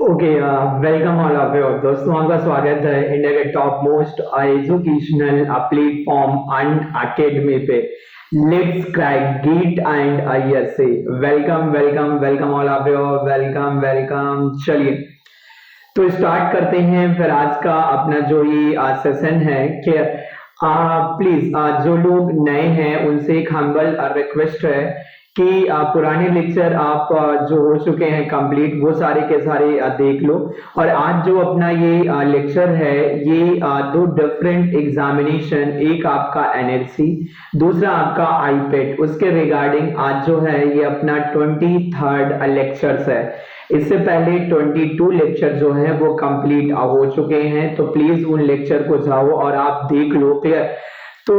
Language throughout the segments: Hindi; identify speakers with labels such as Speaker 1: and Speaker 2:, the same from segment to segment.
Speaker 1: Okay, welcome all of you दोस्तों। आपका स्वागत है इंडिया के top most educational platform and academy पे। Let's crack GATE and ISC. Welcome welcome welcome all of you, welcome welcome. चलिए तो स्टार्ट करते हैं फिर आज का अपना जो ये सेशन है। क्लियर? प्लीज जो लोग नए हैं उनसे एक हम्बल रिक्वेस्ट है कि पुराने लेक्चर आप जो हो चुके हैं कंप्लीट वो सारे के सारे देख लो। और आज जो अपना ये लेक्चर है ये दो डिफरेंट एग्जामिनेशन, एक आपका एनएलसी, दूसरा आपका आईपेट, उसके रिगार्डिंग आज जो है ये अपना 23rd लेक्चर्स है। इससे पहले 22 लेक्चर जो है वो कंप्लीट हो चुके हैं, तो प्लीज उन लेक्चर को जाओ और आप देख लो। क्लियर? तो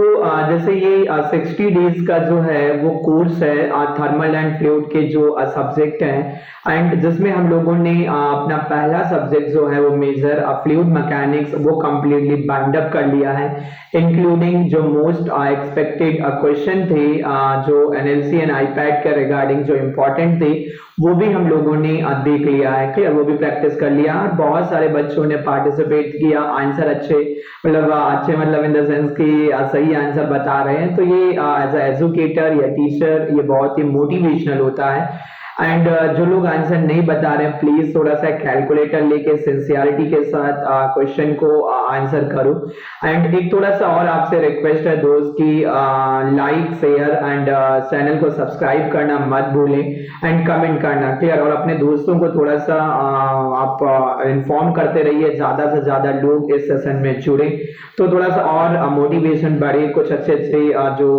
Speaker 1: जैसे ये 60 डेज का जो है वो कोर्स है थर्मल एंड फ्लूइड के जो सब्जेक्ट हैं, एंड जिसमें हम लोगों ने अपना पहला सब्जेक्ट जो है वो मेजर फ्लूइड मैकेनिक्स वो कंप्लीटली बाइंड अप कर लिया है, इंक्लूडिंग जो मोस्ट एक्सपेक्टेड क्वेश्चन थे जो एनएलसी एंड आईपैड के रिगार्डिंग जो इम्पोर्टेंट थे वो भी हम लोगों ने देख लिया है। क्लियर? वो भी प्रैक्टिस कर लिया और बहुत सारे बच्चों ने पार्टिसिपेट किया, आंसर अच्छे मतलब इन द सेंस कि सही आंसर बता रहे हैं। तो ये एज एजुकेटर या टीचर ये बहुत ही मोटिवेशनल होता है। एंड जो लोग आंसर नहीं बता रहे हैं प्लीज थोड़ा सा कैलकुलेटर लेके सिंसियरिटी के साथ क्वेश्चन को आंसर करो। एंड एक थोड़ा सा और आपसे रिक्वेस्ट है दोस्त की लाइक शेयर एंड चैनल को सब्सक्राइब करना मत भूलें एंड कमेंट करना। क्लियर? और अपने दोस्तों को थोड़ा सा आप इन्फॉर्म करते रहिए, ज्यादा से ज्यादा लोग इस सेशन में जुड़े तो थोड़ा सा और मोटिवेशन बढ़े, कुछ अच्छे अच्छे जो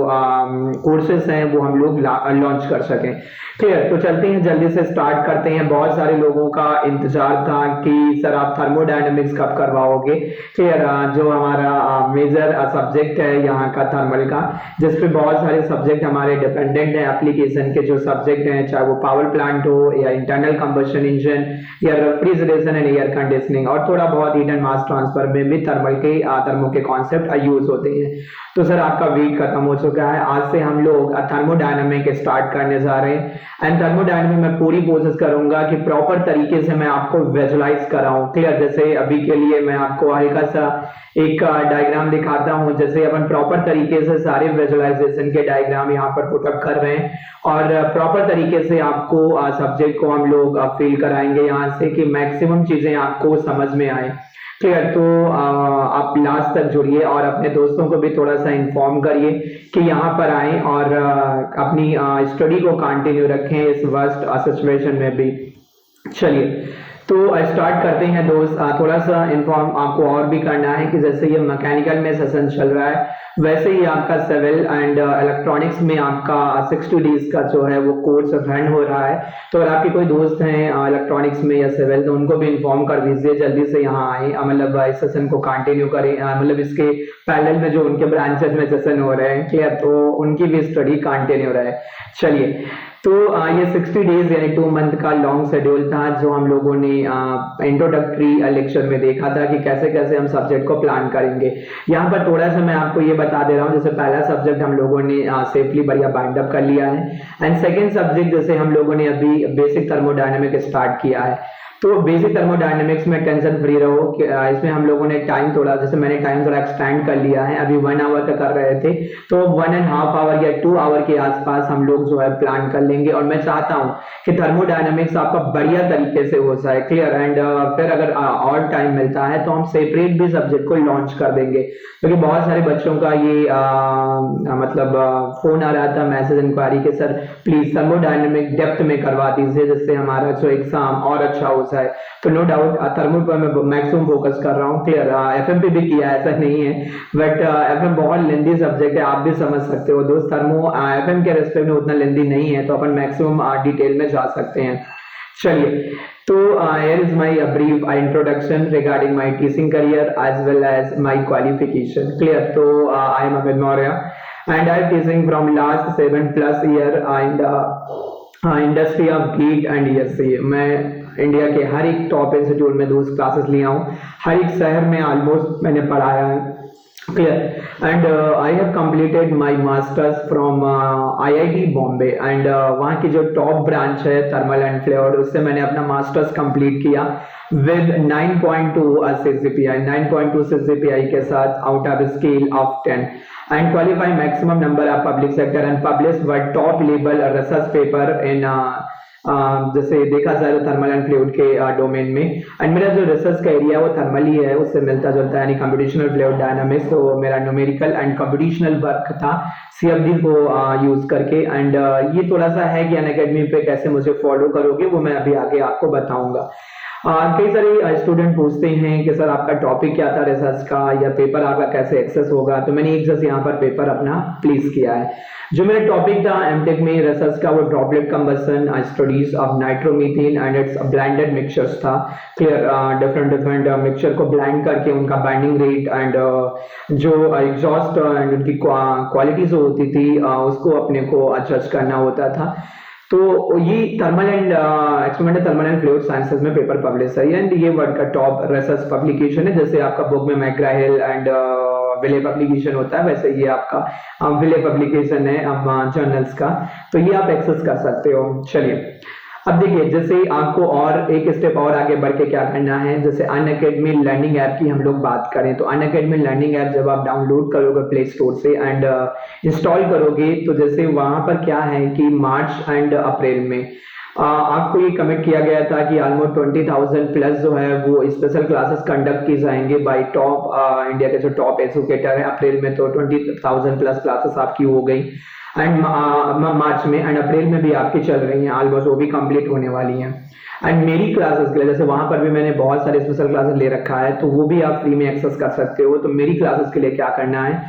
Speaker 1: कोर्सेस हैं वो हम लोग लॉन्च कर सकें। क्लियर? तो चलते हैं, जल्दी से स्टार्ट करते हैं। बहुत सारे लोगों का इंतजार था कि सर आप थर्मोडायनेमिक्स कब करवाओगे। क्लियर? जो हमारा मेजर सब्जेक्ट है यहाँ का थर्मल का, जिसपे बहुत सारे सब्जेक्ट हमारे डिपेंडेंट हैं एप्लीकेशन के जो सब्जेक्ट हैं, चाहे वो पावर प्लांट हो या इंटरनल कंबशन इंजन या रेफ्रिजरेशन एंड एयर कंडीशनिंग, और थोड़ा बहुत हीट एंड मास ट्रांसफर में भी थर्मो के कॉन्सेप्ट यूज होते हैं। तो सर आपका वेट खत्म हो चुका है, आज से हम लोग थर्मोडायनेमिक स्टार्ट करने जा रहे हैं। एंड थर्मोडायनेमिक में पूरी कोशिश करूंगा कि प्रॉपर तरीके से मैं आपको विजुलाइज कराऊं। क्लियर? जैसे अभी के लिए मैं आपको हल्का सा एक डायग्राम दिखाता हूं, जैसे अपन प्रॉपर तरीके से सारे विजुलाइजेशन के डायग्राम यहाँ पर पुटअप कर रहे हैं और प्रॉपर तरीके से आपको सब्जेक्ट को हम लोग फील कराएंगे यहाँ से कि मैक्सिमम चीजें आपको समझ में आए। क्लियर? तो आप लास्ट तक जुड़िए और अपने दोस्तों को भी थोड़ा सा इन्फॉर्म करिए कि यहाँ पर आए और अपनी स्टडी को कंटिन्यू रखें इस वर्स्ट सिचुएशन में भी। चलिए तो स्टार्ट करते हैं दोस्त। थोड़ा सा इन्फॉर्म आपको और भी करना है कि जैसे ये मैकेनिकल में सेशन चल रहा है वैसे ही आपका सिविल एंड इलेक्ट्रॉनिक्स में आपका 60 डेज का जो है वो कोर्स रन हो रहा है। तो अगर आपके कोई दोस्त हैं इलेक्ट्रॉनिक्स में या सिविल तो उनको भी इन्फॉर्म कर दीजिए, जल्दी से यहाँ आए, मतलब इस सेशन को कंटिन्यू करें, मतलब इसके पैरेलल में जो उनके ब्रांचेस में सेशन हो रहे हैं। क्लियर? तो उनकी भी स्टडी कंटिन्यू रहे। चलिए तो ये 60 डेज यानी 2 मंथ का लॉन्ग शेड्यूल था जो हम लोगों ने इंट्रोडक्टरी लेक्चर में देखा था कि कैसे कैसे हम सब्जेक्ट को प्लान करेंगे। यहाँ पर थोड़ा सा मैं आपको ये बता दे रहा हूँ, जैसे पहला सब्जेक्ट हम लोगों ने सेफली बढ़िया बाइंड अप कर लिया है, एंड सेकेंड सब्जेक्ट जैसे हम लोगों ने अभी बेसिक थर्मोडायनेमिक स्टार्ट किया है। तो बेसिक थर्मोडायनेमिक्स में टेंशन फ्री रहो कि इसमें हम लोगों ने टाइम थोड़ा, जैसे मैंने टाइम थोड़ा एक्सटेंड कर लिया है, अभी 1 आवर का कर रहे थे तो 1.5 आवर या 2 आवर के आसपास हम लोग जो है प्लान कर लेंगे। और मैं चाहता हूं कि थर्मोडायनेमिक्स आपका बढ़िया तरीके से हो जाए। क्लियर? एंड फिर अगर और टाइम मिलता है तो हम सेपरेट भी सब्जेक्ट को लॉन्च कर देंगे, क्योंकि बहुत सारे बच्चों का ये मतलब फोन आ रहा था, मैसेज इंक्वायरी के सर प्लीज थर्मोडायनेमिक डेप्थ में करवा दीजिए जिससे हमारा जो एग्जाम और अच्छा हो जाए। तो नो डाउट थर्मल पर मैं मैक्सिमम फोकस कर रहा हूँ। क्लियर? एफएम पे भी किया, ऐसा नहीं है, बट एफएम बहुत लेंदी सब्जेक्ट है, आप भी समझ सकते हो दोस्त। थर्मो एफएम के रेस्पेक्ट में उतना लेंदी नहीं है, तो अपन मैक्सिमम डिटेल में जा सकते हैं। चलिए तो here is my brief introduction regarding my teaching career as well as my qualification. Clear? तो I am Amit Maurya and I am teaching from last 7+ year in the industry of GEAT and ESC। मैं इंडिया के हर एक टॉप इंस्टीट्यूट में दोस्त क्लासेस लिया हूँ, हर एक शहर में ऑलमोस्ट मैंने पढ़ाया है। Clear. And I have completed my masters from IIT Bombay and वहाँ की जो टॉप ब्रांच है थर्मल एंड फ्लूइड उससे मैंने अपना मास्टर्स कंप्लीट किया with 9.2 CGPI 9.2 CGPI के साथ out of scale of 10 and qualify maximum number of public sector and published by top level research paper in जैसे देखा जाए तो थर्मल एंड फ्लूइड के डोमेन में एंड मेरा जो रिसर्च का एरिया वो थर्मल ही है उससे मिलता जुलता है यानी कंप्यूटेशनल फ्लूइड डायनामिक्स तो मेरा न्यूमेरिकल एंड कंप्यूटेशनल वर्क था CFD को यूज करके एंड ये थोड़ा सा है कि अनअकैडमी पे कैसे मुझे फॉलो करोगे वो मैं अभी आगे आपको बताऊंगा। कई सारे स्टूडेंट पूछते हैं कि सर आपका टॉपिक क्या था रिसर्च का या पेपर आपका कैसे एक्सेस होगा, तो मैंने एक जैसे यहाँ पर पेपर अपना प्लेस किया है। जो मेरा टॉपिक था एमटेक में रिसर्च का वो droplet combustion studies of nitromethane and it's blended mixtures था। क्लियर, डिफरेंट मिक्सचर को ब्लेंड करके उनका बाइंडिंग रेट एंड जो एग्जॉस्ट एंड उनकी क्वालिटी जो होती थी उसको अपने को जज करना होता था। तो ये thermal and experimental thermal and fluid sciences में पेपर पब्लिश है एंड ये वर्ल्ड का टॉप रिसर्च पब्लिकेशन है। जैसे आपका बुक में मैकग्रा-हिल एंड विले पब्लिकेशन होता है वैसे ये आपका विले पब्लिकेशन है जर्नल्स का, तो ये आप एक्सेस कर सकते हो। चलिए अब देखिए जैसे आपको और एक स्टेप और आगे बढ़ के क्या करना है, जैसे अनअकैडमी लर्निंग ऐप की हम लोग बात करें तो अनअकैडमी लर्निंग ऐप जब आप डाउनलोड करोगे प्ले स्टोर से एंड इंस्टॉल करोगे तो जैसे वहां पर क्या है कि मार्च एंड अप्रैल में आपको ये कमिट किया गया था कि ऑलमोस्ट 20,000 प्लस जो है वो स्पेशल क्लासेस कंडक्ट की जाएंगे बाय टॉप इंडिया के जो टॉप एजुकेटर है। अप्रैल में तो 20,000 प्लस क्लासेस आपकी हो गई एंड मार्च में एंड अप्रैल में भी आपकी चल रही हैं ऑलमोस्ट, वो भी कंप्लीट होने वाली हैं। एंड मेरी क्लासेस के लिए जैसे वहां पर भी मैंने बहुत सारे स्पेशल क्लासेस ले रखा है तो वो भी आप फ्री में एक्सेस कर सकते हो। तो मेरी क्लासेस के लिए क्या करना है,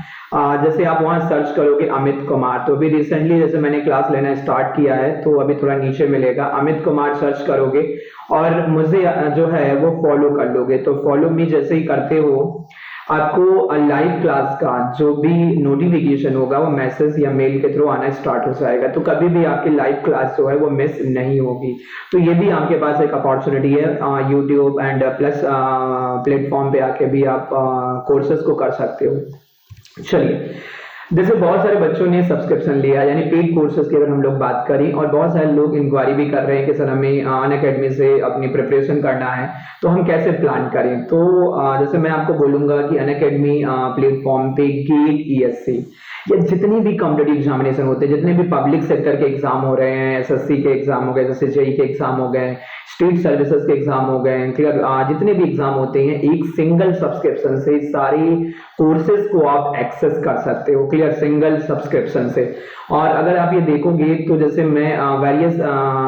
Speaker 1: जैसे आप वहां सर्च करोगे अमित कुमार, तो अभी रिसेंटली जैसे मैंने क्लास लेना स्टार्ट किया है तो अभी थोड़ा नीचे मिलेगा अमित कुमार सर्च करोगे और मुझे जो है वो फॉलो कर लोगे। तो फॉलो मी जैसे ही करते हो आपको लाइव क्लास का जो भी नोटिफिकेशन होगा वो मैसेज या मेल के थ्रू आना स्टार्ट हो जाएगा, तो कभी भी आपकी लाइव क्लास जो है वो मिस नहीं होगी। तो ये भी आपके पास एक अपॉर्चुनिटी है यूट्यूब एंड प्लस प्लेटफॉर्म पे आके भी आप कोर्सेज को कर सकते हो। चलिए जैसे बहुत सारे बच्चों ने सब्सक्रिप्शन लिया यानी पेड कोर्सेज की अगर हम लोग बात करें और बहुत सारे लोग इंक्वायरी भी कर रहे हैं कि सर हमें अनअकैडमी से अपनी प्रिपरेशन करना है तो हम कैसे प्लान करें, तो जैसे मैं आपको बोलूंगा कि अनअकैडमी प्लेटफॉर्म पे गेट ESC या जितनी भी कॉम्पिटिटिव एग्जामिनेशन होते हैं, जितने भी पब्लिक सेक्टर के एग्जाम हो रहे हैं, SSC के एग्जाम हो गए, जैसे JEE के एग्जाम हो गए, स्टेट सर्विसेज के एग्जाम हो गए, क्लियर, जितने भी एग्जाम होते हैं एक सिंगल सब्सक्रिप्शन से सारी कोर्सेज को आप एक्सेस कर सकते हो। क्लियर, सिंगल सब्सक्रिप्शन से। और अगर आप ये देखोगे तो जैसे मैं वेरियस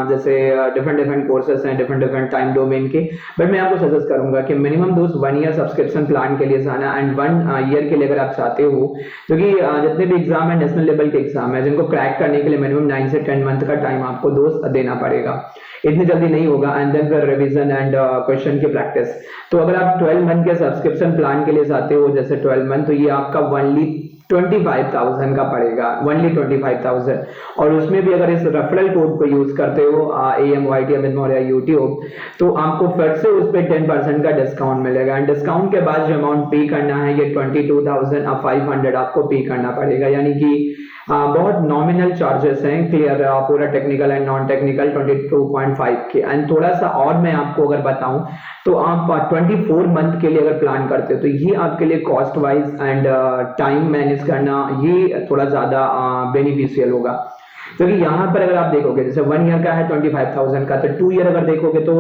Speaker 1: जैसे डिफरेंट कोर्सेज हैं डिफरेंट टाइम डोमेन के, बट मैं आपको सजेस्ट करूंगा कि मिनिमम दोस्त 1 ईयर सब्सक्रिप्शन प्लान के लिए जाना एंड 1 ईयर के लिए अगर आप चाहते हो, क्योंकि जितने भी एग्जाम है नेशनल लेवल के एग्जाम है जिनको क्रैक करने के लिए मिनिमम 9 से 10 मंथ का टाइम आपको दोस्त देना पड़ेगा, इतनी जल्दी नहीं होगा। एंड देन फिर रिवीजन एंड क्वेश्चन की प्रैक्टिस। तो अगर आप 12 मंथ के सब्सक्रिप्शन प्लान के लिए जाते हो जैसे 12 मंथ, तो ये आपका ओनली 25,000 का पड़ेगा, ओनली 25,000। और उसमें भी अगर इस रेफरल कोड को यूज करते हो AMYT अमित मौर्य यूट्यूब, तो आपको फिर से उस पर 10% का डिस्काउंट मिलेगा एंड डिस्काउंट के बाद जो अमाउंट पे करना है ये 22,500 आपको पे करना पड़ेगा, यानी कि बहुत नॉमिनल चार्जेस हैं। क्लियर, पूरा टेक्निकल एंड नॉन टेक्निकल 22.5 के। एंड थोड़ा सा और मैं आपको अगर बताऊं तो आप 24 मंथ के लिए अगर प्लान करते हो तो ये आपके लिए cost wise and time manage करना ये थोड़ा ज्यादा बेनिफिशियल होगा, क्योंकि यहाँ पर अगर आप देखोगे जैसे 1 ईयर का है 25,000 का, तो 2 ईयर अगर देखोगे तो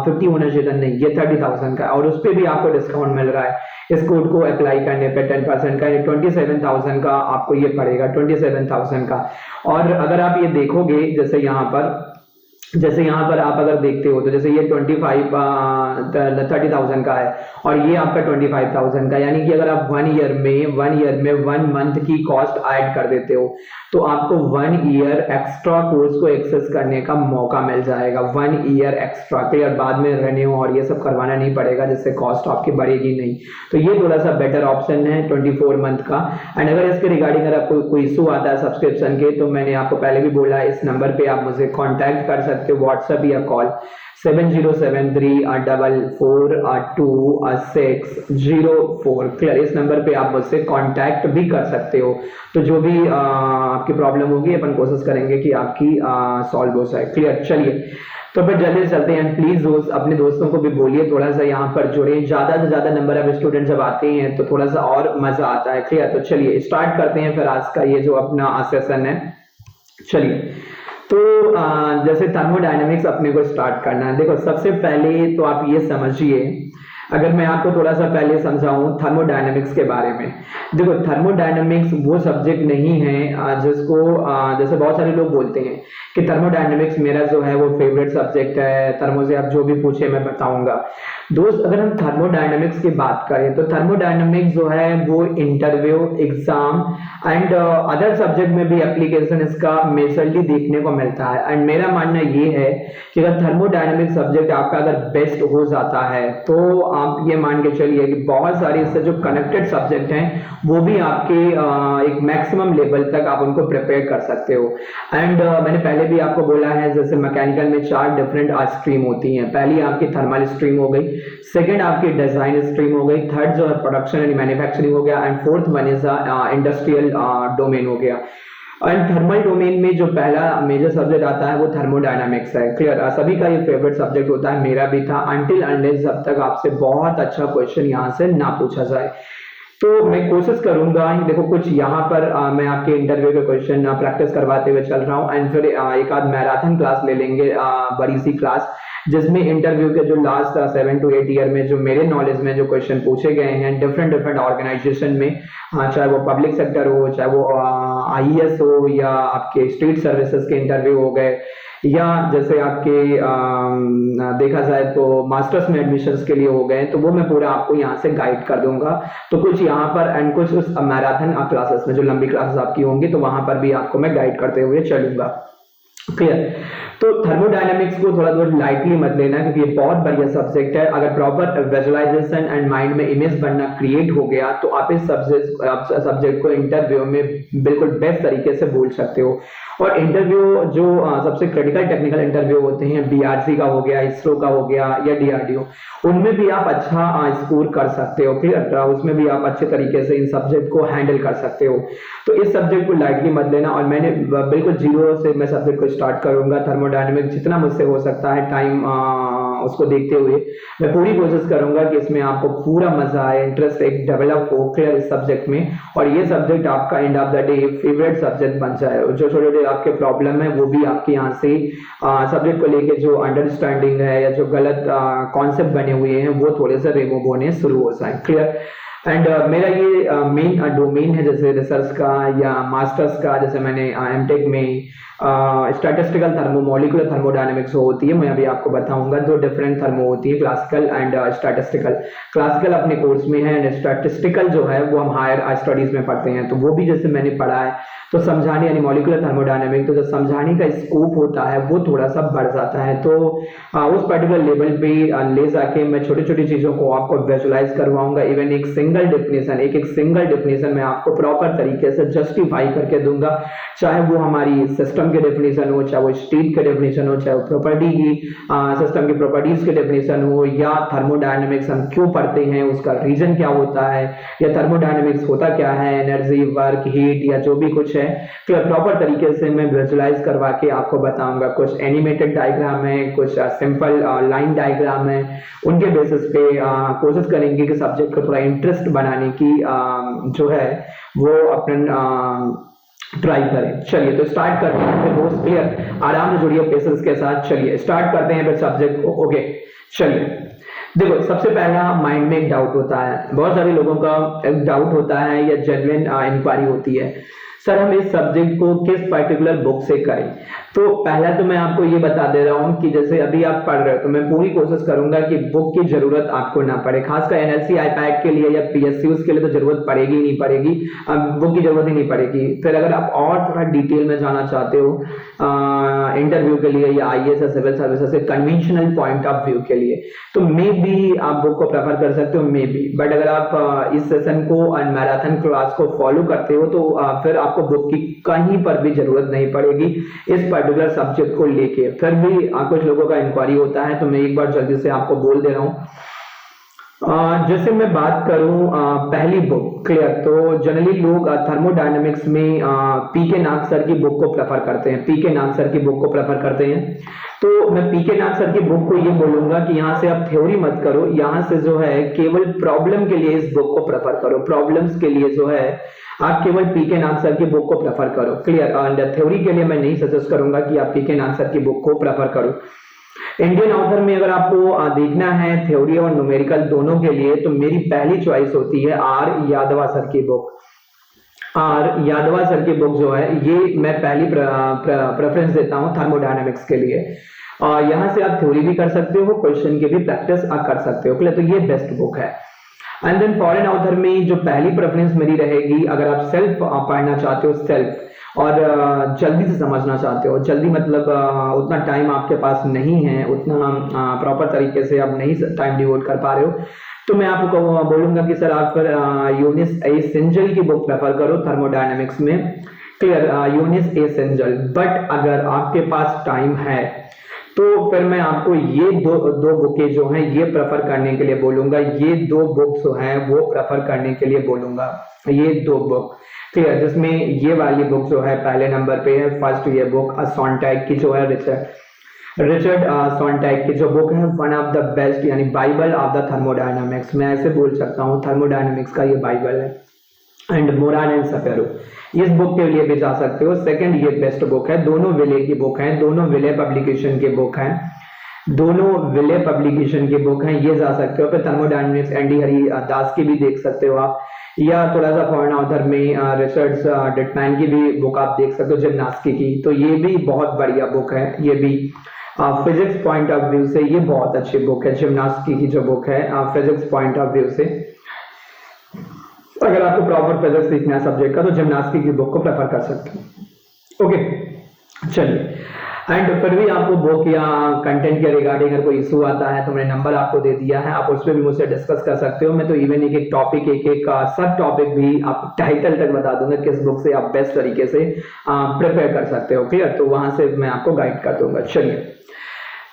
Speaker 1: 50 होना चाहिए, नहीं ये 30,000 का, और उस पर भी आपको डिस्काउंट मिल रहा है इस कोड को अप्लाई करने पे 10% का, 27,000 का आपको ये पड़ेगा, 27,000 का। और अगर आप ये देखोगे जैसे यहाँ पर आप अगर देखते हो तो जैसे ये 30,000 का है और ये आपका 25,000 का, यानी कि अगर आप 1 ईयर में 1 मंथ की कॉस्ट ऐड कर देते हो तो आपको 1 ईयर एक्स्ट्रा कोर्स को एक्सेस करने का मौका मिल जाएगा, 1 ईयर एक्स्ट्रा। क्लियर, बाद में रेन्यू और ये सब करवाना नहीं पड़ेगा जिससे कॉस्ट आपकी बढ़ेगी नहीं, तो ये थोड़ा सा बेटर ऑप्शन है 24 मंथ का। एंड अगर इसके रिगार्डिंग अगर आपको कोई इशू आता है सब्सक्रिप्शन के, तो मैंने आपको पहले भी बोला इस नंबर पे आप मुझे कॉन्टैक्ट कर सकते सकते हो व्हाट्सएप या कॉल 7073442604। क्लियर, इस नंबर पे आप मुझसे कांटेक्ट भी कर सकते हो। तो जो भी आपकी प्रॉब्लम होगी अपन कोशिश करेंगे कि आपकी सॉल्व हो जाए। क्लियर, चलिए तो फिर जल्दी से चलते हैं। प्लीज दोस्त अपने दोस्तों को भी बोलिए थोड़ा सा यहाँ पर जुड़े, ज्यादा से ज्यादा नंबर ऑफ स्टूडेंट जब आते हैं तो थोड़ा सा और मजा आता है। क्लियर, तो चलिए स्टार्ट करते हैं फिर आज का ये जो अपना सेशन है। चलिए तो जैसे थर्मोडायनेमिक्स अपने को स्टार्ट करना है। देखो सबसे पहले तो आप ये समझिए, अगर मैं आपको थोड़ा सा पहले समझाऊं थर्मोडायनेमिक्स के बारे में। देखो थर्मोडायनेमिक्स वो सब्जेक्ट नहीं है जिसको जैसे बहुत सारे लोग बोलते हैं कि थर्मोडायनेमिक्स मेरा जो है वो फेवरेट सब्जेक्ट है, थर्मो से आप जो भी पूछे मैं बताऊंगा। दोस्त अगर हम थर्मोडायनेमिक्स की बात करें तो थर्मोडायनेमिक्स जो है वो interview, exam and other subject में भी एप्लीकेशन इसका मेजरली देखने को मिलता है। एंड मेरा मानना ये है कि अगर थर्मोडायनेमिक्स सब्जेक्ट आपका अगर बेस्ट हो जाता है तो आप ये मान के चलिए कि बहुत सारे इससे जो कनेक्टेड सब्जेक्ट हैं वो भी आपके एक मैक्सिमम लेवल तक आप उनको प्रिपेयर कर सकते हो। एंड मैंने पहले भी आपको बोला है जैसे मैकेनिकल में 4 डिफरेंट स्ट्रीम होती हैं। पहली आपकी थर्मल स्ट्रीम हो गई, सेकंड आपकी डिजाइन स्ट्रीम हो गई, थर्ड जो है प्रोडक्शन एंड मैन्युफैक्चरिंग हो गया, and fourth one is industrial domain हो गया। एंड थर्मल डोमेन में जो पहला मेजर सब्जेक्ट आता है वो थर्मोडायनामिक्स है। क्लियर, सभी का ये फेवरेट सब्जेक्ट होता है, मेरा भी था अनटिल अनलेस जब तक आपसे बहुत अच्छा क्वेश्चन यहाँ से ना पूछा जाए। तो मैं कोशिश करूंगा, देखो कुछ यहाँ पर मैं आपके इंटरव्यू के क्वेश्चन प्रैक्टिस करवाते हुए चल रहा हूँ। एंड फिर एक आध मैराथन क्लास ले लेंगे, बड़ी सी क्लास, जिसमें इंटरव्यू के जो लास्ट 7 to 8 ईयर में जो मेरे नॉलेज में जो क्वेश्चन पूछे गए हैं डिफरेंट डिफरेंट ऑर्गेनाइजेशन में, चाहे वो पब्लिक सेक्टर हो, चाहे वो आईएएस हो, या आपके स्टेट सर्विसेज के इंटरव्यू हो गए, या जैसे आपके देखा जाए तो मास्टर्स में एडमिशंस के लिए हो गए, तो वो मैं पूरा आपको यहाँ से गाइड कर दूंगा। तो कुछ यहाँ पर एंड कुछ उस मैराथन क्लासेस में जो लंबी क्लासेस आपकी होंगी तो वहां पर भी आपको मैं गाइड करते हुए चलूंगा। क्लियर, तो थर्मोडायनेमिक्स को थोड़ा थोड़ा लाइटली मत लेना क्योंकि ये बहुत बढ़िया सब्जेक्ट है। अगर प्रॉपर विजुअलाइजेशन एंड माइंड में इमेज बनना क्रिएट हो गया तो आप इस सब्जेक्ट को इंटरव्यू में बिल्कुल बेस्ट तरीके से बोल सकते हो। और इंटरव्यू जो सबसे क्रिटिकल टेक्निकल इंटरव्यू होते हैं, बीआरसी का हो गया, इसरो का हो गया, या डीआरडीओ, उनमें भी आप अच्छा स्कोर कर सकते हो। क्लियर, उसमें भी आप अच्छे तरीके से इन सब्जेक्ट को हैंडल कर सकते हो। तो इस सब्जेक्ट को लाइटली मत लेना। और मैंने बिल्कुल जीरो से मैं सब्जेक्ट को स्टार्ट करूंगा। थर्मोडायनेमिक्स जितना मुझसे हो सकता है टाइम उसको देखते हुए मैं पूरी कोशिश करूंगा कि इसमें आपको पूरा मजा आए, इंटरेस्ट एक डेवलप हो क्लियर इस सब्जेक्ट में, और ये सब्जेक्ट आपका end of the day favourite subject बन जाए। जो छोटे छोटे आपके प्रॉब्लम है वो भी आपके यहाँ से सब्जेक्ट को लेके जो अंडरस्टैंडिंग है या जो गलत कॉन्सेप्ट बने हुए हैं वो थोड़े से रिमूव होने शुरू हो जाए। क्लियर, एंड मेरा ये मेन डोमेन है जैसे रिसर्च का या मास्टर्स का, जैसे मैंने एमटेक में स्टैटिस्टिकल मॉलिक्यूलर थर्मोडायनेमिक्स होती है, मैं अभी आपको बताऊंगा। दो डिफरेंट थर्मो होती है, क्लासिकल एंड स्टैटिस्टिकल। क्लासिकल अपने कोर्स में है एंड स्टैटिस्टिकल जो है वो हम हायर स्टडीज में पढ़ते हैं, तो वो भी जैसे मैंने पढ़ा है। तो समझाने यानी मॉलिक्यूलर थर्मोडायनेमिक्स, तो जो समझाने का स्कोप होता है वो थोड़ा सा बढ़ जाता है। तो उस पर्टिकुलर लेवल पे ले जाके मैं छोटी छोटी चीजों को आपको विजुअलाइज करवाऊंगा। इवन एक सिंगल डेफिनेशन मैं आपको प्रॉपर तरीके से जस्टिफाई करके दूंगा, चाहे वो हमारी सिस्टम के डेफिनेशन हो, चाहे वो स्टेट के डेफिनेशन हो, चाहे वो प्रॉपर्टी की सिस्टम की प्रॉपर्टीज के डेफिनेशन हो, या थर्मोडायनेमिक्स हम क्यों पढ़ते हैं, उसका रीजन क्या होता है, या थर्मोडायनेमिक्स होता क्या है, एनर्जी, वर्क, हीट या जो भी कुछ है, तो प्रॉपर तरीके से मैं विजुअलाइज करवा के आपको बताऊंगा। कुछ एनिमेटेड डायग्राम है, कुछ सिंपल लाइन डायग्राम है, उनके बेसिस पे कोशिश करेंगे कि सब्जेक्ट को थोड़ा इंटरेस्ट बनाने की जो है वो अपन ट्राई करें। चलिए तो स्टार्ट करते हैं फिर दोस्त। क्लियर, आराम से जुड़िए पेशेंस के साथ। चलिए स्टार्ट करते हैं फिर सब्जेक्ट को। ओके चलिए, देखो सबसे पहला माइंड में एक डाउट होता है, बहुत सारे लोगों का एक डाउट होता है या जेन्युइन इंक्वायरी होती है, सर हम इस सब्जेक्ट को किस पर्टिकुलर बुक से करें। तो पहला तो मैं आपको ये बता दे रहा हूँ कि जैसे अभी आप पढ़ रहे हो तो मैं पूरी कोशिश करूंगा कि बुक की जरूरत आपको ना पड़े, खासकर एनएलसी आईपैड के लिए या पीएसयूज के लिए तो जरूरत पड़ेगी ही नहीं पड़ेगी, बुक की जरूरत ही नहीं पड़ेगी। फिर अगर आप और थोड़ा डिटेल में जाना चाहते हो इंटरव्यू के लिए या आईएएस या सिविल सर्विसेज के कन्वेंशनल पॉइंट ऑफ व्यू के लिए, तो मे बी आप बुक को प्रेफर कर सकते हो, मे बी। बट अगर आप इस सेशन को मैराथन क्लास को फॉलो करते हो तो फिर आप आपको बुक की कहीं पर भी जरूरत नहीं पड़ेगी इस पर्टिकुलर सब्जेक्ट को लेके। फिर भी कुछ लोगों का इंक्वायरी होता है, तो मैं एक बार जल्दी से आपको बोल दे रहा हूँ। जैसे मैं बात करूं पहली बुक, क्लियर, तो जनरली लोग थर्मोडायनेमिक्स में पीके नाग सर की बुक को प्रेफर करते हैं, पीके नाग सर की बुक को प्रेफर करते हैं। तो मैं पीके नाग सर की बुक को ये बोलूंगा कि यहाँ से आप थ्योरी मत करो, यहाँ से जो है केवल प्रॉब्लम के लिए इस बुक को प्रेफर करो, प्रॉब्लम्स के लिए जो है आप केवल पीके नाग सर की बुक को प्रेफर करो, क्लियर। एंड थ्योरी के लिए मैं नहीं सजेस्ट करूंगा कि आप पीके नाग सर की बुक को प्रेफर करो। इंडियन ऑथर में अगर आपको देखना है थ्योरी और न्यूमेरिकल दोनों के लिए, तो मेरी पहली चॉइस होती है आर यादवा सर की बुक। आर यादवा सर की बुक जो है ये मैं पहली प्रेफरेंस देता हूं थर्मोडायनेमिक्स के लिए। यहां से आप थ्योरी भी कर सकते हो, क्वेश्चन की भी प्रैक्टिस कर सकते हो, क्लियर। तो ये बेस्ट बुक है। एंड देन फॉरेन ऑथर में जो पहली प्रेफरेंस मेरी रहेगी, अगर आप सेल्फ पढ़ना चाहते हो, सेल्फ और जल्दी से समझना चाहते हो, जल्दी मतलब उतना टाइम आपके पास नहीं है, उतना प्रॉपर तरीके से आप नहीं टाइम डिवोट कर पा रहे हो, तो मैं आपको बोलूंगा कि सर आप फिर यूनिस ए सेंजल की बुक प्रेफर करो थर्मोडायनेमिक्स में, क्लियर, यूनिस ए सेंजल। बट अगर आपके पास टाइम है तो फिर मैं आपको ये दो बुकें जो हैं ये प्रेफर करने के लिए बोलूंगा, ये दो बुक्स जो हैं वो प्रेफर करने के लिए बोलूंगा, ये दो बुक, क्लियर। जिसमें ये वाली बुक जो है पहले नंबर पे है, फर्स्ट ये बुक सोनटैग की जो है रिचर्ड सोनटैग की जो बुक है, वन ऑफ द बेस्ट, यानी बाइबल ऑफ द थर्मोडायनामिक्स, मैं ऐसे बोल सकता हूँ, थर्मोडायनामिक्स का ये बाइबल है। एंड मोरान एंड सपेरो, इस बुक के लिए भी जा सकते हो। सेकंड ये बेस्ट बुक है, दोनों विले की बुक है, दोनों विले पब्लिकेशन की बुक है, दोनों विले पब्लिकेशन की बुक है, ये जा सकते हो। फिर थर्मोडायनेमिक्स एंडी हरी दास की भी देख सकते हो आप, या थोड़ा सा फॉरेन ऑथर में रिचर्ड डिटमैन की भी बुक आप देख सकते हो, जिम्नास्की की, तो ये भी बहुत बढ़िया बुक है। ये भी फिजिक्स पॉइंट ऑफ व्यू से ये बहुत अच्छी बुक है, जिम्नास्की की जो बुक है फिजिक्स पॉइंट ऑफ व्यू से। अगर आपको प्रॉपर फिजिक्स सीखना है सब्जेक्ट का, तो जिम्नास्टिक की बुक को प्रेफर कर सकते हैं। ओके, चलिए। एंड फिर भी आपको बुक या कंटेंट के रिगार्डिंग अगर कोई इशू आता है तो मैंने नंबर आपको दे दिया है, आप उस पर भी मुझसे डिस्कस कर सकते हो। मैं तो इवन एक टॉपिक, एक सब टॉपिक भी आप टाइटल तक बता दूंगा किस बुक से आप बेस्ट तरीके से प्रिपेयर कर सकते हो, क्लियर। तो वहां से मैं आपको गाइड कर दूंगा। चलिए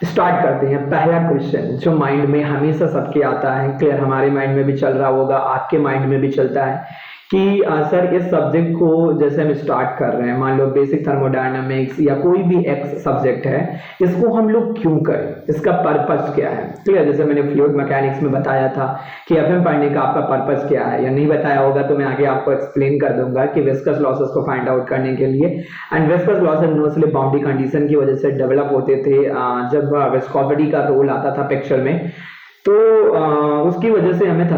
Speaker 1: स्टार्ट करते हैं। पहला क्वेश्चन जो माइंड में हमेशा सबके आता है, क्लियर, हमारे माइंड में भी चल रहा होगा, आपके माइंड में भी चलता है कि सर इस सब्जेक्ट को जैसे हम स्टार्ट कर रहे हैं, मान लो बेसिक थर्मोडायनामिक्स या कोई भी एक्स सब्जेक्ट है, इसको हम लोग क्यों करें, इसका पर्पस क्या है, क्लियर। जैसे मैंने फ्लूइड मैकेनिक्स में बताया था कि एफएम पढ़ने का आपका पर्पस क्या है, या नहीं बताया होगा तो मैं आगे आपको एक्सप्लेन कर दूंगा कि विस्कस लॉसेस को फाइंड आउट करने के लिए, and viscous losses mostly boundary condition की वजह से डेवलप होते थे जब विस्कोसिटी का रोल आता था पिक्चर में, तो उसकी वजह से हमें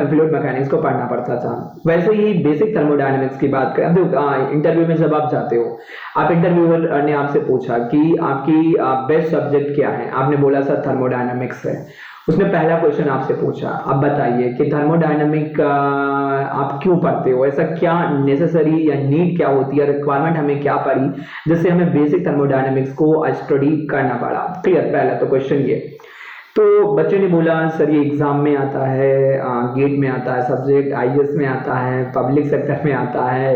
Speaker 1: फ्लूइड मैकेनिक्स को पढ़ना पड़ता था। वैसे ही बेसिक थर्मोडायनामिक्स की बात करें, इंटरव्यू में जब आप जाते हो, आप इंटरव्यूअर ने आपसे पूछा कि आपकी बेस्ट सब्जेक्ट क्या है, आपने बोला सर थर्मोडायनामिक्स है। उसने पहला क्वेश्चन आपसे पूछा, अब बताइए कि थर्मोडायनामिक आप क्यों पढ़ते हो, ऐसा क्या नेसेसरी या नीड क्या होती है, रिक्वायरमेंट हमें क्या पड़ी जिससे हमें बेसिक थर्मोडायनामिक्स को स्टडी करना पड़ा, क्लियर। पहला तो क्वेश्चन ये। तो बच्चे ने बोला सर ये एग्जाम में आता है, गेट में आता है सब्जेक्ट, आईएएस में आता है, पब्लिक सेक्टर में आता है,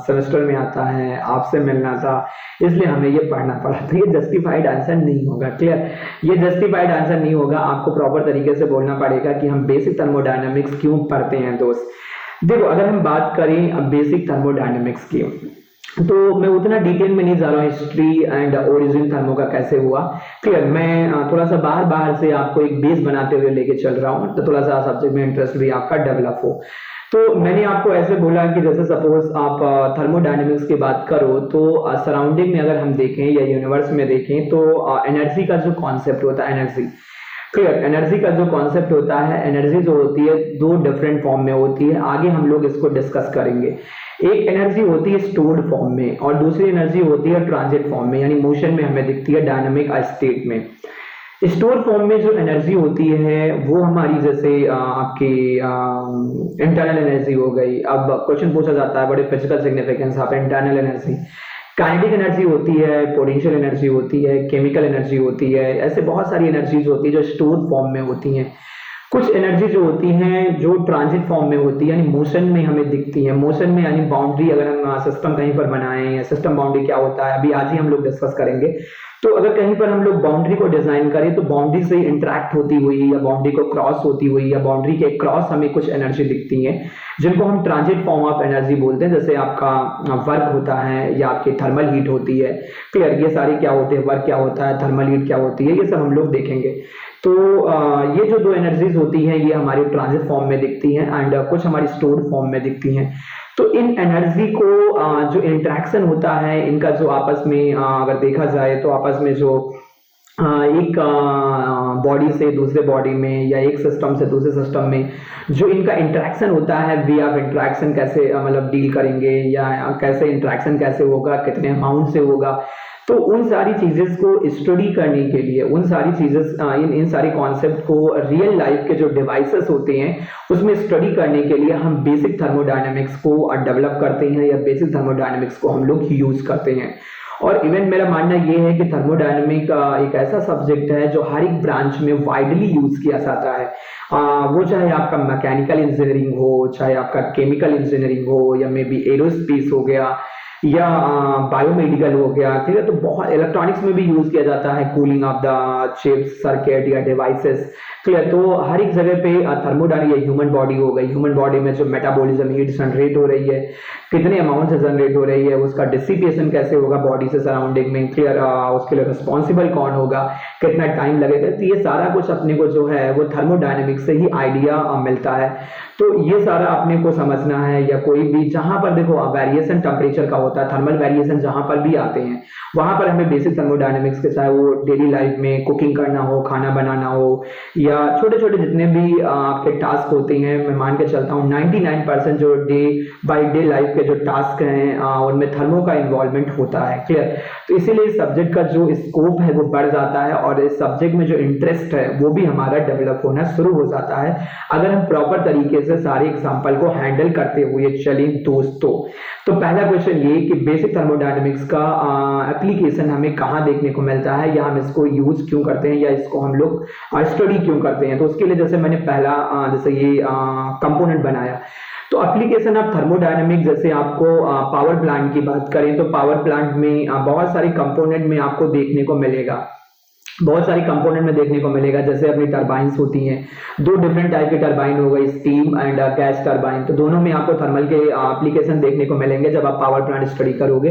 Speaker 1: सेमेस्टर में आता है, आपसे मिलना था, इसलिए हमें ये पढ़ना पड़ा। तो ये जस्टिफाइड आंसर नहीं होगा, क्लियर, ये जस्टिफाइड आंसर नहीं होगा। आपको प्रॉपर तरीके से बोलना पड़ेगा कि हम बेसिक थर्मोडायनामिक्स क्यों पढ़ते हैं। दोस्त देखो, अगर हम बात करें बेसिक थर्मोडायनामिक्स की, तो मैं उतना डिटेल में नहीं जा रहा हूँ, हिस्ट्री एंड ओरिजिन थर्मो का कैसे हुआ, क्लियर। मैं थोड़ा सा बाहर से आपको एक बेस बनाते हुए लेके चल रहा हूँ, तो थोड़ा सा सब्जेक्ट में इंटरेस्ट भी आपका डेवलप हो। तो मैंने आपको ऐसे बोला कि जैसे सपोज आप थर्मोडायनेमिक्स की बात करो, तो सराउंडिंग में अगर हम देखें या यूनिवर्स में देखें, तो एनर्जी का जो कॉन्सेप्ट होता है, एनर्जी, क्लियर, एनर्जी का जो कॉन्सेप्ट होता है, एनर्जी जो होती है दो डिफरेंट फॉर्म में होती है, आगे हम लोग इसको डिस्कस करेंगे। एक एनर्जी होती है स्टोर्ड फॉर्म में और दूसरी एनर्जी होती है ट्रांजिट फॉर्म में, यानी मोशन में हमें दिखती है डायनामिक स्टेट में। स्टोर फॉर्म में जो एनर्जी होती है वो हमारी जैसे आपकी इंटरनल एनर्जी हो गई। अब क्वेश्चन पूछा जाता है बड़े फिजिकल सिग्निफिकेंस आप इंटरनल एनर्जी, काइनेटिक एनर्जी होती है, पोटेंशियल एनर्जी होती है, केमिकल एनर्जी होती है, ऐसे बहुत सारी एनर्जीज होती है जो स्टोर फॉर्म में होती हैं। कुछ एनर्जी जो होती हैं जो ट्रांजिट फॉर्म में होती है, यानी मोशन में हमें दिखती है। मोशन में यानी बाउंड्री, अगर हम सिस्टम कहीं पर बनाएं, या सिस्टम बाउंड्री क्या होता है अभी आज ही हम लोग डिस्कस करेंगे। तो अगर कहीं पर हम लोग बाउंड्री को डिजाइन करें तो बाउंड्री से इंटरेक्ट होती हुई या बाउंड्री को क्रॉस होती हुई या बाउंड्री के क्रॉस हमें कुछ एनर्जी दिखती है जिनको हम ट्रांजिट फॉर्म ऑफ एनर्जी बोलते हैं। जैसे आपका वर्क होता है या आपकी थर्मल हीट होती है। क्लियर, ये सारी क्या होते हैं, वर्क क्या होता है, थर्मल हीट क्या होती है, ये सब हम लोग देखेंगे। तो ये जो दो एनर्जीज होती हैं ये हमारी ट्रांजिट फॉर्म में दिखती हैं एंड कुछ हमारी स्टोर्ड फॉर्म में दिखती हैं। तो इन एनर्जी को जो इंटरेक्शन होता है इनका जो आपस में अगर देखा जाए तो आपस में जो एक बॉडी से दूसरे बॉडी में या एक सिस्टम से दूसरे सिस्टम में जो इनका इंटरेक्शन होता है, वे ऑफ इंटरेक्शन कैसे मतलब डील करेंगे या कैसे इंटरेक्शन कैसे होगा, कितने अमाउंट से होगा। तो उन सारी चीजें को स्टडी करने के लिए, उन सारी चीजें इन सारी कॉन्सेप्ट को रियल लाइफ के जो डिवाइसेस होते हैं उसमें स्टडी करने के लिए हम बेसिक थर्मोडायनेमिक्स को डेवलप करते हैं या बेसिक थर्मोडायनेमिक्स को हम लोग यूज करते हैं। और इवन मेरा मानना ये है कि थर्मोडायनेमिक एक ऐसा सब्जेक्ट है जो हर एक ब्रांच में वाइडली यूज किया जाता है। वो चाहे आपका मैकेनिकल इंजीनियरिंग हो, चाहे आपका केमिकल इंजीनियरिंग हो, या मे बी एरोस्पेस हो गया या बायोमेडिकल हो गया, ठीक है। तो बहुत इलेक्ट्रॉनिक्स में भी यूज किया जाता है, cooling of the chips, circuit या डिवाइसेस, क्लियर। तो हर एक जगह पे थर्मोडायनेमिक, ह्यूमन बॉडी हो गई, ह्यूमन बॉडी में जो मेटाबॉलिज्म हीट जनरेट हो रही है, कितने अमाउंट से जनरेट हो रही है, उसका डिसिपेशन कैसे होगा बॉडी से सराउंडिंग में, क्लियर। उसके लिए रिस्पॉन्सिबल कौन होगा, कितना टाइम लगेगा, तो ये सारा कुछ अपने को जो है वो थर्मोडायनेमिक्स से ही आइडिया मिलता है। तो ये सारा अपने को समझना है। या कोई भी जहां पर देखो वेरिएशन टेम्परेचर का होता है, थर्मल वेरिएशन जहां पर भी आते हैं वहां पर हमें बेसिक थर्मोडायनेमिक्स के, चाहे वो डेली लाइफ में कुकिंग करना हो, खाना बनाना हो, या छोटे छोटे जितने भी आपके टास्क होते हैं, मैं मान के चलता हूँ 99% जो डे बाय डे लाइफ के जो टास्क हैं उनमें थर्मो का इन्वॉल्वमेंट होता है, क्लियर। तो इसीलिए इस सब्जेक्ट का जो स्कोप है वो बढ़ जाता है और इस सब्जेक्ट में जो इंटरेस्ट है वो भी हमारा डेवलप होना शुरू हो जाता है अगर हम प्रॉपर तरीके से सारे एग्जाम्पल को हैंडल करते हुए चलें दोस्तों। तो पहला क्वेश्चन ये कि बेसिक थर्मोडायनेमिक्स का एप्लीकेशन हमें कहाँ देखने को मिलता है, या हम इसको यूज क्यों करते हैं, या इसको हम लोग स्टडी क्यों करते हैं। तो उसके लिए जैसे मैंने पहला जैसे ये कंपोनेंट बनाया, तो एप्लीकेशन ऑफ थर्मोडायनेमिक्स, जैसे आपको पावर प्लांट की बात करें तो पावर प्लांट में बहुत सारे कंपोनेंट में आपको देखने को मिलेगा, बहुत सारी कंपोनेंट में देखने को मिलेगा। जैसे अपनी टरबाइंस होती हैं, दो डिफरेंट टाइप की टरबाइन हो गई, स्टीम एंड गैस टरबाइन। तो दोनों में आपको थर्मल के एप्लीकेशन देखने को मिलेंगे जब आप पावर प्लांट स्टडी करोगे।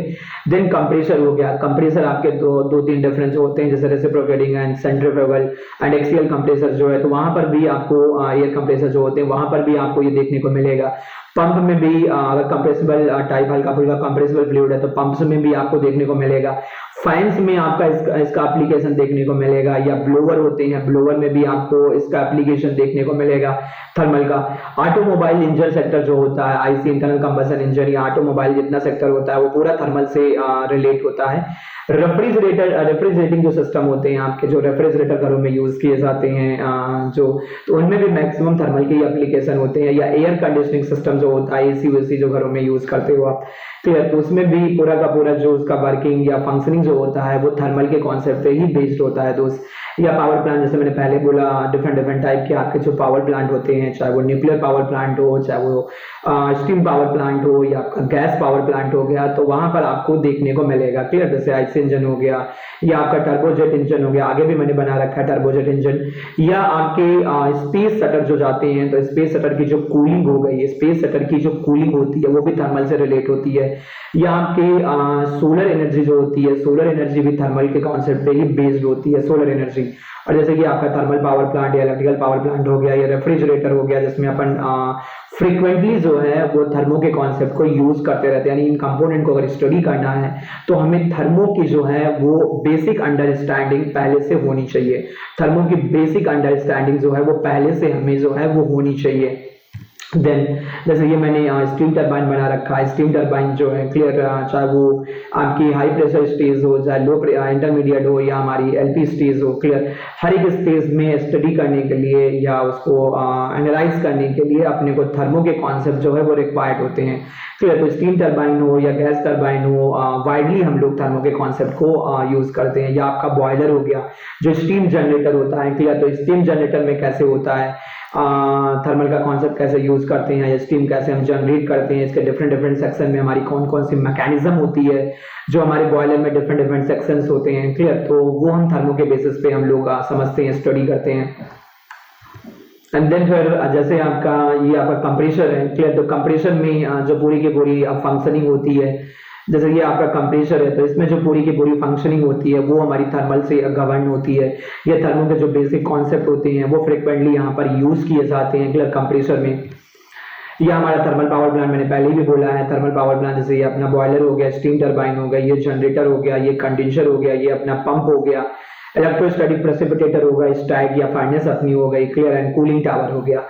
Speaker 1: देन कंप्रेसर हो गया, कंप्रेसर आपके दो तीन डिफरेंस होते हैं, जैसे reciprocating and centrifugal and axial compressor जो है, तो वहां पर भी आपको एयर कंप्रेसर जो होते हैं वहां पर भी आपको ये देखने को मिलेगा। पंप में भी अगर कंप्रेसिबल टाइप हल्का फुल्का कंप्रेसिबल फ्लूइड है तो पंप्स में भी आपको देखने को मिलेगा। फैंस में आपका इसका एप्लीकेशन देखने को मिलेगा, या ब्लोवर होते हैं, ब्लोवर में भी आपको इसका एप्लीकेशन देखने को मिलेगा थर्मल का। ऑटोमोबाइल इंजन सेक्टर जो होता है, आईसी इंटरनल कंबशन इंजन या ऑटोमोबाइल जितना सेक्टर होता है वो पूरा थर्मल से रिलेट होता है। रेफ्रिजरेटिंग जो सिस्टम होते हैं आपके, जो रेफ्रिजरेटर घरों में यूज किए जाते हैं जो, तो उनमें भी मैक्सिमम थर्मल के एप्लीकेशन होते हैं। या एयर कंडीशनिंग सिस्टम जो होता है, एसी वेसी जो घरों में यूज करते हो आप, क्लियर। तो उसमें भी पूरा का पूरा जो उसका वर्किंग या फंक्शनिंग जो होता है वो थर्मल के कॉन्सेप्ट पे ही बेस्ड होता है दोस्त। या पावर प्लांट, जैसे मैंने पहले बोला, डिफरेंट टाइप के आपके जो पावर प्लांट होते हैं, चाहे वो न्यूक्लियर पावर प्लांट हो, चाहे वो स्टीम पावर प्लांट हो, या आपका गैस पावर प्लांट हो गया, तो वहां पर आपको देखने को मिलेगा, क्लियर। जैसे आईसी इंजन हो गया, या आपका टर्बोजेट इंजन हो गया, आगे भी मैंने बना रखा है टर्बोजेट इंजन। या आपके स्पेस शटर जो जाते हैं, तो स्पेस शटर की जो कूलिंग हो गई, स्पेस शटर की जो कूलिंग होती है वो भी थर्मल से रिलेट होती है। या आपके सोलर एनर्जी जो होती है, सोलर एनर्जी भी थर्मल के कॉन्सेप्ट पे ही बेस्ड होती है, सोलर एनर्जी। और जैसे कि आपका थर्मल पावर प्लांट या इलेक्ट्रिकल पावर प्लांट हो गया, या रेफ्रिजरेटर हो गया, जिसमें अपन फ्रीक्वेंटली जो है वो थर्मो के कॉन्सेप्ट को यूज करते रहते हैं। यानी इन कंपोनेंट को अगर स्टडी करना है तो हमें थर्मो की जो है वो बेसिक अंडरस्टैंडिंग पहले से होनी चाहिए। थर्मो की बेसिक अंडरस्टैंडिंग जो है वो पहले से हमें जो है वो होनी चाहिए। देन जैसे ये मैंने स्टीम टरबाइन बना रखा है। स्टीम टरबाइन जो है, क्लियर, चाहे वो आपकी हाई प्रेशर स्टेज हो, चाहे लो इंटरमीडिएट हो, या हमारी एलपी स्टेज हो, क्लियर, हर एक स्टेज में स्टडी करने के लिए या उसको एनालाइज करने के लिए अपने को थर्मो के कॉन्सेप्ट जो है वो रिक्वायर्ड होते हैं, क्लियर। तो स्टीम टरबाइन हो या गैस टरबाइन हो, वाइडली हम लोग थर्मो के कॉन्सेप्ट को यूज करते हैं। या आपका बॉयलर हो गया जो स्टीम जनरेटर होता है, क्लियर। तो स्टीम जनरेटर में कैसे होता है, थर्मल का कॉन्सेप्ट कैसे यूज करते हैं या स्टीम कैसे हम जनरेट करते हैं, इसके डिफरेंट डिफरेंट सेक्शन में हमारी कौन कौन सी मैकेनिज्म होती है, जो हमारे बॉयलर में डिफरेंट डिफरेंट सेक्शंस होते हैं, क्लियर। तो वो हम थर्मो के बेसिस पे हम लोग समझते हैं, स्टडी करते हैं। एंड देन फिर जैसे आपका ये आपका कंप्रेसर है, क्लियर। तो कंप्रेसर में जो पूरी की पूरी फंक्शनिंग होती है, जैसे ये आपका कंप्रेसर है, तो इसमें जो पूरी की पूरी फंक्शनिंग होती है वो हमारी थर्मल से गवर्न होती है। ये थर्मल के जो बेसिक कॉन्सेप्ट होते हैं वो फ्रिक्वेंटली यहाँ पर यूज किए जाते हैं, क्लियर, कंप्रेसर में। ये हमारा थर्मल पावर प्लांट, मैंने पहले भी बोला है, थर्मल पावर प्लांट जैसे ये अपना बॉयलर हो गया, स्टीम टरबाइन हो गया, ये जनरेटर हो गया, ये कंडेंसर हो गया, ये अपना पंप हो गया, इलेक्ट्रोस्टैटिक प्रेसिपिटेटर होगा, स्टैग या फर्नेस अपनी हो गई, क्लियर, एंड कूलिंग टावर हो गया।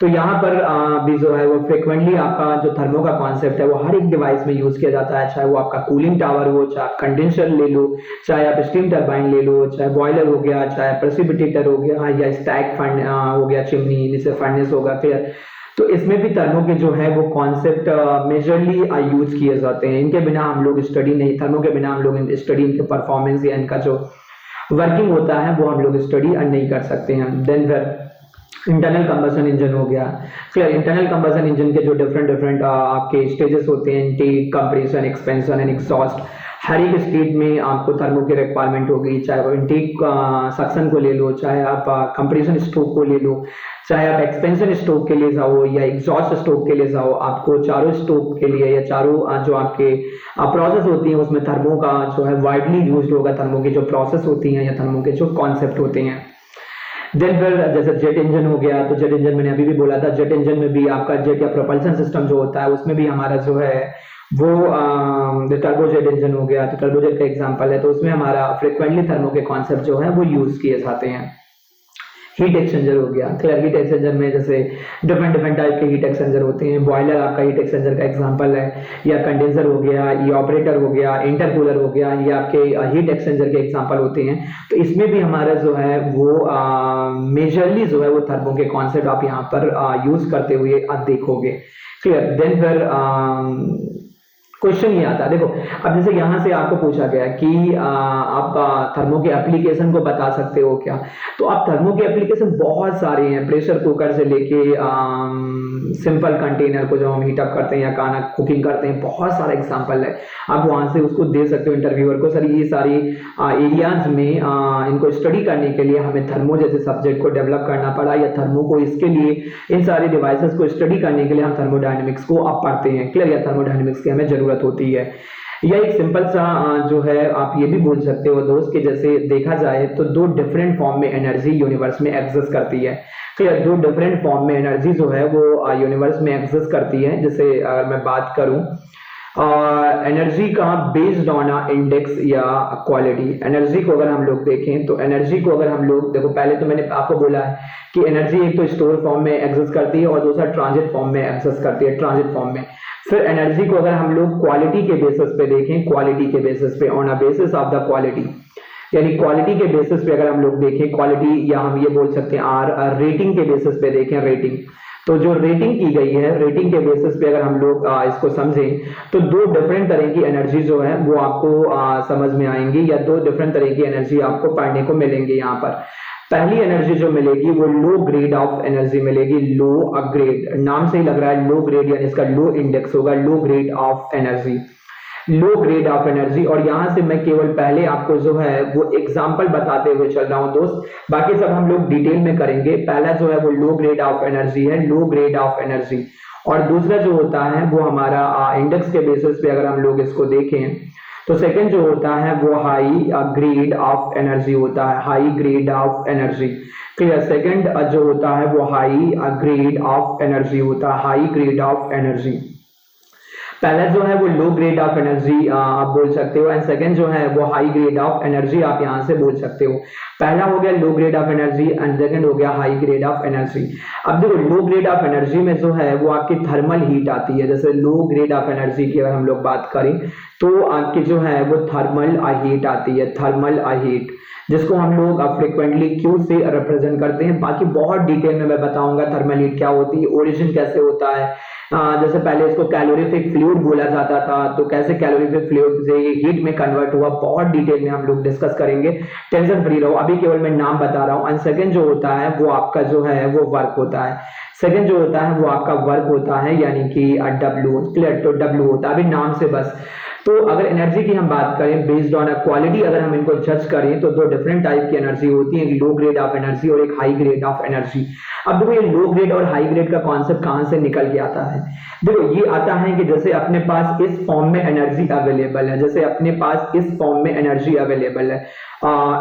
Speaker 1: तो यहाँ पर भी जो है वो फ्रिक्वेंटली आपका जो थर्मो का कॉन्सेप्ट है वो हर एक डिवाइस में यूज किया जाता है, चाहे वो आपका कूलिंग टावर हो, चाहे आप कंडेंसर ले लो, चाहे आप स्टीम टरबाइन ले लो, चाहे बॉयलर हो गया, चाहे प्रेसिपिटेटर हो गया, या स्टैग हो गया, चिमनी नीचे फर्नेस होगा, फिर तो इसमें भी थर्मो के जो है वो कॉन्सेप्ट मेजरली यूज किए जाते हैं। इनके बिना हम लोग स्टडी नहीं, थर्मो के बिना हम लोग स्टडी इनके परफॉर्मेंस या इनका जो वर्किंग होता है वो हम लोग स्टडी नहीं कर सकते हैं। देन फिर इंटरनल कंबशन इंजन हो गया, क्लियर। इंटरनल कंबशन इंजन के जो डिफरेंट डिफरेंट आपके स्टेजेस होते हैं, intake, compression, expansion and exhaust, हर एक स्टेज में आपको थर्मो की रिक्वायरमेंट होगी। चाहे वो इनटेक सक्शन को ले लो, चाहे आप कंप्रेशन स्ट्रोक को ले लो, चाहे आप एक्सपेंशन स्ट्रोक के लिए जाओ या एग्जॉस्ट स्ट्रोक के लिए जाओ, आपको चारों स्ट्रोक के लिए या चारों जो आपके प्रोसेस होती है उसमें थर्मो का जो है वाइडली यूज होगा, थर्मो की जो प्रोसेस होती है या थर्मो के जो कॉन्सेप्ट होते हैं। देन फिर जैसे जेट इंजन हो गया, तो जेट इंजन मैंने अभी भी बोला था, जेट इंजन में भी आपका जेट या प्रोपल्शन सिस्टम जो होता है उसमें भी हमारा जो है वो टर्बोजेट इंजन हो गया, तो टर्बोजेट का एग्जांपल है, तो उसमें हमारा फ्रिक्वेंटली थर्मो के कॉन्सेप्ट जो है वो यूज किए जाते हैं। हीट एक्सचेंजर हो गया, क्लियर। हीट एक्सचेंजर में जैसे डिफरेंट डिफरेंट टाइप के हीट एक्सचेंजर होते हैं, बॉयलर आपका हीट एक्सचेंजर का एग्जांपल है, या कंडेंसर हो गया, ये ऑपरेटर हो गया, इंटरकूलर हो गया, ये आपके हीट एक्सचेंजर के एग्जांपल होते हैं। तो इसमें भी हमारा जो है वो मेजरली जो है वो थर्मो के कॉन्सेप्ट आप यहाँ पर यूज करते हुए आप देखोगे, क्लियर। देन फिर क्वेश्चन ये आता है, देखो अब जैसे यहाँ से आपको पूछा गया कि आप थर्मो के एप्लीकेशन को बता सकते हो क्या, तो आप थर्मो के एप्लीकेशन बहुत सारे हैं, प्रेशर कुकर से लेके सिंपल कंटेनर को जब हम हीटअप करते हैं या खाना कुकिंग करते हैं, बहुत सारा एग्जांपल है, आप वहां से उसको दे सकते हो इंटरव्यूअर को। सर ये सारी एरियाज में इनको स्टडी करने के लिए हमें थर्मो जैसे सब्जेक्ट को डेवलप करना पड़ा, या थर्मो को इसके लिए इन सारे डिवाइसेस को स्टडी करने के लिए हम थर्मोडायनेमिक्स को आप पढ़ते हैं, क्लियर, या थर्मोडायनेमिक्स की हमें जरूरत होती है। या एक सिंपल सा जो है आप ये भी बोल सकते हो दोस्त कि जैसे देखा जाए तो दो डिफरेंट फॉर्म में एनर्जी यूनिवर्स में एग्जिस्ट करती है, क्लियर। दो डिफरेंट फॉर्म में एनर्जी जो है वो यूनिवर्स में एग्जिस्ट करती है। जैसे अगर मैं बात करूं एनर्जी का बेस्ड ऑन इंडेक्स या क्वालिटी, एनर्जी को अगर हम लोग देखें तो एनर्जी को अगर हम लोग देखो, पहले तो मैंने आपको बोला है कि एनर्जी एक तो स्टोर फॉर्म में एग्जिस्ट करती है और दूसरा ट्रांजिट फॉर्म में एग्जिस्ट करती है, ट्रांजिट फॉर्म में। फिर एनर्जी को अगर हम लोग क्वालिटी के बेसिस पे देखें, क्वालिटी के बेसिस पे, on a basis of the quality, यानी क्वालिटी के बेसिस पे अगर हम लोग देखें क्वालिटी, या हम ये बोल सकते हैं रेटिंग के बेसिस पे देखें, रेटिंग, तो जो रेटिंग की गई है, रेटिंग के बेसिस पे अगर हम लोग इसको समझें तो दो डिफरेंट तरह की एनर्जी जो है वो आपको समझ में आएंगी, या दो डिफरेंट तरह की एनर्जी आपको पढ़ने को मिलेंगी। यहाँ पर पहली एनर्जी जो मिलेगी वो लो ग्रेड ऑफ एनर्जी मिलेगी, लो ग्रेड, नाम से ही लग रहा है लो ग्रेड, यानी इसका लो इंडेक्स होगा, low grade of energy, low grade of energy. और यहां से मैं केवल पहले आपको जो है वो एग्जांपल बताते हुए चल रहा हूं दोस्त, बाकी सब हम लोग डिटेल में करेंगे। पहला जो है वो लो ग्रेड ऑफ एनर्जी है, लो ग्रेड ऑफ एनर्जी, और दूसरा जो होता है वो हमारा इंडेक्स के बेसिस पे अगर हम लोग इसको देखें तो सेकंड जो होता है वो हाई ग्रेड ऑफ एनर्जी होता है, high grade of energy, clear. Second जो होता है वो हाई ग्रेड ऑफ एनर्जी होता है, हाई ग्रेड ऑफ एनर्जी। पहला जो है वो लो ग्रेड ऑफ एनर्जी आप बोल सकते हो, एंड सेकंड जो है वो हाई ग्रेड ऑफ एनर्जी आप यहां से बोल सकते हो। पहला हो गया low grade of energy and second हो गया हाई ग्रेड ऑफ एनर्जी। अब देखो लो ग्रेड ऑफ एनर्जी में जो है वो आपकी थर्मल हीट आती है। जैसे लो ग्रेड ऑफ एनर्जी की अगर हम लोग बात करें तो आपकी जो है वो थर्मल हीट आती है, थर्मल हीट, जिसको हम लोग फ्रिक्वेंटली क्यू से रिप्रेजेंट करते हैं। बाकी बहुत डिटेल में मैं बताऊंगा थर्मल हीट क्या होती है, ओरिजिन कैसे होता है, जैसे पहले इसको कैलोरीफिक फ्लूइड बोला जाता था, तो कैसे कैलोरीफिक फ्लूइड से ये हीट में कन्वर्ट हुआ, बहुत डिटेल में हम लोग डिस्कस करेंगे, टेंशन फ्री रहो, अभी केवल मैं नाम बता रहा हूँ। एंड सेकंड जो होता है वो आपका जो है वो वर्क होता है, सेकंड जो होता है वो आपका वर्क होता है, यानी कि W, क्लियर, तो W होता है अभी नाम से बस। तो अगर एनर्जी की हम बात करें बेस्ड ऑन अ क्वालिटी, अगर हम इनको जज करें तो दो डिफरेंट टाइप की एनर्जी होती है, एक लो ग्रेड ऑफ एनर्जी और एक हाई ग्रेड ऑफ एनर्जी। अब देखो ये लो ग्रेड और हाई ग्रेड का कॉन्सेप्ट कहां से निकल के आता है, देखो ये आता है कि जैसे अपने पास इस फॉर्म में एनर्जी अवेलेबल है, जैसे अपने पास इस फॉर्म में एनर्जी अवेलेबल है,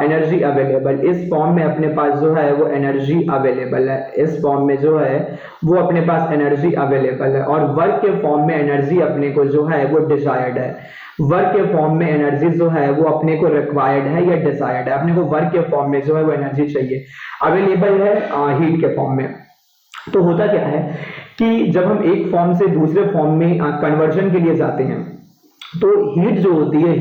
Speaker 1: एनर्जी अवेलेबल इस फॉर्म में अपने पास जो है वो एनर्जी अवेलेबल है, इस फॉर्म में जो है वो अपने पास एनर्जी अवेलेबल है, और वर्क के फॉर्म में एनर्जी अपने को जो है वो डिजायर्ड है, वर्क के फॉर्म में एनर्जी जो है वो अपने को रिक्वायर्ड है या डिजायर्ड है, अपने को वर्क के फॉर्म में जो है वो एनर्जी चाहिए, अवेलेबल है हीट के फॉर्म में। तो होता क्या है कि जब हम एक फॉर्म से दूसरे फॉर्म में कन्वर्जन के लिए जाते हैं, तो हीट जो होती है,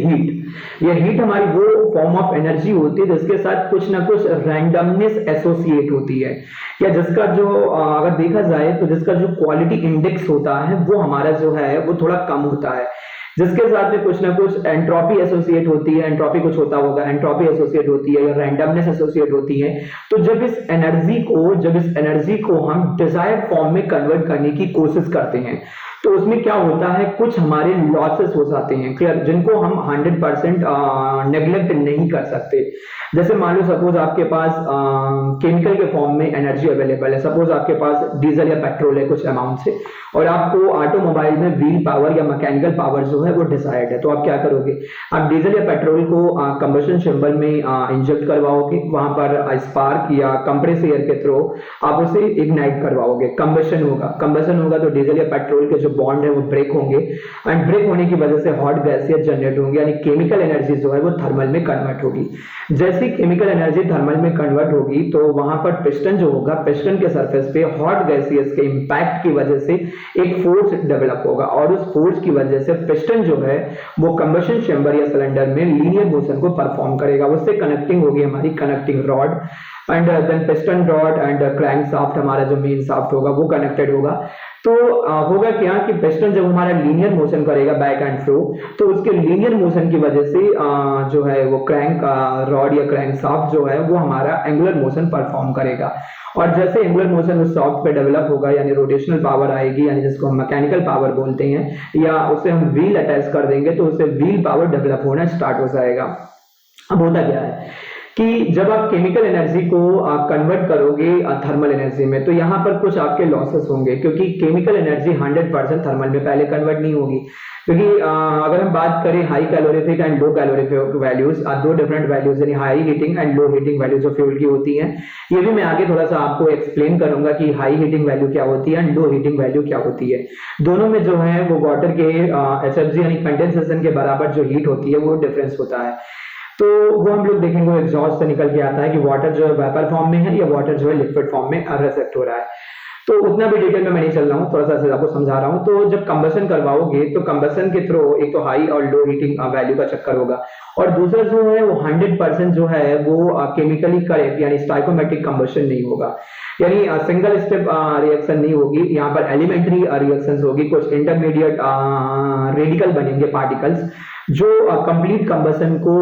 Speaker 1: यह हीट हमारी वो फॉर्म ऑफ एनर्जी होती है जिसके साथ कुछ ना कुछ रैंडमनेस एसोसिएट होती है, या जिसका जो अगर देखा जाए तो जिसका जो क्वालिटी इंडेक्स होता है वो हमारा जो है वो थोड़ा कम होता है, जिसके साथ में कुछ ना कुछ एंट्रोपी एसोसिएट होती है, एंट्रोपी कुछ होता होगा, एंट्रोपी एसोसिएट होती है या रैंडमनेस एसोसिएट होती है। तो जब इस एनर्जी को हम डिजायर्ड फॉर्म में कन्वर्ट करने की कोशिश करते हैं, तो उसमें क्या होता है, कुछ हमारे लॉसेस हो जाते हैं, क्लियर, जिनको हम 100% नेग्लेक्ट नहीं कर सकते। जैसे मान लो सपोज आपके पास केमिकल के फॉर्म में एनर्जी अवेलेबल है, सपोज आपके पास डीजल या पेट्रोल है कुछ अमाउंट से, और आपको ऑटोमोबाइल में व्हील पावर या मैकेनिकल पावर जो है वो डिसाइड है, तो आप क्या करोगे, आप डीजल या पेट्रोल को कंबशन चेंबर में इंजेक्ट करवाओगे, वहां पर स्पार्क या कंप्रेस एयर के थ्रू आप उसे इग्नाइट करवाओगे, कंबशन होगा तो डीजल या पेट्रोल के जो बॉन्ड है वो ब्रेक होंगे, एंड ब्रेक होने की वजह से हॉट गैसेस जनरेट होंगे, यानी केमिकल एनर्जी जो है वो थर्मल में कन्वर्ट होगी। जैसे केमिकल एनर्जी थर्मल में कन्वर्ट होगी तो वहां पर पिस्टन जो होगा, पिस्टन के सरफेस पे हॉट गैसेस के इंपैक्ट की वजह से एक फोर्स डेवलप होगा, और उस फोर्स की वजह से पिस्टन जो है वो कंबशन चेंबर या सिलेंडर में लीनियर मोशन को परफॉर्म करेगा, उससे कनेक्टिंग होगी हमारी connecting rod, and then piston rod and crankshaft, हमारा जो मेन शाफ्ट होगा वो कनेक्टेड होगा। तो होगा क्या कि पिस्टन जब हमारा लीनियर मोशन करेगा बैक एंड फ्लो, तो उसके लीनियर मोशन की वजह से जो है वो क्रैंक रॉड या क्रैंक शाफ्ट जो है वो हमारा एंगुलर मोशन परफॉर्म करेगा, और जैसे एंगुलर मोशन उस शाफ्ट पे डेवलप होगा, यानी रोटेशनल पावर आएगी, यानी जिसको हम मैकेनिकल पावर बोलते हैं, या उसे हम व्हील अटैच कर देंगे तो उससे व्हील पावर डेवलप होना स्टार्ट हो जाएगा। अब होता क्या है कि जब आप केमिकल एनर्जी को कन्वर्ट करोगे थर्मल एनर्जी में, तो यहाँ पर कुछ आपके लॉसेस होंगे, क्योंकि केमिकल एनर्जी 100% थर्मल में पहले कन्वर्ट नहीं होगी, क्योंकि अगर हम बात करें high calorific and low calorific values, दो डिफरेंट वैल्यूज यानी high heating and low heating values of fuel की होती हैं। ये भी मैं आगे थोड़ा सा आपको एक्सप्लेन करूंगा कि हाई हीटिंग वैल्यू क्या होती है एंड लो हीटिंग वैल्यू क्या होती है। दोनों में जो है वो वाटर के HFC यानी कंडेंसेशन के बराबर जो हीट होती है वो डिफरेंस होता है। तो वो हम लोग देखेंगे एग्जॉस्ट से निकल के आता है कि वाटर जो है वेपर फॉर्म में है या वाटर जो है लिक्विड फॉर्म में रिसेप्ट हो रहा है। तो उतना भी डिटेल में मैं नहीं चल रहा हूँ, थोड़ा सा आपको समझा रहा हूँ। तो जब कंबशन करवाओगे तो कंबशन के थ्रू एक तो हाई और लो हीटिंग वैल्यू का चक्कर होगा, और दूसरा जो है वो 100% जो है वो केमिकली करेक्ट यानी स्टाइकोमेट्रिक कंबशन नहीं होगा, यानी सिंगल स्टेप रिएक्शन नहीं होगी, यहाँ पर एलिमेंट्री रिएक्शंस होगी, कुछ इंटरमीडिएट रेडिकल बनेंगे पार्टिकल्स जो कंप्लीट कंबशन को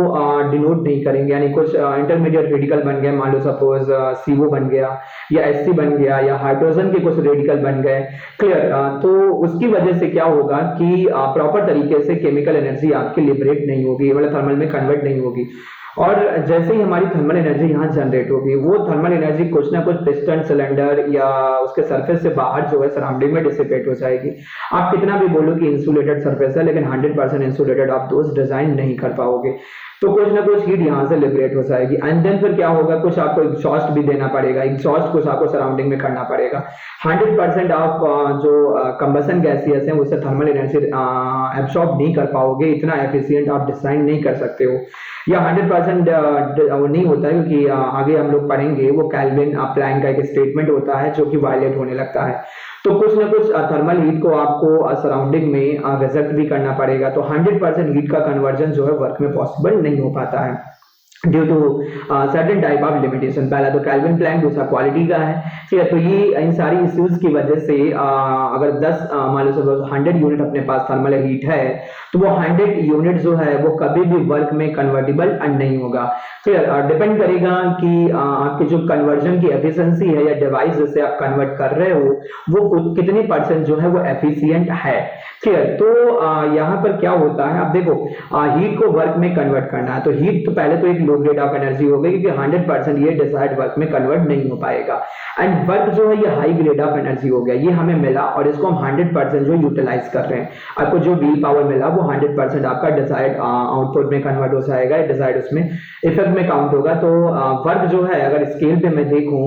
Speaker 1: डिनोट नहीं करेंगे, यानी कुछ इंटरमीडिएट रेडिकल बन गए, मान लो सपोज CO बन गया या HC बन गया या हाइड्रोजन के कुछ रेडिकल बन गए, क्लियर। तो उसकी वजह से क्या होगा कि प्रॉपर तरीके से केमिकल एनर्जी आपकी लिबरेट नहीं होगी, मतलब थर्मल में कन्वर्ट नहीं होगी, और जैसे ही हमारी थर्मल एनर्जी यहाँ जनरेट होगी वो थर्मल एनर्जी कुछ ना कुछ पिस्टन सिलेंडर या उसके सरफेस से बाहर जो है सराउंडिंग में डिसिपेट हो जाएगी। आप कितना भी बोलो कि इंसुलेटेड सरफेस है, लेकिन 100% इंसुलेटेड आप दोस्त डिजाइन नहीं कर पाओगे, तो कुछ ना कुछ हीट यहाँ से लिबरेट हो जाएगी। एंड देन फिर क्या होगा, कुछ आपको एग्जॉस्ट भी देना पड़ेगा, एग्जॉस्ट कुछ आपको सराउंडिंग में करना पड़ेगा। 100% आप जो कंबशन गैसेस हैं उससे थर्मल एनर्जी एब्सॉर्ब नहीं कर पाओगे, इतना एफिशिएंट आप डिजाइन नहीं कर सकते हो, या 100% नहीं होता है, क्योंकि आगे हम लोग पढ़ेंगे वो केल्विन प्लैंक का एक स्टेटमेंट होता है जो कि वायलेट होने लगता है। तो कुछ ना कुछ थर्मल हीट को आपको सराउंडिंग में रिजेक्ट भी करना पड़ेगा, तो 100% हीट का कन्वर्जन जो है वर्क में पॉसिबल नहीं हो पाता है। Due to certain type of limitation. पहला तो केल्विन प्लैंक, दूसरा क्वालिटी का है, ठीक है। तो ये इन सारी इश्यूज की वजह से अगर 10 मान लो सपोज 100 यूनिट अपने पास थर्मल हीट है, तो वो 100 यूनिट जो है वो कभी भी वर्क में कन्वर्टिबल नहीं होगा। फिर डिपेंड करेगा कि आपकी जो कन्वर्जन की एफिशिएंसी है या डिवाइस जिससे आप कन्वर्ट कर रहे हो वो कितनी परसेंट जो है वो एफिशिएंट है, क्लियर। तो यहाँ पर क्या होता है, आप देखो हीट को वर्क में कन्वर्ट करना है, तो हीट तो पहले तो एक लो ग्रेड ऑफ एनर्जी हो गई, क्योंकि 100% ये डिजायर्ड वर्क में कन्वर्ट नहीं हो पाएगा। एंड वर्क जो है ये हाई ग्रेड ऑफ एनर्जी हो गया, ये हमें मिला और इसको हम 100% जो यूटिलाइज कर रहे हैं। आपको जो व्हील पावर मिला वो 100% आपका डिजायर्ड आउटपुट में कन्वर्ट हो जाएगा, डिजायर्ड उसमें इफेक्ट में काउंट होगा। तो वर्क जो है अगर स्केल पे मैं देखूं,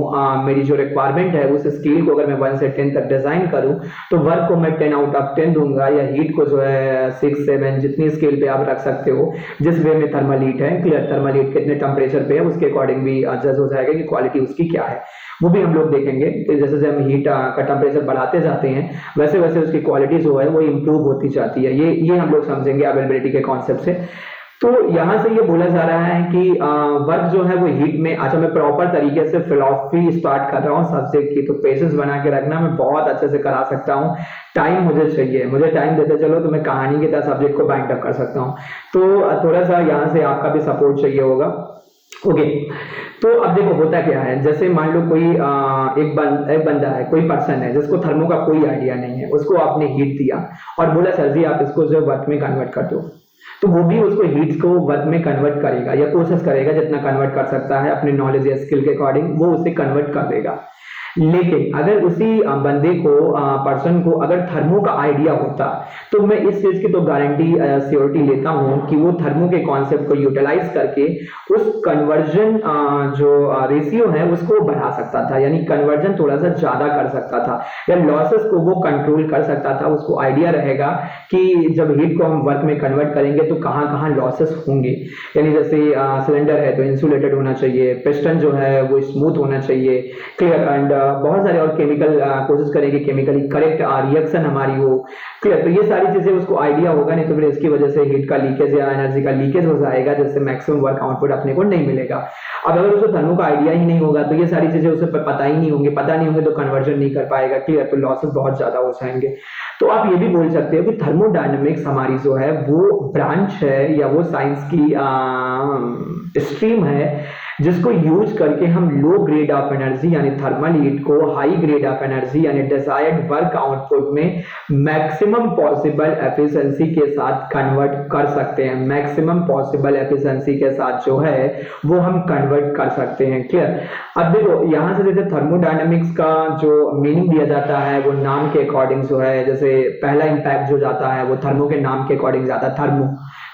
Speaker 1: मेरी जो रिक्वायरमेंट है उस स्केल को अगर मैं 1 से 10 तक डिजाइन करूं, तो वर्क को मैं 10 आउट ऑफ 10 दूंगा, या हीट को जो है 6 7 जितनी स्केल पे आप रख सकते हो, जिस वे में थर्मल हीट है, क्लियर। थर्मल हीट कितने टेम्परेचर पे है उसके अकॉर्डिंग भी जज हो जाएगा कि क्वालिटी उसकी क्या है, वो भी हम लोग देखेंगे। तो जैसे जैसे हम हीट का टेम्परेचर बढ़ाते जाते हैं वैसे वैसे उसकी क्वालिटी जो है वो इंप्रूव होती जाती है, ये हम लोग समझेंगे अवेलेबिलिटी के कॉन्सेप्ट से। तो यहां से ये बोला जा रहा है कि वर्क जो है वो हीट में, अच्छा मैं प्रॉपर तरीके से फिलॉसफी स्टार्ट कर रहा हूँ सब्जेक्ट की, तो पेशेंस बना के रखना, मैं बहुत अच्छे से करा सकता हूँ। टाइम मुझे चाहिए, मुझे टाइम देते चलो तो मैं कहानी की तरह सब्जेक्ट को बाइंड अप कर सकता हूँ। तो थोड़ा सा यहाँ से आपका भी सपोर्ट चाहिए होगा, ओके। तो अब देखो होता क्या है, जैसे मान लो कोई एक बंदा है, कोई पर्सन है जिसको थर्मो का कोई आइडिया नहीं है, उसको आपने हीट दिया और बोला सर जी आप इसको जो वर्क में कन्वर्ट कर दो, तो वो भी उसको हीट्स को वर्क में कन्वर्ट करेगा या कोशिश करेगा, जितना कन्वर्ट कर सकता है अपने नॉलेज या स्किल के अकॉर्डिंग वो उसे कन्वर्ट कर देगा। लेकिन अगर उसी बंदे को पर्सन को अगर थर्मो का आइडिया होता, तो मैं इस चीज की तो गारंटी श्योरिटी लेता हूं कि वो थर्मो के कॉन्सेप्ट को यूटिलाइज करके उस कन्वर्जन जो रेशियो है उसको बढ़ा सकता था, यानी कन्वर्जन थोड़ा सा ज्यादा कर सकता था, या लॉसेस को वो कंट्रोल कर सकता था। उसको आइडिया रहेगा कि जब हीट को हम वर्क में कन्वर्ट करेंगे तो कहाँ कहाँ लॉसेस होंगे, यानी जैसे सिलेंडर है तो इंसुलेटेड होना चाहिए, पिस्टन जो है वो स्मूथ होना चाहिए, क्लियर। एंड बहुत सारे और केमिकल कोशिश करेंगे केमिकली करेक्ट रिएक्शन हमारी हो, क्लियर। तो ये सारी चीजें उसको आइडिया होगा, नहीं तो फिर इसकी वजह से हीट का लीकेज या एनर्जी का लीकेज हो जाएगा, जिससे मैक्सिमम वर्क आउटपुट अपने को नहीं मिलेगा। अब अगर उसको थर्मो का आइडिया ही नहीं होगा तो ये सारी चीजें उसे पता ही नहीं होंगे तो कन्वर्जन नहीं कर पाएगा, क्लियर। तो लॉसेस बहुत ज्यादा हो जाएंगे। तो आप ये भी बोल सकते हो कि थर्मोडायनेमिक्स हमारी जो है वो ब्रांच है या वो साइंस की स्ट्रीम है जिसको यूज करके हम लो ग्रेड ऑफ एनर्जी यानी थर्मल हीट को हाई ग्रेड ऑफ एनर्जी यानी डिजायर्ड वर्क आउटपुट में मैक्सिमम पॉसिबल एफिशिएंसी के साथ कन्वर्ट कर सकते हैं। मैक्सिमम पॉसिबल एफिशिएंसी के साथ जो है वो हम कन्वर्ट कर सकते हैं, क्लियर। अब देखो यहाँ से जैसे थर्मोडायनेमिक्स का जो मीनिंग दिया जाता है वो नाम के अकॉर्डिंग जो है, जैसे पहला इंपैक्ट जो जाता है वो थर्मो के नाम के अकॉर्डिंग जाता है,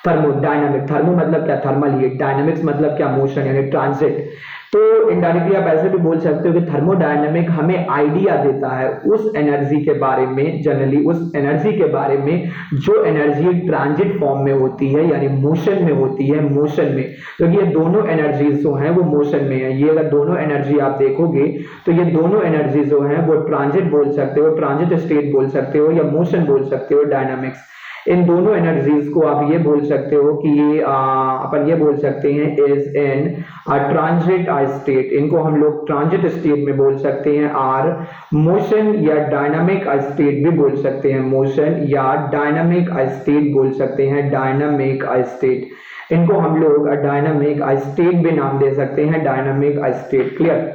Speaker 1: थर्मोडायनामिक। थर्मो मतलब क्या, थर्मल हीट, डायनामिक्स मतलब क्या, मोशन यानी ट्रांजिट। तो इनडायरेक्टली आप ऐसे भी बोल सकते हो कि थर्मोडायनामिक हमें आइडिया देता है उस एनर्जी के बारे में, जनरली उस एनर्जी के बारे में जो एनर्जी ट्रांजिट फॉर्म में होती है यानी मोशन में होती है, मोशन में। क्योंकि ये दोनों एनर्जीज जो हैं वो मोशन में है। ये अगर दोनों एनर्जी आप देखोगे तो ये दोनों एनर्जी जो हैं वो ट्रांजिट बोल सकते हो, ट्रांजिट स्टेट बोल सकते हो, या मोशन बोल सकते हो, डायनामिक्स। इन दोनों एनर्जीज को आप ये बोल सकते हो कि ये अपन ये बोल सकते हैं इज इन ट्रांजिट स्टेट। इनको हम लोग ट्रांजिट स्टेट में बोल सकते हैं, और मोशन या डायनामिक स्टेट भी बोल सकते हैं, मोशन या डायनामिक स्टेट बोल सकते हैं, डायनामिक स्टेट। इनको हम लोग डायनामिक स्टेट भी नाम दे सकते हैं, dynamic state, clear.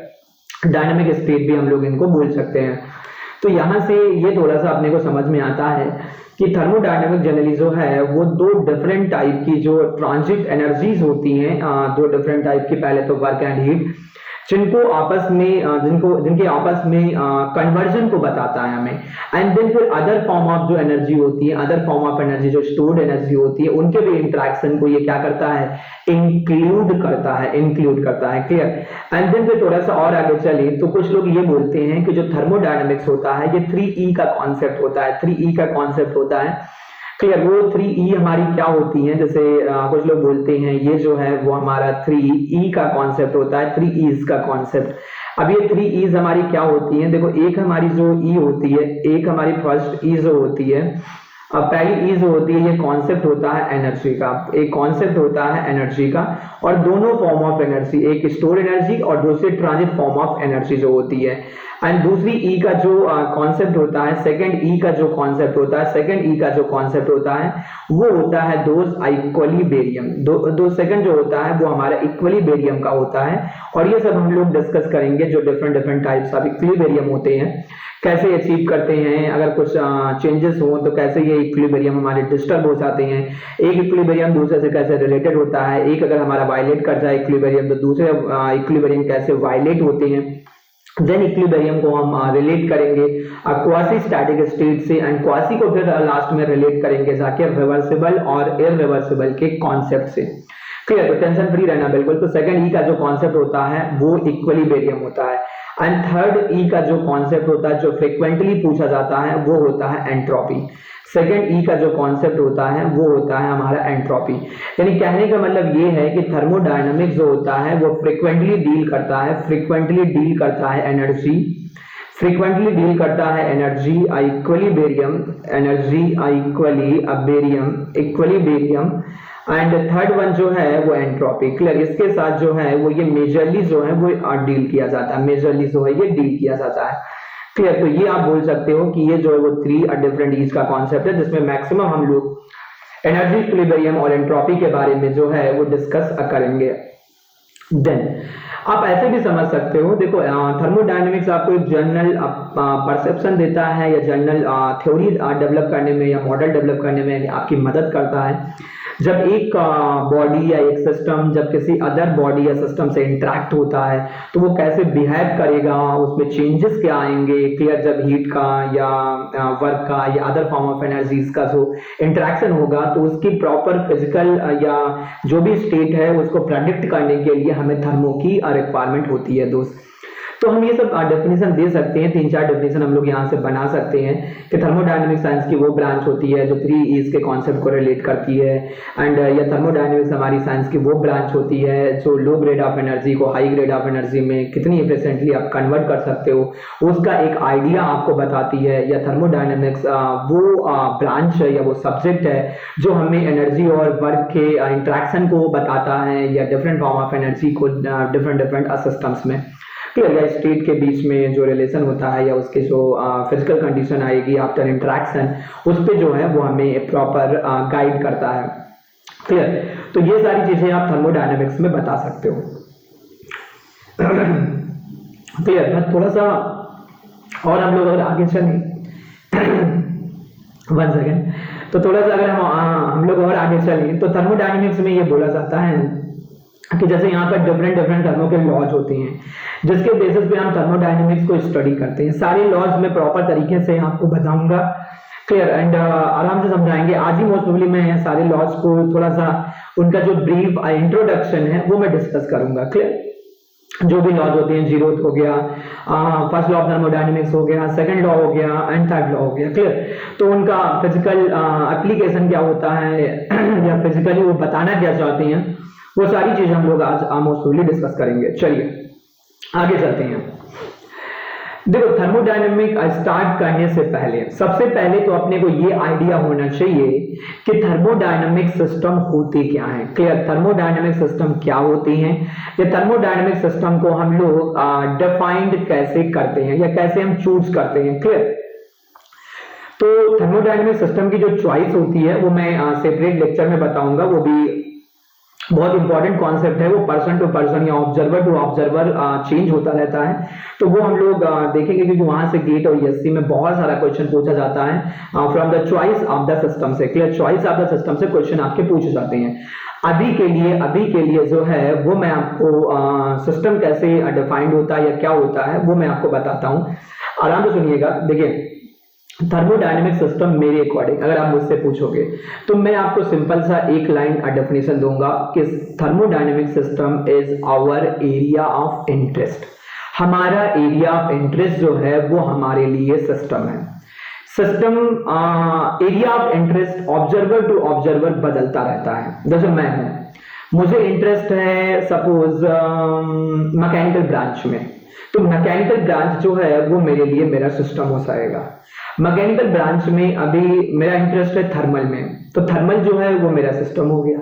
Speaker 1: Dynamic state भी हम लोग इनको बोल सकते हैं। तो यहां से ये थोड़ा सा अपने को समझ में आता है कि थर्मोडायनामिक जनरली जो है वो दो डिफरेंट टाइप की जो ट्रांजिट एनर्जीज होती हैं, दो डिफरेंट टाइप की, पहले तो वर्क एंड हीट, जिनको आपस में जिनके आपस में कन्वर्जन को बताता है हमें। एंड देन फिर अदर फॉर्म ऑफ जो एनर्जी होती है, अदर फॉर्म ऑफ एनर्जी जो स्टोर्ड एनर्जी होती है, उनके भी इंटरेक्शन को ये क्या करता है, इंक्लूड करता है, क्लियर। एंड देन फिर थोड़ा सा और आगे चले तो कुछ लोग ये बोलते हैं कि जो थर्मोडायनामिक्स होता है ये 3E का कॉन्सेप्ट होता है, 3E का कॉन्सेप्ट होता है, क्लियर। वो 3E हमारी क्या होती है, जैसे कुछ लोग बोलते हैं ये जो है वो हमारा 3E का कॉन्सेप्ट होता है, 3E's का कॉन्सेप्ट। अब ये 3E's हमारी क्या होती है, देखो एक हमारी जो E होती है, एक हमारी फर्स्ट E जो होती है पहली ई जो होती है ये कॉन्सेप्ट होता है एनर्जी का, एक कॉन्सेप्ट होता है एनर्जी का, और दोनों फॉर्म ऑफ एनर्जी, एक स्टोर एनर्जी और दूसरी ट्रांजिट फॉर्म ऑफ एनर्जी जो होती है। एंड दूसरी ई का जो कॉन्सेप्ट होता है, सेकंड ई का जो कॉन्सेप्ट होता है, सेकंड ई का जो कॉन्सेप्ट होता है वो होता है दोज इक्विलिब्रियम। दो सेकंड जो होता है वो हमारा इक्विलिब्रियम का होता है, और ये सब हम लोग डिस्कस करेंगे जो डिफरेंट टाइप्स ऑफ इक्विलिब्रियम होते हैं, कैसे अचीव करते हैं, अगर कुछ चेंजेस हो तो कैसे ये इक्विलिब्रियम हमारे डिस्टर्ब हो जाते हैं, एक इक्विलिब्रियम दूसरे से कैसे रिलेटेड होता है, एक अगर हमारा वायलेट कर जाए इक्विलिब्रियम तो दूसरे इक्विलिब्रियम कैसे वायलेट होते हैं। देन इक्विलिब्रियम को हम रिलेट करेंगे क्वासी स्टैटिक स्टेट से, एंड क्वासी को फिर लास्ट में रिलेट करेंगे जाके रिवर्सिबल और इररिवर्सिबल के कॉन्सेप्ट से। क्लियर? तो टेंशन फ्री रहना बिल्कुल। तो सेकंड ई का जो कॉन्सेप्ट होता है वो इक्विलिब्रियम होता है, एंड थर्ड ई का जो कॉन्सेप्ट होता है जो फ्रिक्वेंटली पूछा जाता है वो होता है एंट्रोपी। सेकंड ई का जो कॉन्सेप्ट होता है वो होता है हमारा एंट्रोपी। यानी कहने का मतलब ये है कि थर्मोडायनामिक्स जो होता है वो फ्रिक्वेंटली डील करता है एनर्जी, फ्रीक्वेंटली डील करता है energy equilibrium, equilibrium, and third one जो है वो एंट्रोपी। क्लियर? इसके साथ जो है वो ये मेजरली जो है वो डील किया जाता है, मेजरली जो है ये डील किया जाता है। क्लियर? तो ये आप बोल सकते हो कि ये जो है वो 3 डिफरेंट ईज का कॉन्सेप्ट है जिसमें मैक्सिमम हम लोग एनर्जी, इक्विलिब्रियम और एंट्रोपी के बारे में जो है वो डिस्कस करेंगे। देन आप ऐसे भी समझ सकते हो, देखो थर्मोडायनेमिक्स आपको एक जनरल परसेप्शन देता है या जनरल थ्योरी डेवलप करने में या मॉडल डेवलप करने में आपकी मदद करता है। जब एक बॉडी या एक सिस्टम जब किसी अदर बॉडी या सिस्टम से इंटरेक्ट होता है तो वो कैसे बिहेव करेगा, उसमें चेंजेस क्या आएंगे। क्लियर? जब हीट का या वर्क का या अदर फॉर्म ऑफ एनर्जीज का जो इंटरेक्शन होगा तो उसकी प्रॉपर फिजिकल या जो भी स्टेट है उसको प्रेडिक्ट करने के लिए हमें थर्मो की रिक्वायरमेंट होती है दोस्त। तो हम ये सब डेफिनेशन दे सकते हैं, 3-4 डेफिनेशन हम लोग यहाँ से बना सकते हैं कि थर्मोडायनेमिक्स साइंस की वो ब्रांच होती है जो 3 E's के कॉन्सेप्ट को रिलेट करती है, एंड या थर्मोडायनेमिक्स हमारी साइंस की वो ब्रांच होती है जो लो ग्रेड ऑफ एनर्जी को हाई ग्रेड ऑफ एनर्जी में कितनी एफिशिएंटली आप कन्वर्ट कर सकते हो उसका एक आइडिया आपको बताती है। या थर्मोडायनेमिक्स वो ब्रांच है या वो सब्जेक्ट है जो हमें एनर्जी और वर्क के इंट्रैक्शन को बताता है या डिफरेंट फॉर्म ऑफ एनर्जी को डिफरेंट सिस्टम्स में। या स्टेट के बीच में जो रिलेशन होता है या उसके जो फिजिकल कंडीशन आएगी आफ्टर इंटरेक्शन उस पे जो है वो हमें प्रॉपर गाइड करता है। क्लियर? तो ये सारी चीजें आप थर्मोडायनेमिक्स में बता सकते हो। क्लियर? मैं थोड़ा सा और हम लोग अगर आगे चलें 1 सेकेंड, तो थोड़ा सा अगर हम लोग और आगे चलें तो थर्मोडायनेमिक्स में ये बोला जाता है कि जैसे यहाँ पर डिफरेंट थर्मो के लॉज होते हैं जिसके बेसिस पे हम थर्मोडायनेमिक्स को स्टडी करते हैं। सारे लॉज में प्रॉपर तरीके से आपको बताऊंगा। क्लियर? एंड आराम से समझाएंगे। आज ही मोस्ट प्रोबेबली मैं सारे लॉज को थोड़ा सा उनका जो ब्रीफ इंट्रोडक्शन है वो मैं डिस्कस करूंगा। क्लियर? जो भी लॉज होते हैं, जीरोथ हो गया, फर्स्ट लॉ ऑफ थर्मोडायनेमिक्स हो गया, सेकंड लॉ हो गया एंड थर्ड लॉ हो गया। क्लियर? तो उनका फिजिकल एप्लीकेशन क्या होता है या फिजिकली वो बताना क्या चाहते हैं वो सारी चीजें हम लोग आज मोस्टली डिस्कस करेंगे। चलिए आगे चलते हैं। देखो थर्मोडायनेमिक स्टार्ट करने से पहले सबसे पहले तो अपने को ये आइडिया होना चाहिए कि थर्मोडायनेमिक सिस्टम होते क्या हैं। क्लियर? थर्मोडायनेमिक सिस्टम क्या होते हैं, ये थर्मोडायनेमिक सिस्टम को हम लोग डिफाइंड कैसे करते हैं या कैसे हम चूज करते हैं। क्लियर? तो थर्मोडायनेमिक सिस्टम की जो चॉइस होती है वो मैं सेपरेट लेक्चर में बताऊंगा। वो भी बहुत इंपॉर्टेंट कॉन्सेप्ट है, वो पर्सन टू पर्सन या ऑब्जर्वर टू ऑब्जर्वर चेंज होता रहता है। तो वो हम लोग देखेंगे क्योंकि वहां से गेट और यूएससी में बहुत सारा क्वेश्चन पूछा जाता है from the choice of the system से। Clear? Choice of the system से क्वेश्चन आपके पूछे जाते हैं। अभी के लिए जो है वो मैं आपको सिस्टम कैसे डिफाइंड होता है या क्या होता है वो मैं आपको बताता हूँ। आराम से सुनिएगा। देखिए थर्मोडायनेमिक सिस्टम मेरे अकॉर्डिंग अगर आप मुझसे पूछोगे तो मैं आपको सिंपल सा एक लाइन डेफिनेशन दूंगा कि thermodynamic system is our area of interest. हमारा एरिया ऑफ इंटरेस्ट जो है वो हमारे लिए सिस्टम है। System area of interest observer to observer बदलता रहता है। जैसे मैं हूं, मुझे इंटरेस्ट है सपोज मैकेनिकल ब्रांच में, तो मैकेनिकल ब्रांच जो है वो मेरे लिए मेरा सिस्टम हो जाएगा। मैकेनिकल ब्रांच में अभी मेरा इंटरेस्ट है थर्मल में, तो थर्मल जो है वो मेरा सिस्टम हो गया।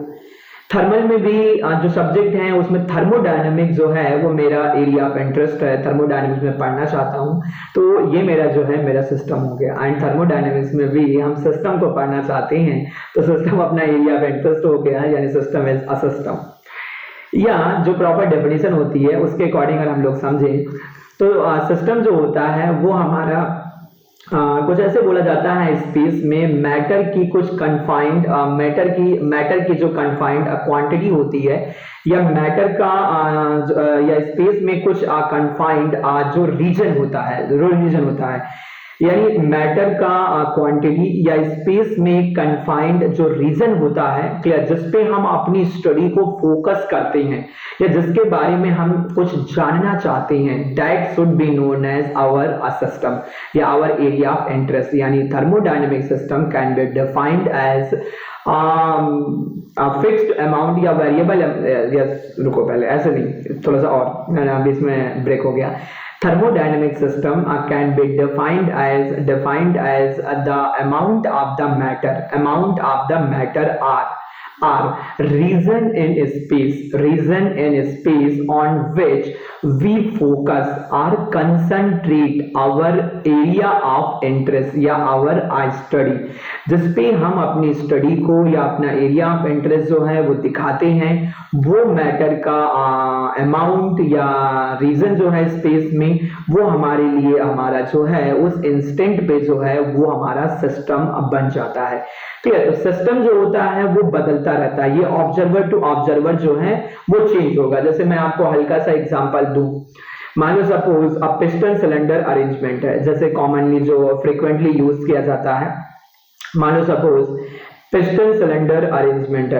Speaker 1: थर्मल में भी जो सब्जेक्ट है उसमें थर्मोडायनेमिक्स जो है वो मेरा एरिया ऑफ इंटरेस्ट है, थर्मोडायनेमिक्स में पढ़ना चाहता हूँ, तो ये मेरा जो है मेरा सिस्टम हो गया। एंड थर्मोडायनेमिक्स में भी हम सिस्टम को पढ़ना चाहते हैं, तो सिस्टम अपना एरिया ऑफ इंटरेस्ट हो गया, यानी सिस्टम इज अ सिस्टम। या जो प्रॉपर डेफिनेशन होती है उसके अकॉर्डिंग अगर हम लोग समझें तो सिस्टम जो होता है वो हमारा कुछ ऐसे बोला जाता है स्पेस में मैटर की कुछ कन्फाइंड मैटर की जो कन्फाइंड क्वांटिटी होती है, या मैटर का या स्पेस में कुछ कन्फाइंड जो रीजन होता है, यानी मैटर का क्वांटिटी या स्पेस में कन्फाइंड जो रीजन होता है, क्लियर, जिसपे हम अपनी स्टडी को फोकस करते हैं या जिसके बारे में हम कुछ जानना चाहते हैं, that should be known as our system या आवर एरिया ऑफ इंटरेस्ट। यानी thermodynamic system can be defined as fixed amount या वेरिएबल, रुको पहले ऐसे नहीं, थोड़ा सा और अभी इसमें ब्रेक हो गया। Thermodynamic system can be defined as the amount of the matter are region in space on which we focus or concentrate our area of interest या our study, जिसपे हम अपनी स्टडी को या अपना एरिया ऑफ इंटरेस्ट जो है वो दिखाते हैं, वो मैटर का अमाउंट या रीजन जो है स्पेस में, वो हमारे लिए हमारा जो है उस इंस्टेंट पे जो है वो हमारा सिस्टम बन जाता है। क्लियर? तो सिस्टम जो होता है वो बदलता रहता है, ये ऑब्जर्वर टू ऑब्जर्वर जो है वो चेंज होगा। जैसे मैं आपको हल्का सा एग्जांपल दूं, मान लो सपोज अब पिस्टन सिलेंडर अरेंजमेंट है, जैसे कॉमनली जो फ्रीक्वेंटली यूज किया जाता है, मान लो सपोज पिस्टन सिलेंडर अरेंजमेंट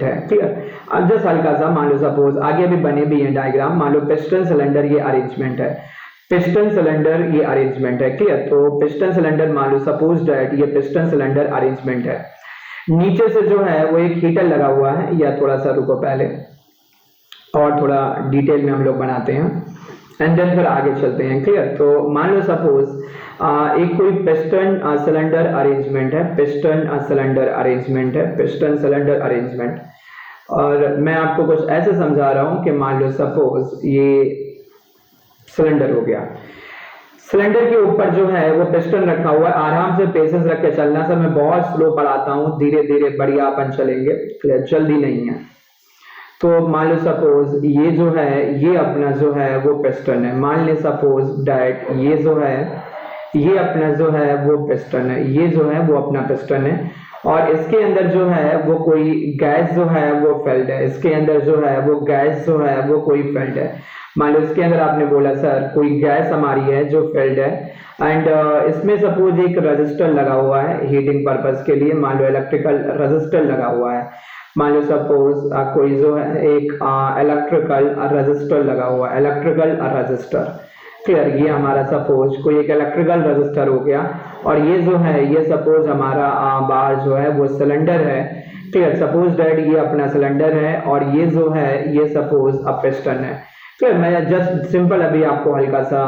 Speaker 1: है, क्लियर। अब जस्ट हल्का सा मान लो सपोज आगे भी बने भी है डायग्राम, मान लो पिस्टन सिलेंडर ये अरेंजमेंट है, क्लियर। तो पिस्टन सिलेंडर मान लो सपोज दैट ये पिस्टन सिलेंडर अरेंजमेंट है, नीचे से जो है वो एक हीटर लगा हुआ है, या थोड़ा सा रुको पहले और थोड़ा डिटेल में हम लोग बनाते हैं एंड देन फिर आगे चलते हैं, क्लियर। तो मान लो सपोज एक कोई पिस्टन सिलेंडर अरेंजमेंट, और मैं आपको कुछ ऐसे समझा रहा हूं कि मान लो सपोज ये सिलेंडर हो गया, सिलेंडर के ऊपर जो है वो पिस्टन रखा हुआ है, आराम से पेशेंस रख के चलना। सर मैं बहुत स्लो पढ़ाता हूँ, धीरे धीरे बढ़िया अपन चलेंगे, क्लियर, जल्दी नहीं है। तो मान लो सपोज ये जो है ये अपना जो है वो पिस्टन है, मान ले सपोज डैट ये जो है ये अपना जो है वो पिस्टन है, ये जो है वो अपना पिस्टन है, और इसके अंदर जो है वो कोई गैस जो है वो फिल्ड है, इसके अंदर जो है वो गैस जो है वो कोई फिल्ड है। मान लो इसके अंदर आपने बोला सर कोई गैस हमारी है जो फिल्ड है, एंड इसमें सपोज एक रजिस्टर लगा हुआ है हीटिंग पर्पस के लिए, मान लो इलेक्ट्रिकल रजिस्टर लगा हुआ है, मान लो सपोज कोई जो है एक इलेक्ट्रिकल रजिस्टर लगा हुआ है, क्लियर। ये हमारा सपोज कोई एक इलेक्ट्रिकल रजिस्टर हो गया, और ये जो है ये सपोज हमारा बाहर जो है वो सिलेंडर है, क्लियर। सपोज दैट ये अपना सिलेंडर है और ये जो है ये सपोज अ पिस्टन है, क्लियर। मैं जस्ट सिंपल अभी आपको हल्का सा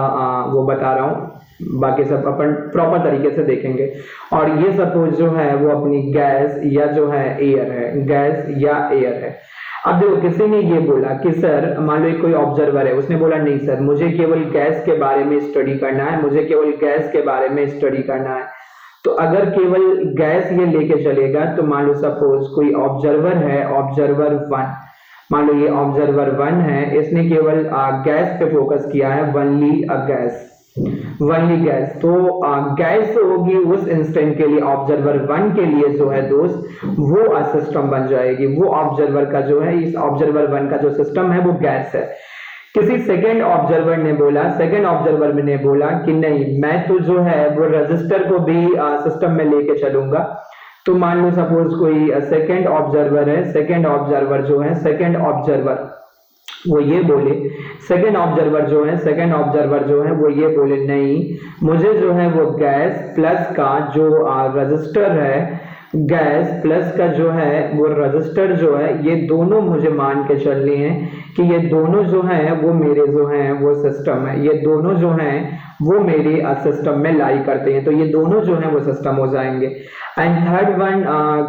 Speaker 1: वो बता रहा हूँ, बाकी सब अपन प्रॉपर तरीके से देखेंगे। और ये सपोज जो है वो अपनी गैस या जो है एयर है, अब देखो किसी ने ये बोला कि सर मान लो कोई ऑब्जर्वर है, उसने बोला नहीं सर मुझे केवल गैस के बारे में स्टडी करना है, तो अगर केवल गैस ये लेके चलेगा तो मान लो सपोज कोई ऑब्जर्वर है, ऑब्जर्वर 1, मान लो ये ऑब्जर्वर 1 है, इसने केवल गैस पे फोकस किया है, वनली गैस। तो गैस होगी उस इंस्टेंट के लिए ऑब्जर्वर 1 के लिए जो है दोस्त वो सिस्टम बन जाएगी, वो ऑब्जर्वर का जो है इस ऑब्जर्वर 1 का जो सिस्टम है वो गैस है। किसी सेकंड ऑब्जर्वर ने बोला कि नहीं मैं तो जो है वो रजिस्टर को भी सिस्टम में लेके चलूंगा, तो मान लो सपोज कोई सेकंड ऑब्जर्वर है, सेकंड ऑब्जर्वर वो ये बोले, सेकंड ऑब्जर्वर जो है वो ये बोले नहीं मुझे जो है वो गैस प्लस का जो रजिस्टर है, गैस प्लस का जो है वो रजिस्टर जो है, ये दोनों मुझे मान के चलने हैं कि ये दोनों जो है वो मेरे जो है वो सिस्टम है, ये दोनों जो है वो मेरे सिस्टम में लाई करते हैं, तो ये दोनों जो है वो सिस्टम हो जाएंगे। एंड थर्ड वन,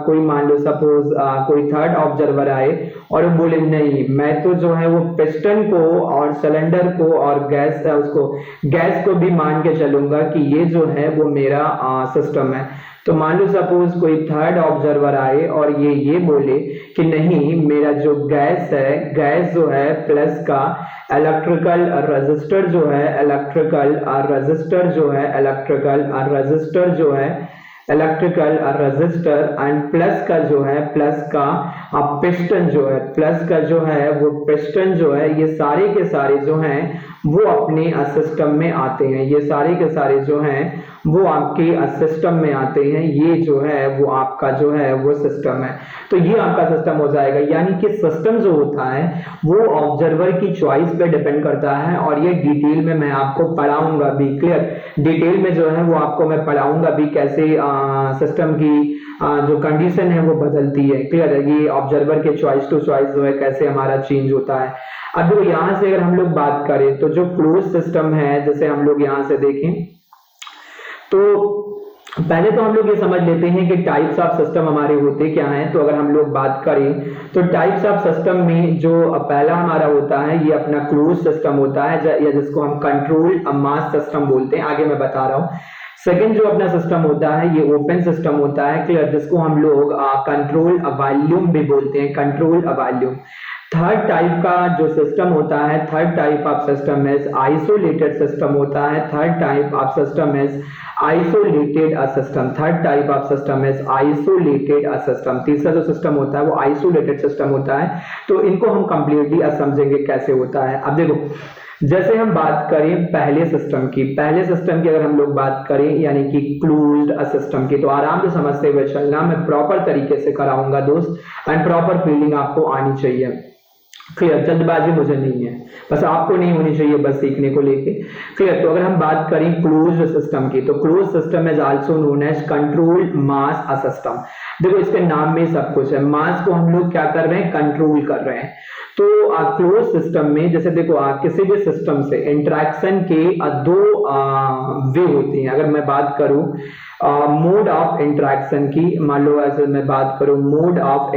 Speaker 1: कोई मान लो सपोज कोई थर्ड ऑब्जर्वर आए और वो बोले नहीं मैं तो जो है वो पिस्टन को और सिलेंडर को और गैस को भी मान के चलूंगा कि ये जो है वो मेरा सिस्टम है। तो मान लो सपोज कोई थर्ड ऑब्जर्वर आए और ये बोले कि नहीं मेरा जो गैस है, गैस जो है प्लस का इलेक्ट्रिकल रेजिस्टर जो है इलेक्ट्रिकल रेजिस्टर एंड प्लस का जो है पिस्टन जो है वो पिस्टन जो है, ये सारे के सारे जो हैं वो अपने सिस्टम में आते हैं, ये सारे के सारे जो हैं वो आपके सिस्टम में आते हैं, ये जो है वो आपका जो है वो सिस्टम है। तो ये आपका सिस्टम हो जाएगा, यानी कि सिस्टम जो होता है वो ऑब्जर्वर की चॉइस पे डिपेंड करता है, और ये डिटेल में मैं आपको पढ़ाऊंगा भी, क्लियर, डिटेल में जो है वो आपको मैं पढ़ाऊंगा भी कैसे सिस्टम की जो कंडीशन है वो बदलती है, क्लियर है, ये ऑब्जर्वर के चॉइस टू चॉइस जो है कैसे हमारा चेंज होता है। अब देखो यहाँ से अगर हम लोग बात करें तो जो क्लोज सिस्टम है, जैसे हम लोग यहाँ से देखें तो पहले तो हम लोग ये समझ लेते हैं कि टाइप्स ऑफ सिस्टम हमारे होते क्या हैं। तो अगर हम लोग बात करें तो टाइप्स ऑफ सिस्टम में जो पहला हमारा होता है ये अपना क्लोज सिस्टम होता है, या जिसको हम कंट्रोल मास सिस्टम बोलते हैं, आगे मैं बता रहा हूँ। सेकेंड जो अपना सिस्टम होता है ये ओपन सिस्टम होता है, क्लियर, जिसको हम लोग कंट्रोल वॉल्यूम भी बोलते हैं, कंट्रोल वॉल्यूम। थर्ड टाइप का जो सिस्टम होता है, third type of system is isolated system होता है, third type of system is isolated system, third type of system is isolated system. तीसरा जो सिस्टम होता है वो आइसोलेटेड सिस्टम होता है। तो इनको हम कंप्लीटली समझेंगे कैसे होता है। अब देखो जैसे हम बात करें पहले सिस्टम की अगर हम लोग बात करें यानी कि क्लोज्ड सिस्टम की, तो आराम से समझते हुए चलना, मैं प्रॉपर तरीके से कराऊंगा दोस्त, एंड प्रॉपर फीलिंग आपको आनी चाहिए, क्लियर, जल्दबाजी मुझे नहीं है, बस आपको नहीं होनी चाहिए बस सीखने को लेके, क्लियर। तो अगर हम बात करें क्लोज्ड सिस्टम की, तो closed system is also known as control mass system. देखो इसके नाम में सब कुछ है, मास को हम लोग क्या कर रहे हैं, कंट्रोल कर रहे हैं। तो क्लोज सिस्टम में जैसे देखो किसी भी सिस्टम से इंटरेक्शन के दो वे होती हैं। अगर मैं बात करूं मोड ऑफ इंटरेक्शन की, मान लो ऐसे मैं बात करूं मोड ऑफ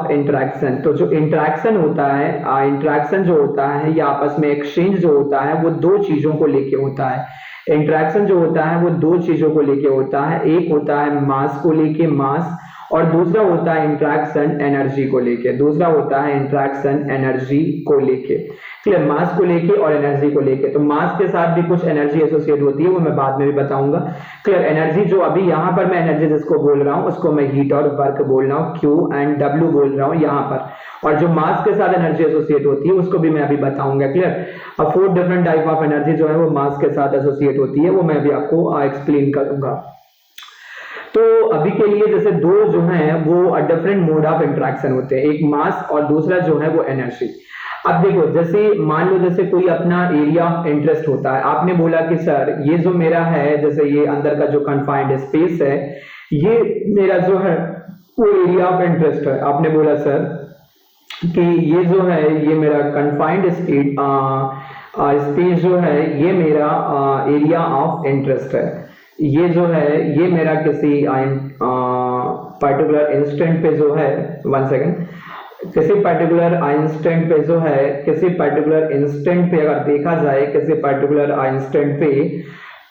Speaker 1: इंटरेक्शन, तो जो इंटरेक्शन होता है, इंटरेक्शन जो होता है या आपस में एक्सचेंज जो होता है वो दो चीजों को लेके होता है। इंटरेक्शन जो होता है वो दो चीजों को लेके होता है, एक होता है मास को लेके, मास, और दूसरा होता है इंटरेक्शन एनर्जी को लेके, क्लियर, मास को लेके और एनर्जी को लेके। तो मास के साथ भी कुछ एनर्जी एसोसिएट होती है, वो मैं बाद में भी बताऊंगा, क्लियर। एनर्जी जो अभी यहाँ पर मैं एनर्जी जिसको बोल रहा हूँ उसको मैं हीट और वर्क बोल रहा हूँ, क्यू एंड डब्ल्यू बोल रहा हूँ यहाँ पर, और जो मास के साथ एनर्जी एसोसिएट होती है उसको भी मैं अभी बताऊंगा, क्लियर। अब 4 डिफरेंट टाइप ऑफ एनर्जी जो है वो मास के साथ एसोसिएट होती है, वो मैं अभी आपको एक्सप्लेन करूंगा। तो अभी के लिए जैसे दो जो हैं वो डिफरेंट मोड ऑफ इंटरेक्शन होते हैं, एक मास और दूसरा जो है वो एनर्जी। अब देखो जैसे मान लो जैसे कोई अपना एरिया ऑफ इंटरेस्ट होता है, आपने बोला कि सर ये जो मेरा है, जैसे ये अंदर का जो कन्फाइंड स्पेस है ये मेरा जो है वो एरिया ऑफ इंटरेस्ट है। आपने बोला सर कि ये जो है ये मेरा कन्फाइंड स्पेस जो है ये मेरा एरिया ऑफ इंटरेस्ट है, ये जो है ये मेरा किसी पर्टिकुलर इंस्टेंट पे जो है, वन सेकेंड, किसी पर्टिकुलर इंस्टेंट पे जो है, किसी पर्टिकुलर इंस्टेंट पे अगर देखा जाए किसी पर्टिकुलर इंस्टेंट पे,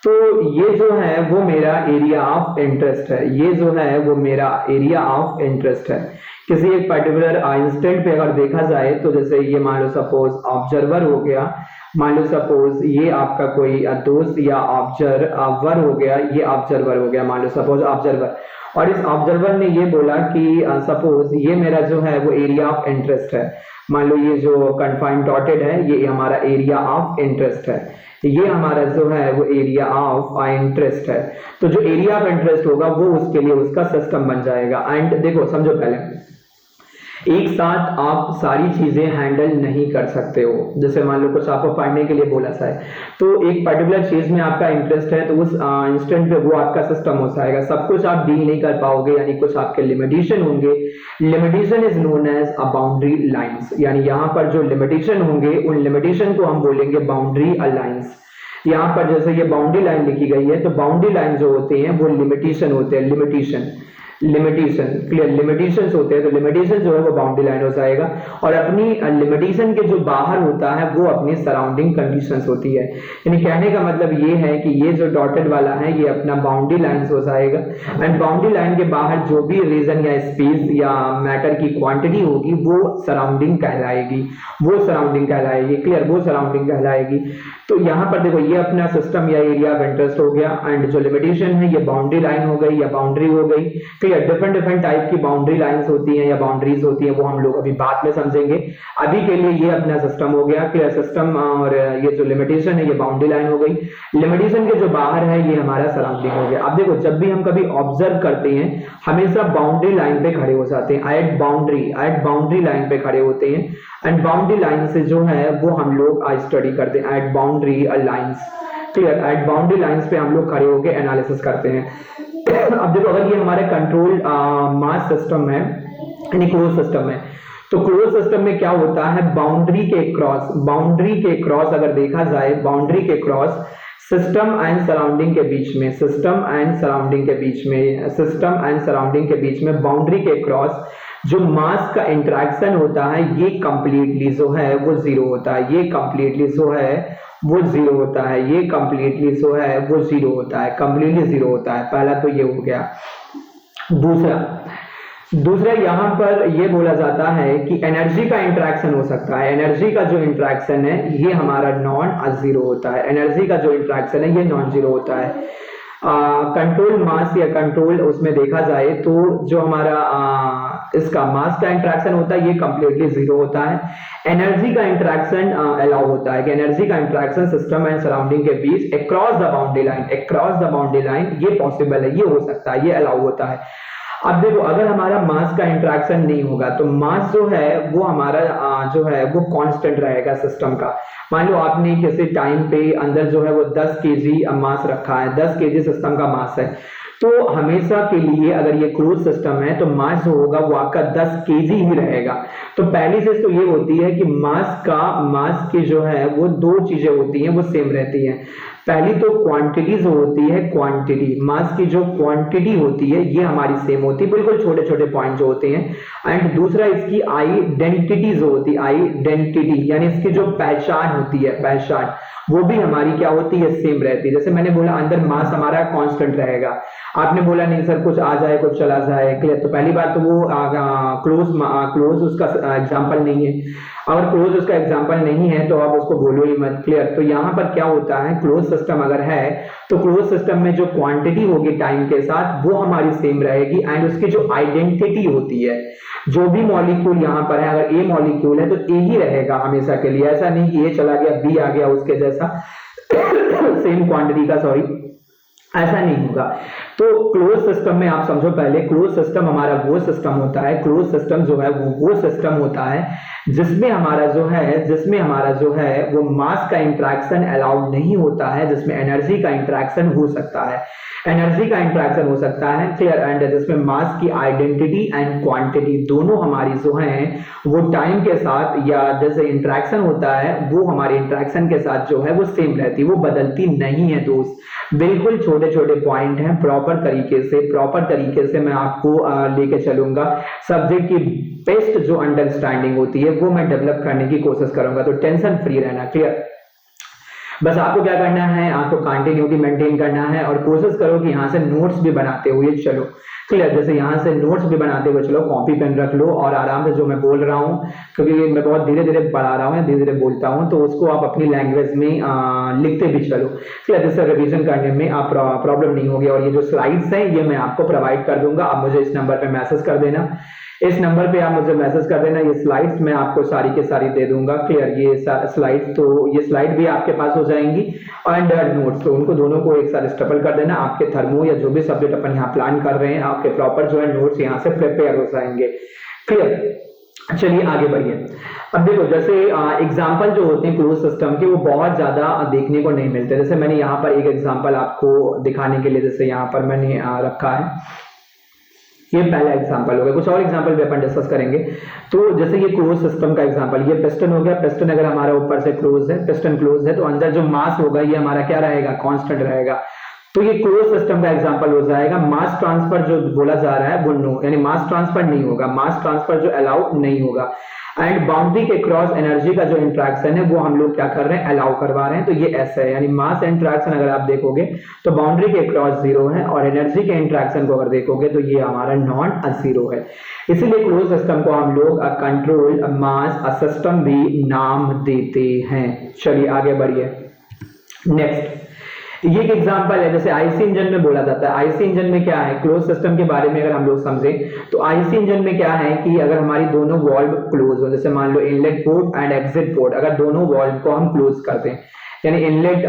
Speaker 1: तो ये जो है वो मेरा एरिया ऑफ इंटरेस्ट है, ये जो है वो मेरा एरिया ऑफ इंटरेस्ट है। किसी एक पर्टिकुलर इंस्टेंट पे अगर देखा जाए तो जैसे ये मान लो सपोज ऑब्जर्वर हो गया, मान लो सपोज ये आपका कोई दोस्त या ऑब्जर्वर हो गया, ये ऑब्जर्वर हो गया, मान लो सपोज ऑब्जर्वर, और इस ऑब्जर्वर ने ये बोला कि सपोज ये मेरा जो है वो एरिया ऑफ इंटरेस्ट है, मान लो ये जो कन्फाइंड डॉटेड है ये हमारा एरिया ऑफ इंटरेस्ट है, ये हमारा जो है वो एरिया ऑफ इंटरेस्ट है। तो जो एरिया ऑफ इंटरेस्ट होगा वो उसके लिए उसका सिस्टम बन जाएगा। एंड देखो समझो पहले एक साथ आप सारी चीजें हैंडल नहीं कर सकते हो, जैसे मान लो कुछ आपको पढ़ने के लिए बोला सा है तो एक पर्टिकुलर चीज में आपका इंटरेस्ट है तो उस इंस्टेंट पे वो आपका सिस्टम हो जाएगा। सब कुछ आप डील नहीं कर पाओगे, यानी कुछ आपके लिमिटेशन होंगे। Limitation is known as a boundary lines, यानी यहाँ पर जो लिमिटेशन होंगे उन लिमिटेशन को हम बोलेंगे बाउंड्री लाइंस। यहाँ पर जैसे ये बाउंड्री लाइन लिखी गई है, तो बाउंड्री लाइन जो होते हैं वो लिमिटेशन होते हैं, लिमिटेशन क्लियर, लिमिटेशंस होते हैं, तो लिमिटेशन जो है वो बाउंड्री लाइन हो जाएगा। और अपनी लिमिटेशन के जो बाहर होता है वो अपनी सराउंडिंग कंडीशंस होती है। यानी कहने का मतलब ये है कि ये जो डॉटेड वाला है ये अपना बाउंड्री लाइंस हो जाएगा, एंड बाउंड्री लाइन के बाहर जो भी रीजन या स्पेस या मैटर की क्वांटिटी होगी वो सराउंडिंग कहलाएगी, क्लियर, वो सराउंडिंग कहलाएगी। तो यहाँ पर देखो ये अपना सिस्टम या एरिया ऑफ इंटरेस्ट हो गया, एंड जो लिमिटेशन है ये बाउंड्री लाइन हो गई या बाउंड्री हो गई, क्लियर। डिफरेंट टाइप की बाउंड्री लाइंस होती हैं या बाउंड्रीज होती हैं, वो हम लोग अभी बाद में समझेंगे। अभी के लिए ये अपना सिस्टम हो गया, क्लियर, सिस्टम, और ये जो लिमिटेशन है ये बाउंड्री लाइन हो गई। लिमिटेशन के जो बाहर है ये हमारा सराउंडिंग हो गया। अब देखो जब भी हम कभी ऑब्जर्व करते हैं हमेशा बाउंड्री लाइन पे खड़े हो जाते हैं, एट बाउंड्री लाइन पे खड़े होते हैं, एंड बाउंड्री लाइन से जो है वो हम लोग स्टडी करते हैं, at boundary lines, clear, at boundary lines पे हम लोग खड़े होकर एनालिसिस करते हैं। अब देखो अगर ये हमारे कंट्रोल मास सिस्टम है यानी क्लोज सिस्टम है, तो क्लोज सिस्टम में क्या होता है, बाउंड्री के क्रॉस अगर देखा जाए, बाउंड्री के क्रॉस सिस्टम एंड सराउंडिंग के बीच में बाउंड्री के क्रॉस जो मास का इंटरेक्शन होता है ये कंप्लीटली जो है वो जीरो होता है, कंप्लीटली जीरो होता है। पहला तो ये हो गया। दूसरा यहाँ पर ये बोला जाता है कि एनर्जी का इंटरेक्शन हो सकता है, एनर्जी का जो इंटरेक्शन है ये हमारा नॉन जीरो होता है, नॉन जीरो होता है। कंट्रोल मास या कंट्रोल उसमें देखा जाए तो जो हमारा इसका मास का इंटरेक्शन होता है ये कंप्लीटली जीरो होता है। एनर्जी का इंटरेक्शन अलाउ होता है कि एनर्जी का इंटरेक्शन सिस्टम एंड सराउंडिंग के बीच अक्रॉस द बाउंड्री लाइन ये पॉसिबल है, ये हो सकता है, ये अलाउ होता है। अब देखो अगर हमारा मास का इंटरेक्शन नहीं होगा तो मास जो है वो हमारा जो है वो कांस्टेंट रहेगा सिस्टम का। मान लो आपने किसी टाइम पे अंदर जो है वो 10 केजी मास रखा है, 10 केजी सिस्टम का मास है, तो हमेशा के लिए अगर ये क्लोज सिस्टम है तो मास जो होगा वो आपका 10 केजी ही रहेगा। तो पहली चीज तो ये होती है कि मास की जो है वो दो चीजें होती हैं वो सेम रहती हैं। पहली तो क्वांटिटी जो होती है, मास की जो क्वांटिटी होती है ये हमारी सेम होती है, बिल्कुल छोटे छोटे पॉइंट जो होते हैं। एंड दूसरा इसकी आइडेंटिटी जो होती है, यानी इसकी जो पहचान होती है, वो भी हमारी क्या होती है, सेम रहती है। जैसे मैंने बोला अंदर मास हमारा कांस्टेंट रहेगा, आपने बोला नहीं सर कुछ आ जाए कुछ चला जाए, क्लियर। तो पहली बात तो वो क्लोज उसका एग्जांपल नहीं है। अगर क्लोज उसका एग्जांपल नहीं है तो आप उसको बोलो ही मत, क्लियर। तो यहाँ पर क्या होता है, क्लोज सिस्टम अगर है तो क्लोज सिस्टम में जो क्वांटिटी होगी टाइम के साथ वो हमारी सेम रहेगी, एंड उसकी जो आइडेंटिटी होती है, जो भी मॉलिक्यूल यहाँ पर है, अगर ए मॉलिक्यूल है तो ए ही रहेगा हमेशा के लिए। ऐसा नहीं कि ए चला गया बी आ गया उसके जैसा सेम क्वांटिटी का, सॉरी, ऐसा नहीं होगा। तो क्लोज सिस्टम में आप समझो पहले, क्लोज सिस्टम हमारा वो सिस्टम होता है, क्लोज सिस्टम जो है वो सिस्टम होता है जिसमें हमारा जो है वो मास का इंटरेक्शन अलाउड नहीं होता है, जिसमें एनर्जी का इंटरेक्शन हो सकता है, क्लियर। एंड जिसमें मास की आइडेंटिटी एंड क्वांटिटी दोनों हमारी जो है वो टाइम के साथ या जैसे इंटरेक्शन होता है वो हमारे इंटरेक्शन के साथ जो है वो सेम रहती है, वो बदलती नहीं है दोस्त। बिल्कुल छोटे छोटे पॉइंट हैं, प्रॉपर तरीके से मैं आपको लेके चलूंगा। सब्जेक्ट की बेस्ट जो अंडरस्टैंडिंग होती है वो मैं डेवलप करने की कोशिश करूंगा, तो टेंशन फ्री रहना, क्लियर। बस आपको क्या करना है, आपको कंटिन्यूटी मेंटेन करना है और कोशिश करो कि यहाँ से नोट्स भी बनाते हुए चलो, क्लियर। जैसे यहाँ से नोट्स भी बनाते हुए चलो, कॉपी पेन रख लो और आराम से जो मैं बोल रहा हूँ, क्योंकि मैं बहुत धीरे धीरे पढ़ा रहा हूँ, धीरे धीरे बोलता हूँ, तो उसको आप अपनी लैंग्वेज में लिखते भी चलो, क्लियर। जिससे रिवीजन करने में आप प्रॉब्लम नहीं होगी। और ये जो स्लाइड्स हैं ये मैं आपको प्रोवाइड कर दूंगा, आप मुझे इस नंबर पर मैसेज कर देना, ये स्लाइड्स मैं आपको सारी के सारी दे दूंगा, क्लियर। ये स्लाइड भी आपके पास हो जाएंगी एंड नोट्स, तो उनको दोनों को एक साथ स्टपल कर देना। आपके थर्मो या जो भी सब्जेक्ट अपन यहाँ प्लान कर रहे हैं, आपके प्रॉपर जो है नोट्स यहाँ से प्रिपेयर हो जाएंगे, क्लियर। चलिए आगे बढ़िए। अब देखो जैसे एग्जाम्पल जो होते हैं क्लोज सिस्टम के वो बहुत ज्यादा देखने को नहीं मिलते। जैसे मैंने यहाँ पर एक एग्जाम्पल आपको दिखाने के लिए जैसे यहाँ पर मैंने रखा है, ये पहला एग्जांपल हो गया। कुछ और एग्जांपल भी अपन डिस्कस करेंगे। तो जैसे ये क्लोज सिस्टम का एग्जांपल, ये पिस्टन हो गया। पिस्टन अगर हमारा ऊपर से क्लोज है, पिस्टन क्लोज है, तो अंदर जो मास होगा ये हमारा क्या रहेगा, कांस्टेंट रहेगा। तो ये क्लोज सिस्टम का एग्जांपल हो जाएगा। मास ट्रांसफर जो बोला जा रहा है वो नो, यानी मास ट्रांसफर नहीं होगा, मास ट्रांसफर जो अलाउ नहीं होगा। एंड बाउंड्री के क्रॉस एनर्जी का जो इंट्रैक्शन है वो हम लोग क्या कर रहे हैं, अलाउ करवा रहे हैं। तो ये ऐसा है, यानी मास इंट्रैक्शन अगर आप देखोगे तो बाउंड्री के क्रॉस जीरो है, और एनर्जी के इंट्रैक्शन को अगर देखोगे तो ये हमारा नॉन जीरो है। इसीलिए क्लोज सिस्टम को हम लोग कंट्रोल मास सिस्टम भी नाम देते हैं। चलिए आगे बढ़िए। नेक्स्ट ये एक एग्जांपल है, जैसे आईसी इंजन में बोला जाता है। आईसी इंजन में क्या है, क्लोज सिस्टम के बारे में अगर हम लोग समझें तो आईसी इंजन में क्या है कि अगर हमारी दोनों वाल्व क्लोज हो, जैसे मान लो inlet port and exit port, अगर दोनों वाल्व को हम क्लोज करते हैं, यानी इनलेट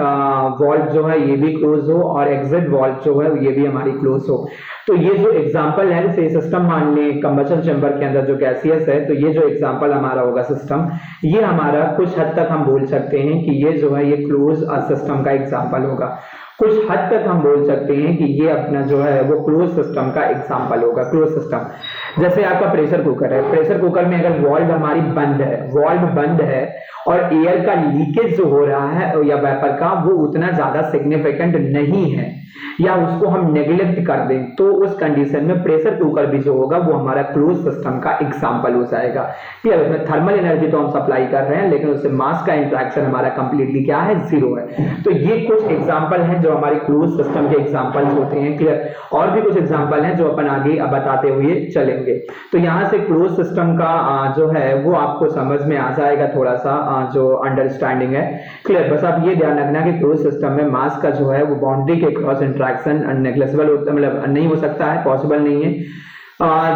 Speaker 1: वाल्व जो है ये भी क्लोज हो और एग्जिट वाल्व जो है ये भी हमारी क्लोज हो, तो ये जो एग्जांपल है, जैसे सिस्टम मान लें कंबशन चैम्बर के अंदर जो गैसियस है, तो ये जो एग्जांपल हमारा होगा सिस्टम, ये हमारा कुछ हद तक हम बोल सकते हैं कि ये जो है ये क्लोज सिस्टम का एग्जांपल होगा। कुछ हद तक हम बोल सकते हैं कि ये अपना जो है वो क्लोज सिस्टम का एग्जांपल होगा। क्लोज सिस्टम जैसे आपका प्रेशर कुकर है, प्रेशर कुकर में अगर वाल्व हमारी बंद है, वाल्व बंद है और एयर का लीकेज जो हो रहा है या वेपर का वो उतना ज्यादा सिग्निफिकेंट नहीं है, या उसको हम नेग्लेक्ट कर दें, तो उस कंडीशन में प्रेशर कुकर भी जो होगा वो हमारा क्लोज सिस्टम का एग्जांपल हो जाएगा। क्लियर, उसमें थर्मल एनर्जी तो हम सप्लाई कर रहे हैं लेकिन उससे मास का इंटरेक्शन हमारा कंप्लीटली क्या है, जीरो है। तो ये कुछ एग्जांपल हैं जो हमारे क्लोज सिस्टम के एग्जांपल्स होते हैं। क्लियर, और भी कुछ एग्जांपल हैं जो अपन आगे बताते हुए चलेंगे। तो यहाँ से क्लोज सिस्टम का जो है वो आपको समझ में आ जाएगा थोड़ा सा जो अंडरस्टैंडिंग है। क्लियर, बस आप ये ध्यान रखना कि क्लोज सिस्टम में मास का जो है वो बाउंड्री के क्रॉस इंटरेक्शन अननेग्लेक्टेबल होता है, मतलब नहीं हो सकता है, पॉसिबल नहीं है,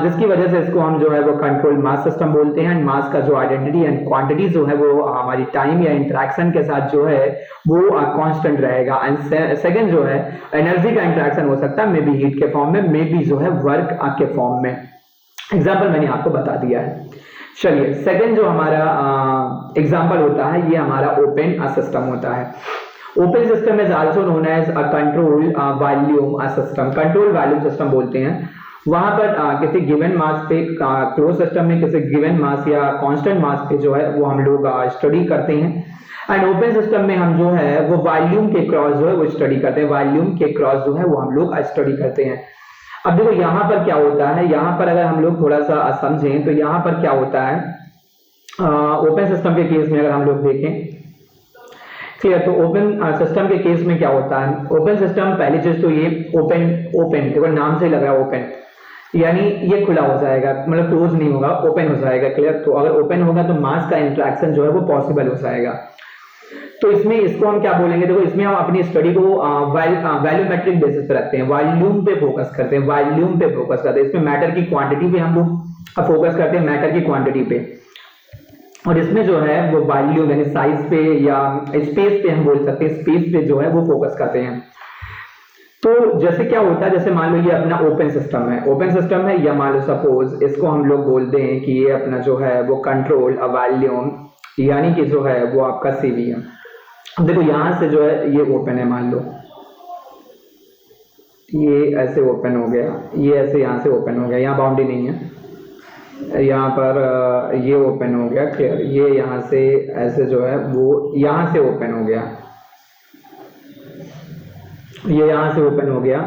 Speaker 1: जिसकी वजह से इसको हम जो है वो कंट्रोल मास सिस्टम बोलते हैं। मास का जो आइडेंटिटी एंड क्वांटिटी जो है वो हमारी टाइम या इंटरेक्शन के साथ जो है वो कांस्टेंट रहेगा। एंड सेकंड जो है एनर्जी का इंटरेक्शन हो सकता है, मे बी हीट के फॉर्म में, मे बी जो है वर्क के फॉर्म में। एग्जाम्पल मैंने आपको बता दिया है। चलिए सेकंड जो हमारा एग्जाम्पल होता है ये हमारा ओपन सिस्टम होता है। Open system is also known as a control volume system. Control volume system बोलते हैं। वहां पर किसी गिवन मास पे, क्लोज सिस्टम में किसी गिवन मास या कांस्टेंट मास पे जो है वो हम लोग स्टडी करते हैं। एंड ओपन सिस्टम में हम जो है वो वॉल्यूम के क्रॉस जो है वो स्टडी करते हैं। वॉल्यूम के क्रॉस जो है वो हम लोग स्टडी करते हैं। अब देखो यहाँ पर क्या होता है, यहाँ पर अगर हम लोग थोड़ा सा समझें तो यहाँ पर क्या होता है, ओपन सिस्टम के केस में अगर हम लोग देखें, क्लियर, तो ओपन सिस्टम के केस में क्या होता है, ओपन सिस्टम पहली चीज तो ये ओपन, ओपन देखो नाम से लग रहा है ओपन, यानी ये खुला हो जाएगा, मतलब क्लोज नहीं होगा, ओपन हो जाएगा। क्लियर, तो अगर ओपन होगा तो मास का इंटरेक्शन जो है वो पॉसिबल हो जाएगा। तो इसमें इसको हम क्या बोलेंगे, देखो इसमें हम अपनी स्टडी को वैल्यूमेट्रिक बेसिस पे रखते हैं, वॉल्यूम पे फोकस करते हैं, वॉल्यूम पे फोकस करते हैं। इसमें मैटर की क्वांटिटी पे हम लोग फोकस करते हैं, मैटर की क्वांटिटी पे, और इसमें जो है वो वॉल्यूम यानी साइज पे या स्पेस पे हम बोल सकते हैं, स्पेस पे जो है वो फोकस करते हैं। तो जैसे क्या होता है, जैसे मान लो ये अपना ओपन सिस्टम है, ओपन सिस्टम है, या मान लो सपोज इसको हम लोग बोलते हैं कि ये अपना जो है वो कंट्रोल वॉल्यूम यानी कि जो है वो आपका सीवी है। अब देखो यहां से जो है ये ओपन है, मान लो ये ऐसे ओपन हो गया, ये ऐसे यहां से ओपन हो गया, यहाँ बाउंड्री नहीं है, यहाँ पर ये ओपन हो गया। क्लियर, ये यहाँ से ऐसे जो है वो यहाँ से ओपन हो गया, ये यहाँ से ओपन हो गया,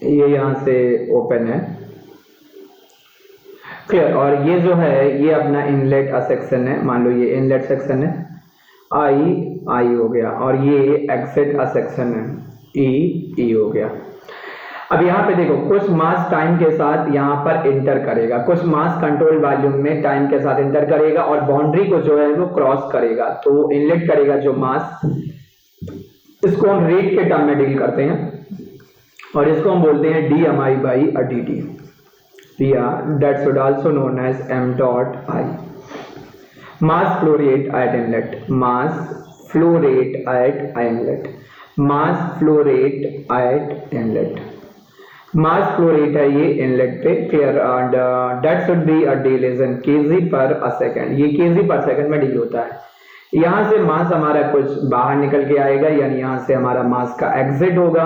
Speaker 1: ये यहाँ से ओपन है। क्लियर, और ये जो है ये अपना इनलेट सेक्शन है, मान लो ये इनलेट सेक्शन है, आई हो गया, और ये एग्जिट सेक्शन है, ई हो गया। अब यहाँ पे देखो कुछ मास टाइम के साथ यहाँ पर इंटर करेगा, कुछ मास कंट्रोल वॉल्यूम में टाइम के साथ इंटर करेगा और बाउंड्री को जो है वो क्रॉस करेगा, तो इनलेट करेगा जो मास, इसको हम रेट के टर्म में डील करते हैं और इसको हम बोलते हैं dmi by dt, या that should also known as m dot I। mass flow rate at inlet, mass flow rate at inlet, mass flow rate at inlet। Mass flow rate है ये इनलेट पे, clear, and that should be a deal is in KG पर अ सेकंड, ये केजी पर सेकंड में डील होता है। यहाँ से मास हमारा कुछ बाहर निकल के आएगा, यानी यहाँ से हमारा मास का एग्जिट होगा,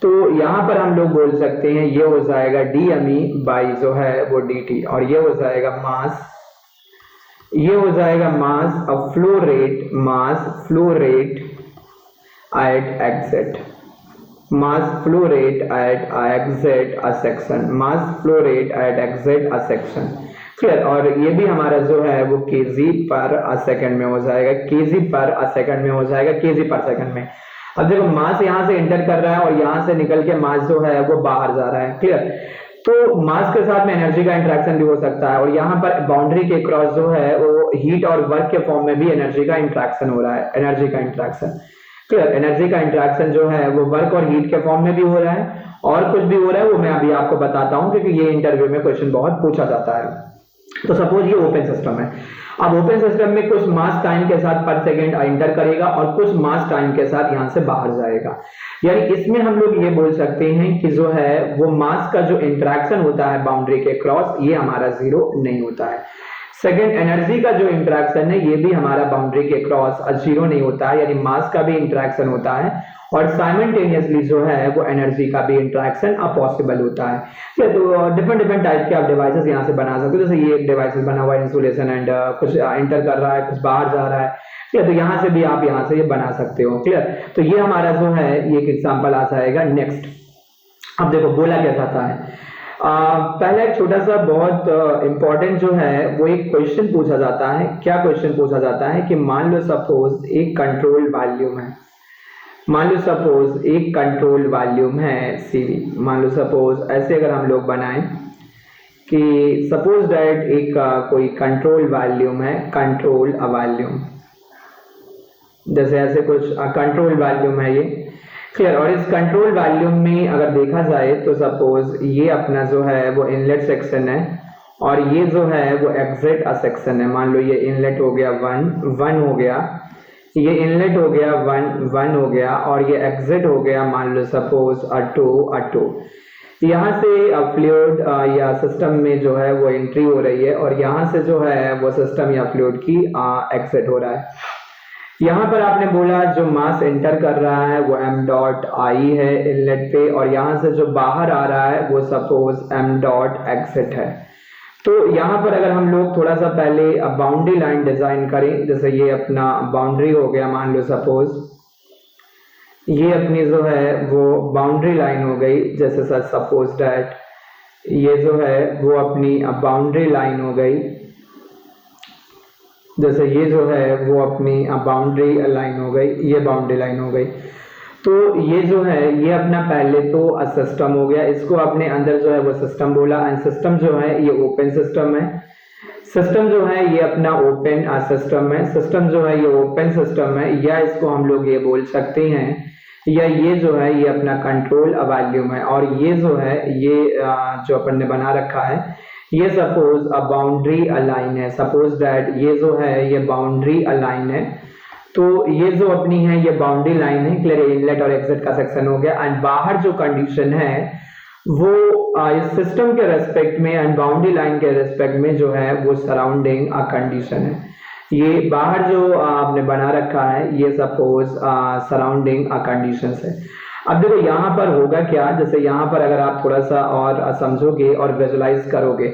Speaker 1: तो यहाँ पर हम लोग बोल सकते हैं ये हो जाएगा DME बाई जो है वो DT, और ये हो जाएगा मास, ये हो जाएगा mass of flow rate, mass flow rate at exit, mass flow rate at exit a section, mass flow rate at exit a section, clear. और ये भी हमारा जो है वो केजी पर अ सेकंड में हो जाएगा, केजी पर अ सेकंड में हो जाएगा, केजी पर सेकंड में। अब देखो मास यहाँ से एंटर कर रहा है और यहाँ से निकल के मास जो है वो बाहर जा रहा है, क्लियर। तो मास के साथ में एनर्जी का इंटरेक्शन भी हो सकता है, और यहाँ पर बाउंड्री के क्रॉस जो है वो हीट और वर्क के फॉर्म में भी एनर्जी का इंटरेक्शन हो रहा है, एनर्जी का इंटरेक्शन, क्लियर। एनर्जी का इंटरेक्शन जो है वो वर्क और हीट के फॉर्म में भी हो रहा है, और कुछ भी हो रहा है वो मैं अभी आपको बताता हूं, क्योंकि ये इंटरव्यू में क्वेश्चन बहुत पूछा जाता है। तो सपोज ये ओपन सिस्टम है, अब ओपन सिस्टम में कुछ मास टाइम के साथ पर सेकेंड एंटर करेगा और कुछ मास टाइम के साथ यहां से बाहर जाएगा, यानी इसमें हम लोग ये बोल सकते हैं कि जो है वो मास का जो इंटरेक्शन होता है बाउंड्री के क्रॉस, ये हमारा जीरो नहीं होता है। सेकेंड, एनर्जी का जो इंटरेक्शन है ये भी हमारा बाउंड्री के क्रॉस जीरो नहीं होता है, यानी मास का भी इंटरेक्शन होता है, और साइमल्टेनियसली जो है वो एनर्जी का भी इंटरेक्शन पॉसिबल होता है। तो डिफरेंट टाइप के आप डिवाइसेस यहाँ से बना सकते हो, जैसे ये एक डिवाइस बना हुआ है इंसुलेशन, एंड कुछ एंटर कर रहा है, कुछ बाहर जा रहा है, तो यहाँ से भी आप यहाँ से ये बना सकते हो, क्लियर। तो ये हमारा जो है ये एक एग्जाम्पल आ जाएगा। नेक्स्ट, अब देखो बोला क्या जाता है, पहले एक छोटा सा बहुत इंपॉर्टेंट जो है वो एक क्वेश्चन पूछा जाता है। क्या क्वेश्चन पूछा जाता है कि मान लो सपोज एक कंट्रोल वॉल्यूम है, मान लो सपोज एक कंट्रोल वॉल्यूम है CV, मान लो सपोज ऐसे अगर हम लोग बनाएं कि सपोज दैट एक कोई कंट्रोल वॉल्यूम है, कंट्रोल वॉल्यूम, जैसे ऐसे कुछ कंट्रोल वॉल्यूम है ये, क्लियर। और इस कंट्रोल वॉल्यूम में अगर देखा जाए तो सपोज ये अपना जो है वो इनलेट सेक्शन है, और ये जो है वो एग्जिट सेक्शन है। मान लो ये इनलेट हो गया 1 हो गया, ये इनलेट हो गया 1 हो गया, और ये एग्जिट हो गया मान लो सपोज 2। यहाँ से फ्लूइड या सिस्टम में जो है वो एंट्री हो रही है, और यहाँ से जो है वो सिस्टम या फ्लूइड की एग्जिट हो रहा है। यहाँ पर आपने बोला जो मास एंटर कर रहा है वो m.I है इनलेट पे, और यहाँ से जो बाहर आ रहा है वो सपोज m.exit है। तो यहाँ पर अगर हम लोग थोड़ा सा पहले बाउंड्री लाइन डिजाइन करें, जैसे ये अपना बाउंड्री हो गया, मान लो सपोज ये अपनी जो है वो बाउंड्री लाइन हो गई, जैसे सर सपोज दैट ये जो है वो अपनी बाउंड्री लाइन हो गई, जैसे ये जो है वो अपनी बाउंड्री लाइन हो गई, ये बाउंड्री लाइन हो गई। तो ये जो है ये अपना पहले तो सिस्टम हो गया, इसको अपने अंदर जो है वो सिस्टम बोला, एंड सिस्टम जो है ये ओपन सिस्टम है, सिस्टम जो है ये अपना ओपन सिस्टम है, सिस्टम जो है ये ओपन सिस्टम है, या इसको हम लोग ये बोल सकते हैं, या ये जो है ये अपना कंट्रोल वॉल्यूम है, और ये जो है ये जो अपन ने बना रखा है ये सपोज बाउंड्री लाइन है, सपोज दैट ये जो है ये बाउंड्री लाइन है। तो ये जो अपनी है ये बाउंड्री लाइन है, क्लियर। इनलेट और एग्जिट का सेक्शन हो गया, एंड बाहर जो कंडीशन है वो इस सिस्टम के रेस्पेक्ट में एंड बाउंड्री लाइन के रेस्पेक्ट में जो है वो सराउंडिंग कंडीशन है। ये बाहर जो आपने बना रखा है ये सपोज सराउंडिंग कंडीशंस है। अब देखो यहाँ पर होगा क्या, जैसे यहाँ पर अगर आप थोड़ा सा और समझोगे और विजुलाइज करोगे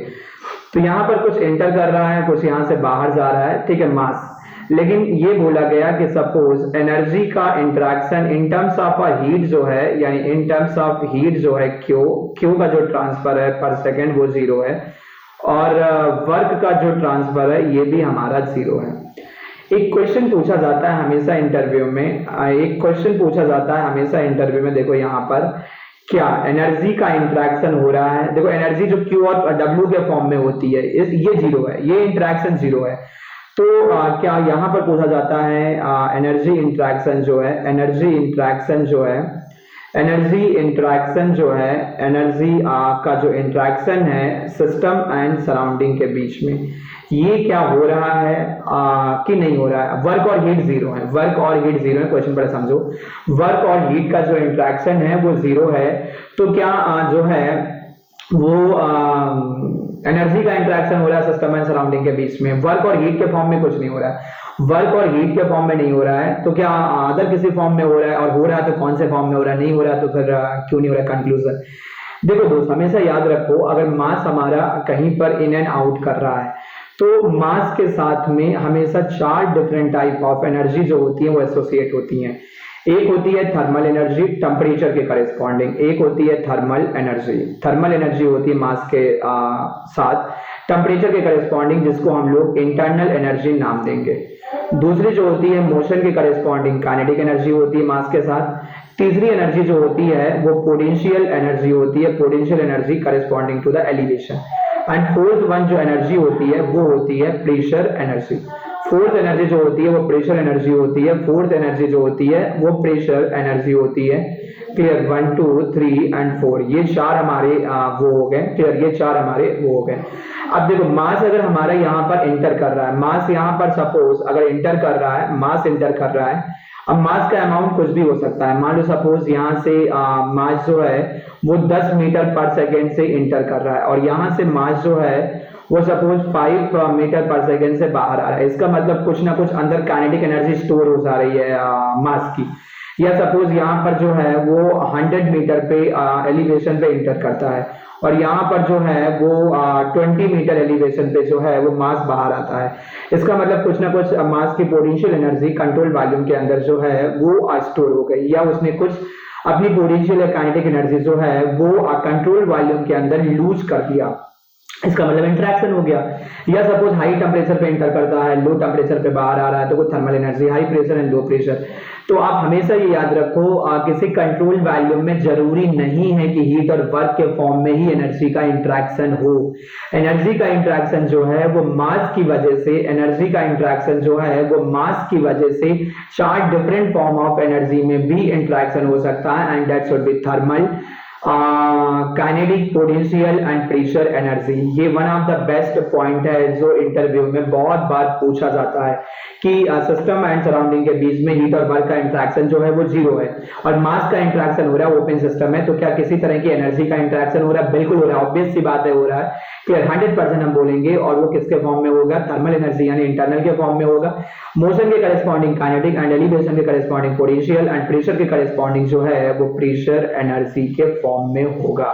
Speaker 1: तो यहाँ पर कुछ एंटर कर रहा है, कुछ यहाँ से बाहर जा रहा है, ठीक है, मास। लेकिन ये बोला गया कि सपोज एनर्जी का interaction in terms of heat जो है, यानी इन टर्म्स ऑफ हीट जो है क्यू का जो ट्रांसफर है पर सेकेंड वो 0 है, और वर्क का जो ट्रांसफर है ये भी हमारा 0 है। एक क्वेश्चन पूछा जाता है हमेशा इंटरव्यू में, एक क्वेश्चन पूछा जाता है हमेशा इंटरव्यू में, देखो यहाँ पर क्या एनर्जी का इंटरेक्शन हो रहा है, देखो एनर्जी जो Q और W के फॉर्म में होती है ये 0 है, ये इंटरेक्शन 0 है। तो क्या यहाँ पर पूछा जाता है एनर्जी इंटरेक्शन जो है, एनर्जी इंटरेक्शन जो है, एनर्जी इंटरेक्शन जो है, एनर्जी का जो इंटरेक्शन है सिस्टम एंड सराउंडिंग के बीच में, ये क्या हो रहा है कि नहीं हो रहा है। वर्क और हीट 0 है, वर्क और हीट 0 है, क्वेश्चन पर समझो, वर्क और हीट का जो इंटरेक्शन है वो 0 है। तो क्या जो है वो एनर्जी का इंटरेक्शन हो रहा है सिस्टम एंड सराउंडिंग के बीच में, वर्क और हीट के फॉर्म में कुछ नहीं हो रहा है, वर्क और हीट के फॉर्म में नहीं हो रहा है, तो क्या अदर किसी फॉर्म में हो रहा है, और हो रहा है तो कौन से फॉर्म में हो रहा है, नहीं हो रहा है तो फिर क्यों नहीं हो रहा है? कंक्लूजन देखो दोस्त, हमेशा याद रखो, अगर मास हमारा कहीं पर इन एंड आउट कर रहा है तो मास के साथ में हमेशा 4 डिफरेंट टाइप ऑफ एनर्जी जो होती है वो एसोसिएट होती हैं। एक होती है थर्मल एनर्जी टेम्परेचर के करेस्पॉन्डिंग, एक होती है थर्मल एनर्जी, थर्मल एनर्जी होती है मास के साथ टेम्परेचर के करेस्पॉन्डिंग, जिसको हम लोग इंटरनल एनर्जी नाम देंगे। दूसरी जो होती है मोशन के करेस्पॉन्डिंग काइनेटिक एनर्जी होती है मास के साथ। तीसरी एनर्जी जो होती है वो पोटेंशियल एनर्जी होती है, potential energy corresponding to the elevation. And fourth one जो एनर्जी होती है वो होती है प्रेशर एनर्जी। फोर्थ एनर्जी जो होती है वो प्रेशर एनर्जी होती है, फोर्थ एनर्जी जो होती है वो प्रेशर एनर्जी होती है। क्लियर? 1 2 3 एंड 4 ये 4 हमारे वो हो गए। क्लियर? ये 4 हमारे वो हो गए। अब देखो मास अगर हमारा यहाँ पर इंटर कर रहा है, मास यहाँ पर सपोज अगर इंटर कर रहा है, मास इंटर कर रहा है, अब मास का अमाउंट कुछ भी हो सकता है। मान लो सपोज यहाँ से मास जो है वो 10 मीटर पर सेकेंड से इंटर कर रहा है, और यहाँ से मास जो है वो सपोज 5 मीटर पर सेकेंड से बाहर आ रहा है। इसका मतलब कुछ ना कुछ अंदर काइनेटिक एनर्जी स्टोर हो जा रही है मास की। या सपोज यहाँ पर जो है वो 100 मीटर पे एलिवेशन पे इंटर करता है, और यहाँ पर जो है वो 20 मीटर एलिवेशन पे जो है वो मास बाहर आता है। इसका मतलब कुछ ना कुछ मास की पोटेंशियल एनर्जी कंट्रोल वॉल्यूम के अंदर जो है वो स्टोर हो गई, या उसने कुछ अपनी पोटेंशियल काइनेटिक एनर्जी जो है वो कंट्रोल वॉल्यूम के अंदर लूज कर दिया। इसका मतलब इंटरेक्शन हो गया। या सपोज हाई टेम्परेचर पे इंटर करता है, लो टेम्परेचर पे बाहर आ रहा है, तो कुछ thermal energy, high pressure and low pressure. तो आप हमेशा ये याद रखो, किसी कंट्रोल वॉल्यूम में जरूरी नहीं है कि हीट और वर्क के फॉर्म में ही एनर्जी का इंटरेक्शन हो। एनर्जी का इंटरेक्शन जो है वो मास की वजह से, एनर्जी का इंटरेक्शन जो है वो मास की वजह से 4 डिफरेंट फॉर्म ऑफ एनर्जी में भी इंटरेक्शन हो सकता है, and that should be thermal, kinetic, potential and pressure energy. ये one of the best point है जो इंटरव्यू में बहुत बार पूछा जाता है कि सिस्टम एंड सराउंडिंग के बीच में हीट और वर्क का इंटरेक्शन जो है वो 0 है, और मास का इंटरेक्शन हो रहा है, ओपन सिस्टम है, तो क्या किसी तरह की एनर्जी का इंटरेक्शन हो रहा है? बिल्कुल हो रहा है, ऑब्वियस सी बात है हो रहा है। क्लियर? 100% हम बोलेंगे, और वो किसके फॉर्म में होगा? थर्मल एनर्जी यानी इंटरनल के फॉर्म में होगा। मोशन के करेस्पॉन्डिंग काइनेटिक, एंड एलिवेशन के करेस्पॉन्डिंग पोटेंशियल, एंड प्रेशर के करेस्पॉन्डिंग जो है वो प्रेशर एनर्जी के फॉर्म में होगा।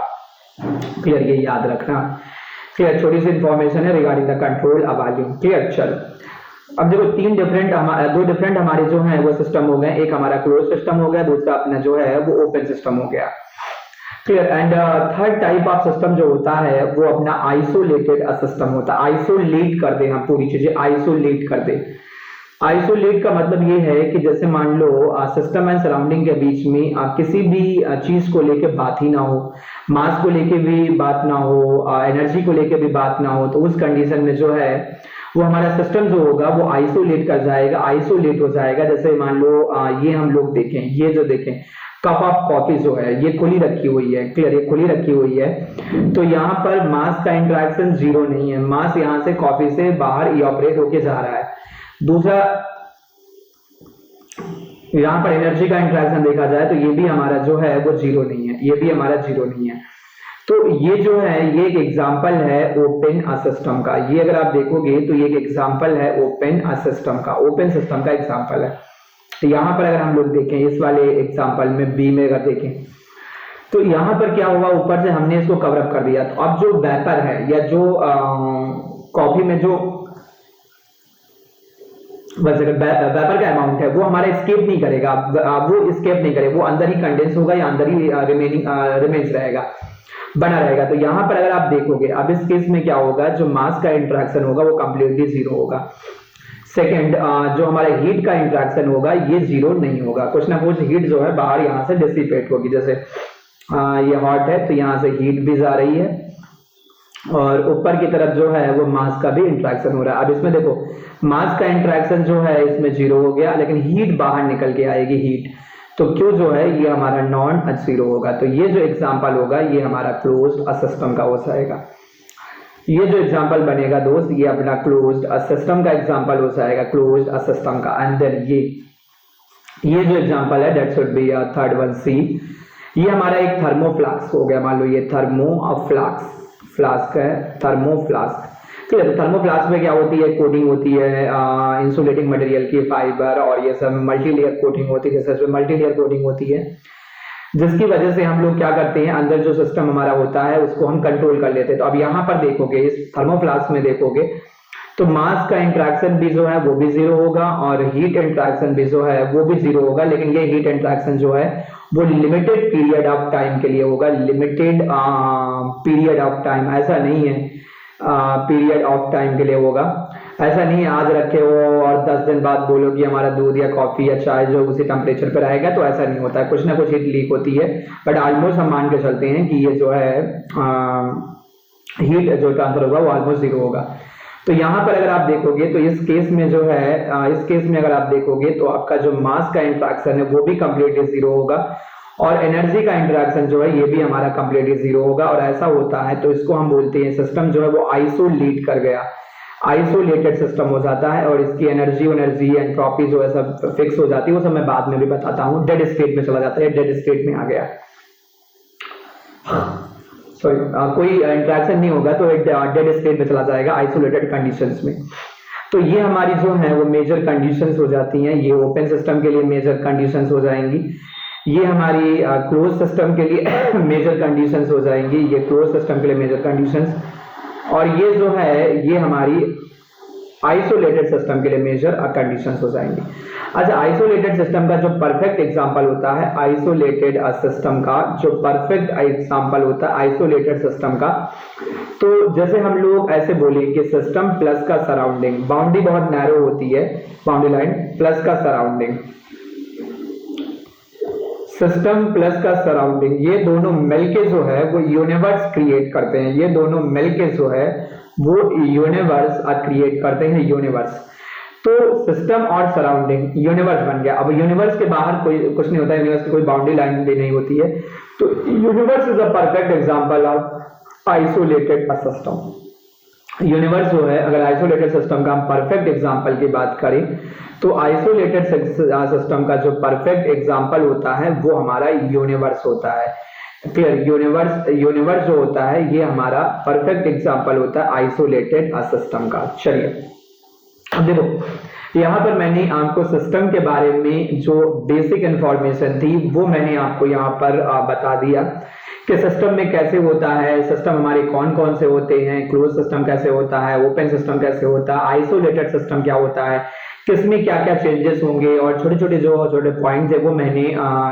Speaker 1: क्लियर? ये याद रखना। क्लियर? छोटी सी इंफॉर्मेशन है regarding the control volume. Clear? चलो अब देखो 2 डिफरेंट हमारे जो है वो सिस्टम हो गए। एक हमारा क्लोज सिस्टम हो गया, दूसरा अपना जो है वो ओपन सिस्टम हो गया। Clear? And third type of system जो होता है वो अपना आइसोलेटेड सिस्टम होता है। आइसोलेट कर दे, हम पूरी चीजें आइसोलेट कर दे। आइसोलेट का मतलब ये है कि जैसे मान लो सिस्टम एंड सराउंडिंग के बीच में किसी भी चीज को लेके बात ही ना हो, मास को लेके भी बात ना हो, एनर्जी को लेके भी बात ना हो, तो उस कंडीशन में जो है वो हमारा सिस्टम जो होगा वो आइसोलेट कर जाएगा, आइसोलेट हो जाएगा। जैसे मान लो ये हम लोग देखें, ये जो देखें कप ऑफ कॉफी जो है ये खुली रखी हुई है। क्लियर? ये खुली रखी हुई है, तो यहाँ पर मास का इंटरेक्शन 0 नहीं है, मास यहाँ से कॉफी से बाहर इवापोरेट होके जा रहा है। दूसरा, यहाँ पर एनर्जी का इंटरेक्शन देखा जाए तो ये भी हमारा जो है वो 0 नहीं है, ये भी हमारा 0 नहीं है। तो ये जो है ये एक एग्जाम्पल है ओपन सिस्टम का। ये अगर आप देखोगे तो ये एक एग्जाम्पल है ओपन सिस्टम का, ओपन सिस्टम का एग्जाम्पल है। तो यहाँ पर अगर हम लोग देखें इस वाले एग्जाम्पल में बी में अगर देखें तो यहाँ पर क्या हुआ, ऊपर से हमने इसको कवर अप कर दिया। तो अब जो वेपर है या जो कॉफी में जो वेपर का अमाउंट है वो हमारा स्केप नहीं करेगा, वो स्केप नहीं करेगा, वो अंदर ही कंडेंस होगा या अंदर ही रिमेन्स रहेगा, बना रहेगा। तो यहाँ पर अगर आप देखोगे अब इस केस में क्या होगा, जो मास का इंटरेक्शन होगा वो कंप्लीटली 0 होगा। सेकेंड, जो हमारे हीट का इंटरेक्शन होगा ये 0 नहीं होगा, कुछ ना कुछ हीट जो है बाहर यहाँ से डिसिपेट होगी। जैसे ये हॉट है तो यहाँ से हीट भी जा रही है, और ऊपर की तरफ जो है वो मास का भी इंटरेक्शन हो रहा है। अब इसमें देखो मास का इंटरेक्शन जो है इसमें 0 हो गया, लेकिन हीट बाहर निकल के आएगी हीट, तो क्यों जो है ये हमारा नॉन 0 होगा। तो ये जो एग्जांपल होगा ये हमारा क्लोज्ड सिस्टम का हो जाएगा। ये जो एग्जांपल बनेगा दोस्त ये अपना क्लोज्ड सिस्टम का एग्जांपल हो जाएगा, क्लोज्ड सिस्टम का। एंड देन ये जो एग्जांपल है that should be third one c. ये हमारा एक थर्मोफ्लास्क हो गया, मान लो ये फ्लास्क है, थर्मोफ्लास्क। ठीक है, तो थर्मोफ्लास्क में क्या होती है, कोटिंग होती है इंसुलेटिंग मटेरियल की, फाइबर और ये सब मल्टी लेयर कोटिंग होती है, जैसे इसमें मल्टी लेयर कोटिंग होती है, जिसकी वजह से हम लोग क्या करते हैं, अंदर जो सिस्टम हमारा होता है उसको हम कंट्रोल कर लेते हैं। तो अब यहाँ पर देखोगे, इस थर्मोफ्लास्क में देखोगे तो मास का इंट्रैक्शन भी जो है वो भी जीरो होगा और हीट इंट्रैक्शन भी जो है वो भी जीरो होगा, लेकिन ये हीट इंट्रैक्शन जो है वो लिमिटेड पीरियड ऑफ टाइम के लिए होगा, लिमिटेड पीरियड ऑफ टाइम, ऐसा नहीं है पीरियड ऑफ टाइम के लिए होगा, ऐसा नहीं है आज रखे हो और 10 दिन बाद बोलो कि हमारा दूध या कॉफी या चाय जो उसी टेम्परेचर पर रहेगा, तो ऐसा नहीं होता है, कुछ ना कुछ हीट लीक होती है, बट ऑलमोस्ट हम मान के चलते हैं कि ये जो है हीट जो ट्रांसफर होगा वो ऑलमोस्ट जीरो होगा। तो यहाँ पर अगर आप देखोगे तो इस केस में जो है इस केस में अगर आप देखोगे तो आपका जो मास का इंट्रैक्शन है वो भी कंप्लीटली जीरो होगा और एनर्जी का इंट्रैक्शन जो है ये भी हमारा कंप्लीटली जीरो होगा। और ऐसा होता है तो इसको हम बोलते हैं सिस्टम जो है वो आइसोलेट कर गया, आइसोलेटेड सिस्टम हो जाता है और इसकी एनर्जी एंट्रोपी जो है सब फिक्स हो जाती है, वो सब मैं बाद में भी बताता हूँ। डेड स्टेट में चला जाता है, डेड स्टेट में आ गया, सॉरी कोई इंट्रैक्शन नहीं होगा तो डेड स्टेट में चला जाएगा आइसोलेटेड कंडीशंस में। तो ये हमारी जो है वो मेजर कंडीशंस हो जाती हैं, ये ओपन सिस्टम के लिए मेजर कंडीशंस हो जाएंगी, ये हमारी क्लोज सिस्टम के लिए मेजर कंडीशंस हो जाएंगी, ये क्लोज सिस्टम के लिए मेजर कंडीशंस, और ये जो है ये हमारी आइसोलेटेड सिस्टम के लिए मेजर कंडीशंस हो जाएंगी। अच्छा, आइसोलेटेड सिस्टम का जो परफेक्ट एग्जांपल होता है, आइसोलेटेड सिस्टम का जो परफेक्ट एग्जांपल होता है आइसोलेटेड सिस्टम का, तो जैसे हम लोग ऐसे बोले कि सिस्टम प्लस का सराउंडिंग, बाउंड्री बहुत नैरो होती है, बाउंड्री लाइन प्लस का सराउंडिंग, सिस्टम प्लस का सराउंडिंग, ये दोनों मिलके जो है वो यूनिवर्स क्रिएट करते हैं, ये दोनों मिलके जो है वो यूनिवर्स क्रिएट करते हैं, यूनिवर्स। तो सिस्टम और सराउंडिंग यूनिवर्स बन गया। अब यूनिवर्स के बाहर कोई कुछ नहीं होता है, यूनिवर्स की कोई बाउंड्री लाइन भी नहीं होती है, तो universe is a perfect example of isolated system. Universe जो है, अगर आइसोलेटेड सिस्टम का हम परफेक्ट एग्जांपल की बात करें तो आइसोलेटेड सिस्टम का जो परफेक्ट एग्जांपल होता है वो हमारा यूनिवर्स होता है। क्लियर, यूनिवर्स जो होता है ये हमारा परफेक्ट एग्जांपल होता है आइसोलेटेड सिस्टम का। चलिए अब देखो, यहाँ पर मैंने आपको सिस्टम के बारे में जो बेसिक इंफॉर्मेशन थी वो मैंने आपको यहाँ पर बता दिया कि सिस्टम में कैसे होता है, सिस्टम हमारे कौन कौन से होते हैं, क्लोज सिस्टम कैसे होता है, ओपन सिस्टम कैसे होता है, आइसोलेटेड सिस्टम क्या होता है, किसमें क्या क्या चेंजेस होंगे, और छोटे छोटे जो छोटे पॉइंट्स है वो मैंने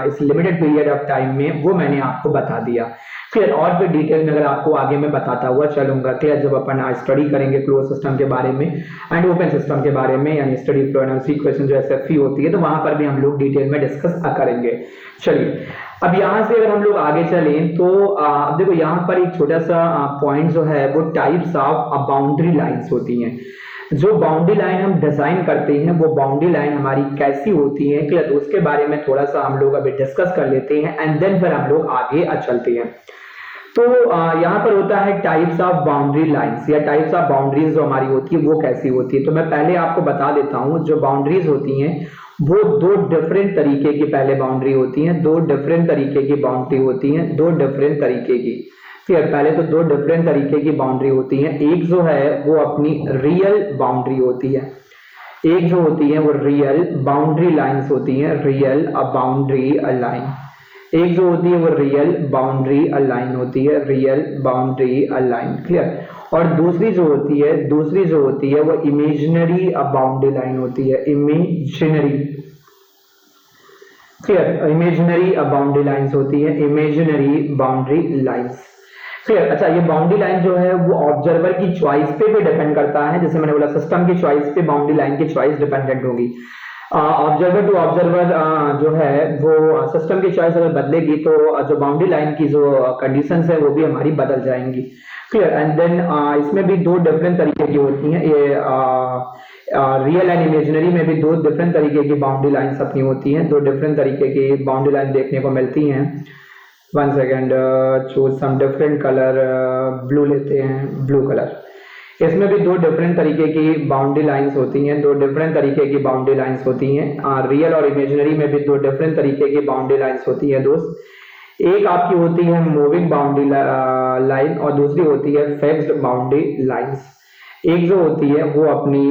Speaker 1: इस लिमिटेड पीरियड ऑफ टाइम में वो मैंने आपको बता दिया। क्लियर, और फिर डिटेल में अगर आपको आगे मैं बताता हुआ चलूंगा, क्लियर, जब अपन स्टडी करेंगे क्लोज सिस्टम के बारे में एंड ओपन सिस्टम के बारे में, यानी स्टडी फ्लो एनालिसिस इक्वेशन जो एसएफई होती है, तो वहां पर भी हम लोग डिटेल में डिस्कस करेंगे। चलिए अब यहाँ से अगर हम लोग आगे चलें तो अब देखो यहाँ पर एक छोटा सा पॉइंट जो है वो टाइप्स ऑफ बाउंड्री लाइंस होती हैं। जो बाउंड्री लाइन हम डिजाइन करते हैं वो बाउंड्री लाइन हमारी कैसी होती है, क्लियर, तो उसके बारे में थोड़ा सा हम लोग अभी डिस्कस कर लेते हैं एंड देन फिर हम लोग आगे चलते हैं। तो यहाँ पर होता है टाइप्स ऑफ बाउंड्री लाइंस या टाइप्स ऑफ बाउंड्रीज जो हमारी होती है वो कैसी होती है। तो मैं पहले आपको बता देता हूँ, जो बाउंड्रीज होती हैं वो दो डिफरेंट तरीके की पहले बाउंड्री होती हैं, दो डिफरेंट तरीके की बाउंड्री होती हैं, दो डिफरेंट तरीके की। फिर पहले तो दो डिफरेंट तरीके की बाउंड्री होती हैं, एक जो है वो अपनी रियल बाउंड्री होती है, एक जो होती है वो रियल बाउंड्री लाइंस होती हैं, रियल बाउंड्री लाइन, एक जो होती है वो रियल बाउंड्री लाइन होती है, रियल बाउंड्री लाइन। क्लियर, और दूसरी जो होती है वो इमेजिनरी बाउंड्री लाइन होती है, imaginary. Clear, imaginary boundary lines होती है, इमेजिनरी बाउंड्री लाइंस। क्लियर, अच्छा, ये बाउंड्री लाइन जो है वो ऑब्जर्वर की चॉइस पे भी डिपेंड करता है, जैसे मैंने बोला सिस्टम की चॉइस पे बाउंड्री लाइन की चॉइस डिपेंडेंट होगी। ऑब्जर्वर टू ऑब्जर्वर जो है वो सिस्टम की चॉइस अगर बदलेगी तो जो बाउंड्री लाइन की जो कंडीशंस है वो भी हमारी बदल जाएंगी। क्लियर, एंड देन इसमें भी दो डिफरेंट तरीके की होती हैं, ये रियल एंड इमेजिनरी में भी दो डिफरेंट तरीके की बाउंड्री लाइंस अपनी होती हैं, दो डिफरेंट तरीके की बाउंड्री लाइन देखने को मिलती हैं। One second, choose some different colour, blue लेते हैं, ब्लू कलर। इसमें भी दो डिफरेंट तरीके की बाउंड्री लाइंस होती हैं, दो डिफरेंट तरीके की बाउंड्री लाइंस होती हैं। रियल और इमेजिनरी में भी दो डिफरेंट तरीके की बाउंड्री लाइंस होती है दोस्त। एक आपकी होती है मूविंग बाउंड्री लाइन और दूसरी होती है फिक्स्ड बाउंड्री लाइंस। एक जो होती है वो अपनी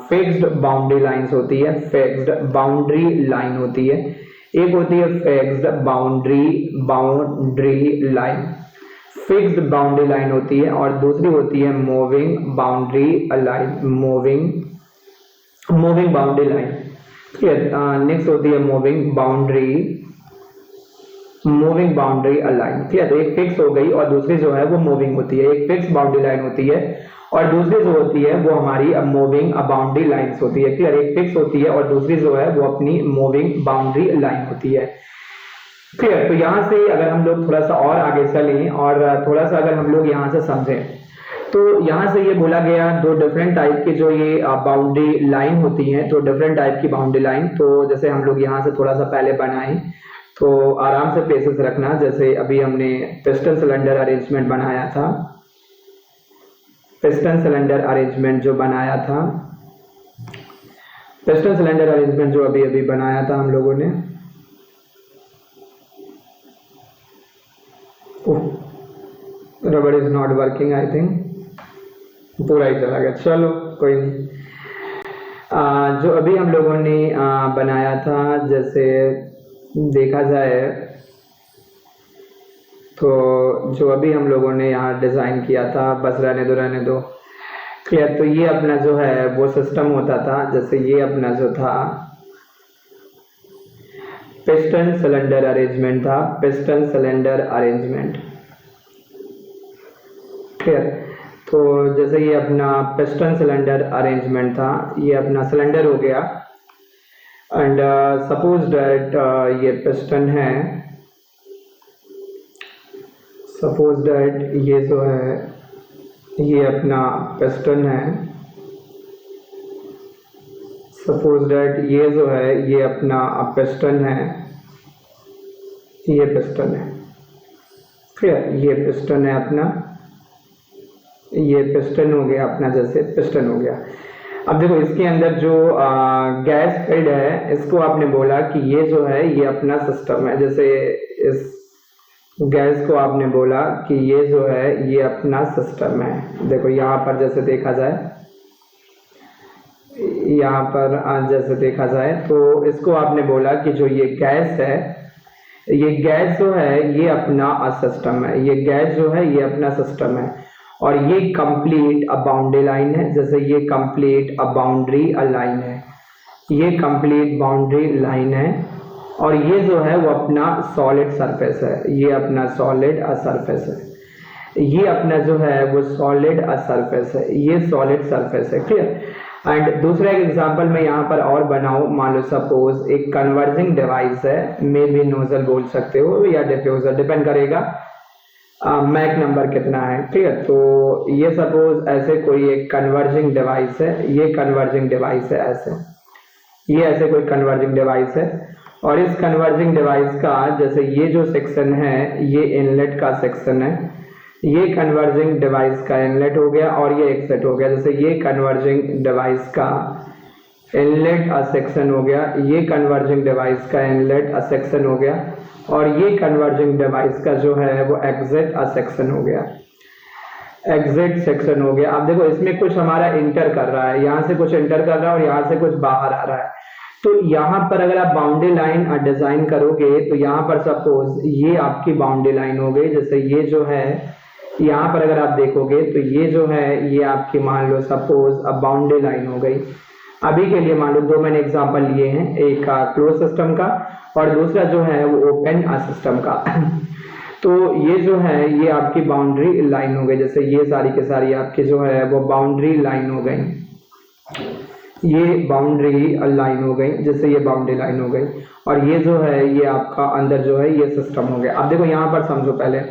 Speaker 1: फिक्स्ड बाउंड्री लाइंस होती है, फिक्स्ड बाउंड्री लाइन होती है। एक होती है fixed boundary line, fixed boundary line होती है, और दूसरी होती है moving boundary line, moving boundary line. Clear. Next होती है मूविंग बाउंड्री लाइन। क्लियर। तो एक फिक्स हो गई और दूसरी जो है वो मूविंग होती है। एक फिक्स बाउंड्री लाइन होती है और दूसरी जो होती है वो हमारी मूविंग बाउंड्री लाइंस होती है। क्लियर। एक फिक्स होती है और दूसरी जो है वो अपनी मूविंग बाउंड्री लाइन होती है। क्लियर। तो यहाँ से अगर हम लोग थोड़ा सा और आगे चलें और थोड़ा सा अगर हम लोग यहाँ से समझें, तो यहाँ से ये बोला गया दो डिफरेंट टाइप की जो ये बाउंड्री लाइन होती हैं, तो डिफरेंट टाइप की बाउंड्री लाइन। तो जैसे हम लोग यहाँ से थोड़ा सा पहले बनाए, तो आराम से पेसेस रखना। जैसे अभी हमने पिस्टन सिलेंडर अरेंजमेंट बनाया था, पिस्टन सिलेंडर अरेंजमेंट जो बनाया था, पिस्टन सिलेंडर अरेंजमेंट जो अभी अभी बनाया था हम लोगों ने। रबड़ is not working, I think पूरा ही चला गया, चलो कोई नहीं। जो अभी हम लोगों ने बनाया था, जैसे देखा जाए तो जो अभी हम लोगों ने यहाँ डिज़ाइन किया था, बस रहने दो। क्लियर। तो ये अपना जो है वो सिस्टम होता था, जैसे ये अपना जो था पिस्टन सिलेंडर अरेंजमेंट था, पिस्टन सिलेंडर अरेंजमेंट। क्लियर। तो जैसे ये अपना पिस्टन सिलेंडर अरेंजमेंट था, ये अपना सिलेंडर हो गया एंड सपोज दैट ये पिस्टन है, सपोज दैट ये जो है ये अपना पिस्टन है, सपोज दैट ये जो है ये अपना पिस्टन है, ये पिस्टन है। क्लियर। ये पिस्टन है अपना, ये पिस्टन हो गया अपना, जैसे पिस्टन हो गया। अब देखो इसके अंदर जो गैस फील्ड है, इसको आपने बोला कि ये जो है ये अपना सिस्टम है। जैसे इस गैस को आपने बोला कि ये जो है ये अपना सिस्टम है। देखो यहाँ पर जैसे देखा जाए, यहाँ पर जैसे देखा जाए तो इसको आपने बोला कि जो ये गैस है, ये गैस जो है ये अपना सिस्टम है, ये गैस जो है ये अपना सिस्टम है, और ये कंप्लीट बाउंड्री लाइन है। जैसे ये कंप्लीट बाउंड्री लाइन है, ये कंप्लीट बाउंड्री लाइन है, और ये जो है वो अपना सॉलिड सरफेस है, ये अपना सॉलिड सरफेस है, ये अपना जो है वो सॉलिड सरफेस है, ये सॉलिड सरफेस है। क्लियर। एंड दूसरा एक एग्जांपल मैं यहाँ पर और बनाऊँ, मान लो सपोज एक कन्वर्जिंग डिवाइस है, मे बी नोजल बोल सकते हो या डिफ्यूजर, डिपेंड करेगा मैक नंबर कितना है। क्लियर। तो ये सपोज ऐसे कोई एक कन्वर्जिंग डिवाइस है, ये कन्वर्जिंग डिवाइस है, ऐसे ये ऐसे कोई कन्वर्जिंग डिवाइस है, और इस कन्वर्जिंग डिवाइस का जैसे ये जो सेक्शन है ये इनलेट का सेक्शन है, ये कन्वर्जिंग डिवाइस का इनलेट हो गया और ये एग्जिट हो गया। जैसे ये कन्वर्जिंग डिवाइस का इनलेट सेक्शन हो गया, ये कन्वर्जिंग डिवाइस का इनलेट सेक्शन हो गया, और ये कन्वर्जिंग डिवाइस का जो है वो एग्जिट सेक्शन हो गया, एग्जिट सेक्शन हो गया। अब देखो इसमें कुछ हमारा इंटर कर रहा है, यहाँ से कुछ इंटर कर रहा है और यहाँ से कुछ बाहर आ रहा है। तो यहाँ पर अगर आप बाउंड्री लाइन डिजाइन करोगे तो यहाँ पर सपोज ये आपकी बाउंड्री लाइन हो गई। जैसे ये जो है यहाँ पर अगर आप देखोगे तो ये जो है ये आपकी मान लो सपोज अब बाउंड्री लाइन हो गई। अभी के लिए मान लो दो मैंने एग्जांपल लिए हैं, एक क्लोज सिस्टम का और दूसरा जो है वो ओपन सिस्टम का। तो ये जो है ये आपकी बाउंड्री लाइन हो गई। जैसे ये सारी के सारी आपकी जो है वो बाउंड्री लाइन हो गई, ये बाउंड्री लाइन हो गई, जैसे ये बाउंड्री लाइन हो गई, और ये जो है ये आपका अंदर जो है ये सिस्टम हो गया। अब देखो यहाँ पर समझो, पहले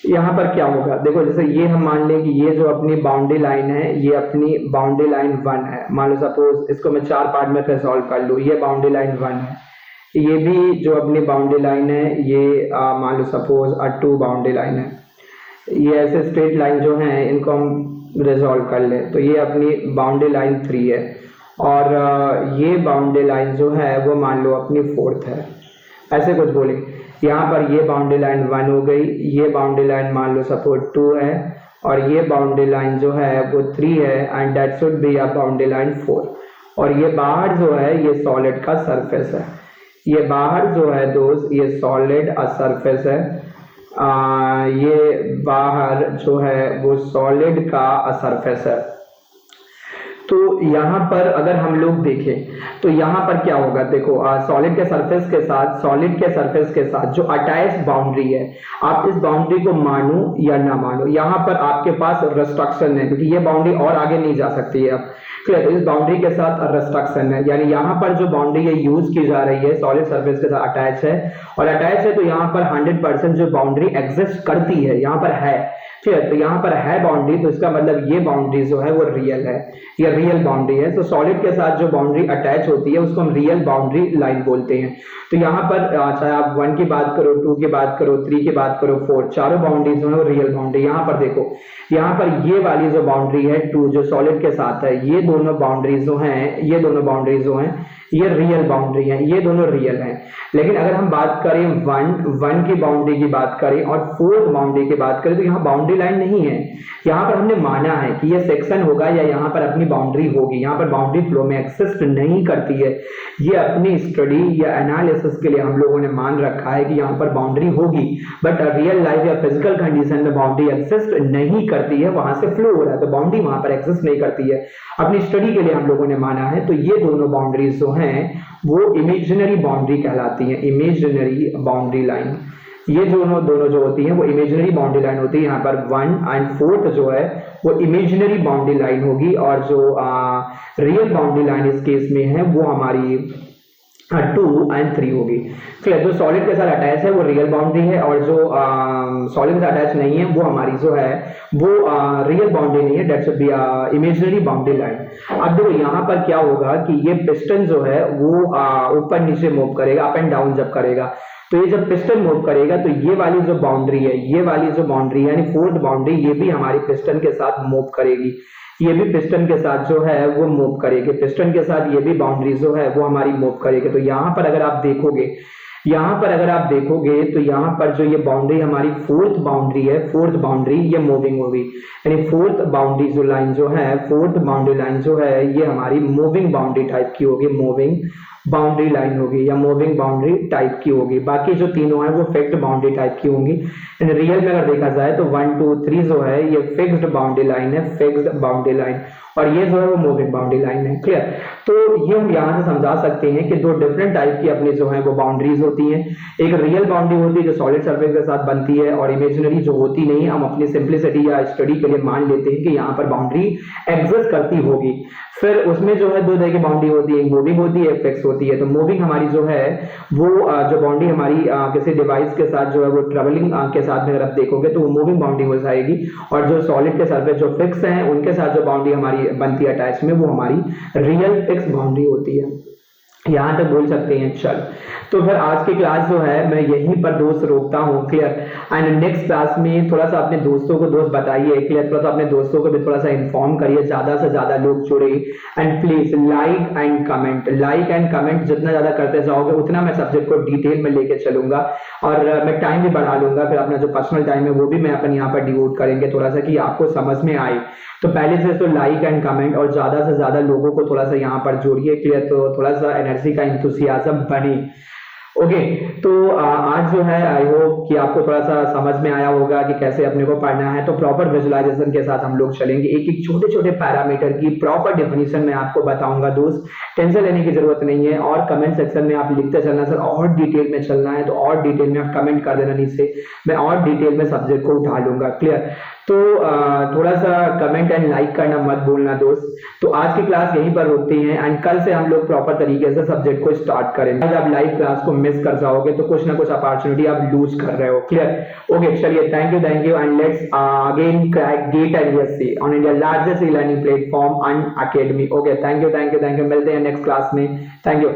Speaker 1: यहाँ पर क्या होगा, देखो जैसे ये हम मान लें कि ये जो अपनी बाउंड्री लाइन है ये अपनी बाउंड्री लाइन 1 है। मान लो सपोज इसको मैं 4 पार्ट में फिर सॉल्व कर लूँ, ये बाउंड्री लाइन 1 है, ये भी जो अपनी बाउंड्री लाइन है ये मान लो सपोज 2 बाउंड्री लाइन है। ये ऐसे स्ट्रेट लाइन जो हैं इनको हम रिजॉल्व कर ले तो ये अपनी बाउंड्री लाइन 3 है, और ये बाउंड्री लाइन जो है वो मान लो अपनी 4th है, ऐसे कुछ बोले। यहाँ पर ये बाउंड्री लाइन 1 हो गई, ये बाउंड्री लाइन मान लो सपोज 2 है, और ये बाउंड्री लाइन जो है वो 3 है, and that should be a boundary line 4। और ये बाहर जो है ये सॉलिड का सरफेस है, ये बाहर जो है दोस्त ये सॉलिड अ सरफेस है, ये बाहर जो है वो सॉलिड का सरफेस है। तो यहाँ पर अगर हम लोग देखें तो यहाँ पर क्या होगा, देखो सॉलिड के सरफेस के साथ जो अटैच बाउंड्री है, आप इस बाउंड्री को मानो या ना मानो, यहाँ पर आपके पास रिस्ट्रक्शन है, क्योंकि ये बाउंड्री और आगे नहीं जा सकती है अब, क्लियर। तो इस बाउंड्री के साथ रिस्ट्रक्शन है, यानी यहाँ पर जो बाउंड्री है यूज की जा रही है सॉलिड सरफेस के साथ अटैच है, और अटैच है तो यहाँ पर 100% जो बाउंड्री एग्जिस्ट करती है यहाँ पर है, ठीक है। तो यहाँ पर है बाउंड्री, तो इसका मतलब ये बाउंड्री जो है वो रियल है, ये रियल बाउंड्री है। तो सॉलिड के साथ जो बाउंड्री अटैच होती है उसको हम रियल बाउंड्री लाइन बोलते हैं। तो यहाँ पर चाहे आप 1 की बात करो, 2 की बात करो, 3 की बात करो, 4, चारों बाउंड्री जो है वो रियल बाउंड्री। यहाँ पर देखो, यहाँ पर ये वाली जो बाउंड्री है 2 जो सॉलिड के साथ है, ये दोनों बाउंड्रीज जो हैं, ये दोनों बाउंड्रीज जो हैं ये रियल बाउंड्री है, ये दोनों रियल हैं। लेकिन अगर हम बात करें 1 की बाउंड्री की बात करें और 4th बाउंड्री की बात करें, तो यहाँ बाउंड्री लाइन नहीं है। यहाँ पर हमने माना है कि ये सेक्शन होगा या यहाँ पर अपनी बाउंड्री होगी, यहाँ पर बाउंड्री फ्लो में एक्सिस्ट नहीं करती है। ये अपनी स्टडी या एनालिसिस के लिए हम लोगों ने मान रखा है कि यहाँ पर बाउंड्री होगी, बट रियल लाइफ या फिजिकल कंडीशन में बाउंड्री एक्सिस्ट नहीं करती है, वहां से फ्लो हो रहा है तो बाउंड्री वहां पर एक्सिस्ट नहीं करती है। अपनी स्टडी के लिए हम लोगों ने माना है। तो ये दोनों बाउंड्रीज जो हैं वो इमेजिनरी बाउंड्री कहलाती है, इमेजिनरी बाउंड्री लाइन। ये दोनों जो होती हैं वो इमेजिनरी बाउंड्री लाइन होती है। यहाँ पर 1 एंड 4th जो है वो इमेजिनरी बाउंड्री लाइन होगी, और जो रियल बाउंड्री लाइन इस केस में है वो हमारी 2 एंड 3 होगी। क्लियर। जो सॉलिड के साथ अटैच है वो रियल बाउंड्री है, और जो सॉलिड के साथ अटैच नहीं है वो हमारी जो है वो रियल बाउंड्री नहीं है, that should be imaginary boundary line. अब देखो यहाँ पर क्या होगा कि ये पिस्टन जो है वो ऊपर नीचे मूव करेगा, अप एंड डाउन जब करेगा, तो ये जब पिस्टन मूव करेगा तो ये वाली जो बाउंड्री है, ये वाली जो बाउंड्री है यानी 4th बाउंड्री, ये भी हमारी पिस्टन के साथ मूव करेगी, ये भी पिस्टन के साथ जो है वो मूव करेगी, पिस्टन के साथ ये भी बाउंड्री जो है वो हमारी मूव करेगी। तो यहाँ पर अगर आप देखोगे, तो यहाँ पर जो ये बाउंड्री हमारी 4th बाउंड्री है, 4th बाउंड्री ये मूविंग होगी, यानी 4th बाउंड्री जो लाइन जो है, 4th बाउंड्री लाइन जो है ये हमारी मूविंग बाउंड्री टाइप की होगी, मूविंग बाउंड्री लाइन होगी या मूविंग बाउंड्री टाइप की होगी। बाकी जो तीनों है वो फिक्स्ड बाउंड्री टाइप की होंगी। रियल में अगर देखा जाए तो 1 2 3 जो है ये फिक्स्ड बाउंड्री लाइन है, फिक्स्ड बाउंड्री लाइन, और ये जो है वो मूविंग बाउंड्री लाइन है। क्लियर। तो ये हम यहाँ से समझा सकते हैं कि 2 डिफरेंट टाइप की अपनी जो है वो बाउंड्रीज होती हैं। एक रियल बाउंड्री होती है जो सॉलिड सरफेस के साथ बनती है, और इमेजिनरी जो होती नहीं, हम अपनी सिंप्लिसिटी या स्टडी के लिए मान लेते हैं कि यहाँ पर बाउंड्री एग्जिस्ट करती होगी। फिर उसमें जो है 2 तरह की बाउंड्री होती है, एक मूविंग होती है, एक फिक्स होती है। तो मूविंग हमारी जो है वो जो बाउंड्री हमारी किसी डिवाइस के साथ जो है वो ट्रेवलिंग के साथ में अगर आप देखोगे तो वो मूविंग बाउंड्री हो जाएगी, और जो सॉलिड के सरफेस जो फिक्स हैं उनके साथ जो बाउंड्री हमारी बनती है अटैच में वो हमारी रियल फिक्स बाउंड्री होती है। यहाँ तक बोल सकते हैं। चल, तो फिर आज की क्लास जो है मैं यहीं पर दोस्त रोकता हूँ। क्लियर। एंड नेक्स्ट क्लास में थोड़ा सा अपने दोस्तों को दोस्त बताइए, क्लियर, थोड़ा सा अपने दोस्तों को भी थोड़ा सा इन्फॉर्म करिए, ज्यादा से ज्यादा लोग जुड़े। And please like and comment जितना ज्यादा करते जाओगे उतना मैं सब्जेक्ट को डिटेल में लेके चलूंगा, और मैं टाइम भी बढ़ा लूंगा। फिर अपना जो पर्सनल टाइम है वो भी मैं अपन यहाँ पर डिवोट करेंगे थोड़ा सा, कि आपको समझ में आए। तो पहले से तो लाइक एंड कमेंट, और ज्यादा से ज्यादा लोगों को थोड़ा सा यहाँ पर जोड़िए। क्लियर। तो थोड़ा सा एनर्जी का इंथुसियाज्म बने। ओके, तो आज जो है आई होप कि आपको थोड़ा सा समझ में आया होगा कि कैसे अपने को पढ़ना है। तो प्रॉपर विजुअलाइजेशन के साथ हम लोग चलेंगे, एक एक छोटे छोटे पैरामीटर की प्रॉपर डेफिनेशन में आपको बताऊंगा दोस्त, टेंशन लेने की जरूरत नहीं है। और कमेंट सेक्शन में आप लिखते चलना सर और डिटेल में चलना है, तो और डिटेल में आप कमेंट कर देना नीचे, मैं और डिटेल में सब्जेक्ट को उठा लूंगा। क्लियर। तो थोड़ा सा कमेंट एंड लाइक करना मत भूलना दोस्त। तो आज की क्लास यहीं पर रोकते हैं, एंड कल से हम लोग प्रॉपर तरीके से सब्जेक्ट को स्टार्ट करेंगे। आज आप लाइव क्लास को मिस कर जाओगे तो कुछ ना कुछ अपॉर्चुनिटी आप लूज कर रहे हो। क्लियर। ओके, चलिए, thank you and let's again crack GATE and USC on India largest e learning platform Unacademy. Okay, thank you, मिलते हैं नेक्स्ट क्लास में। Thank you.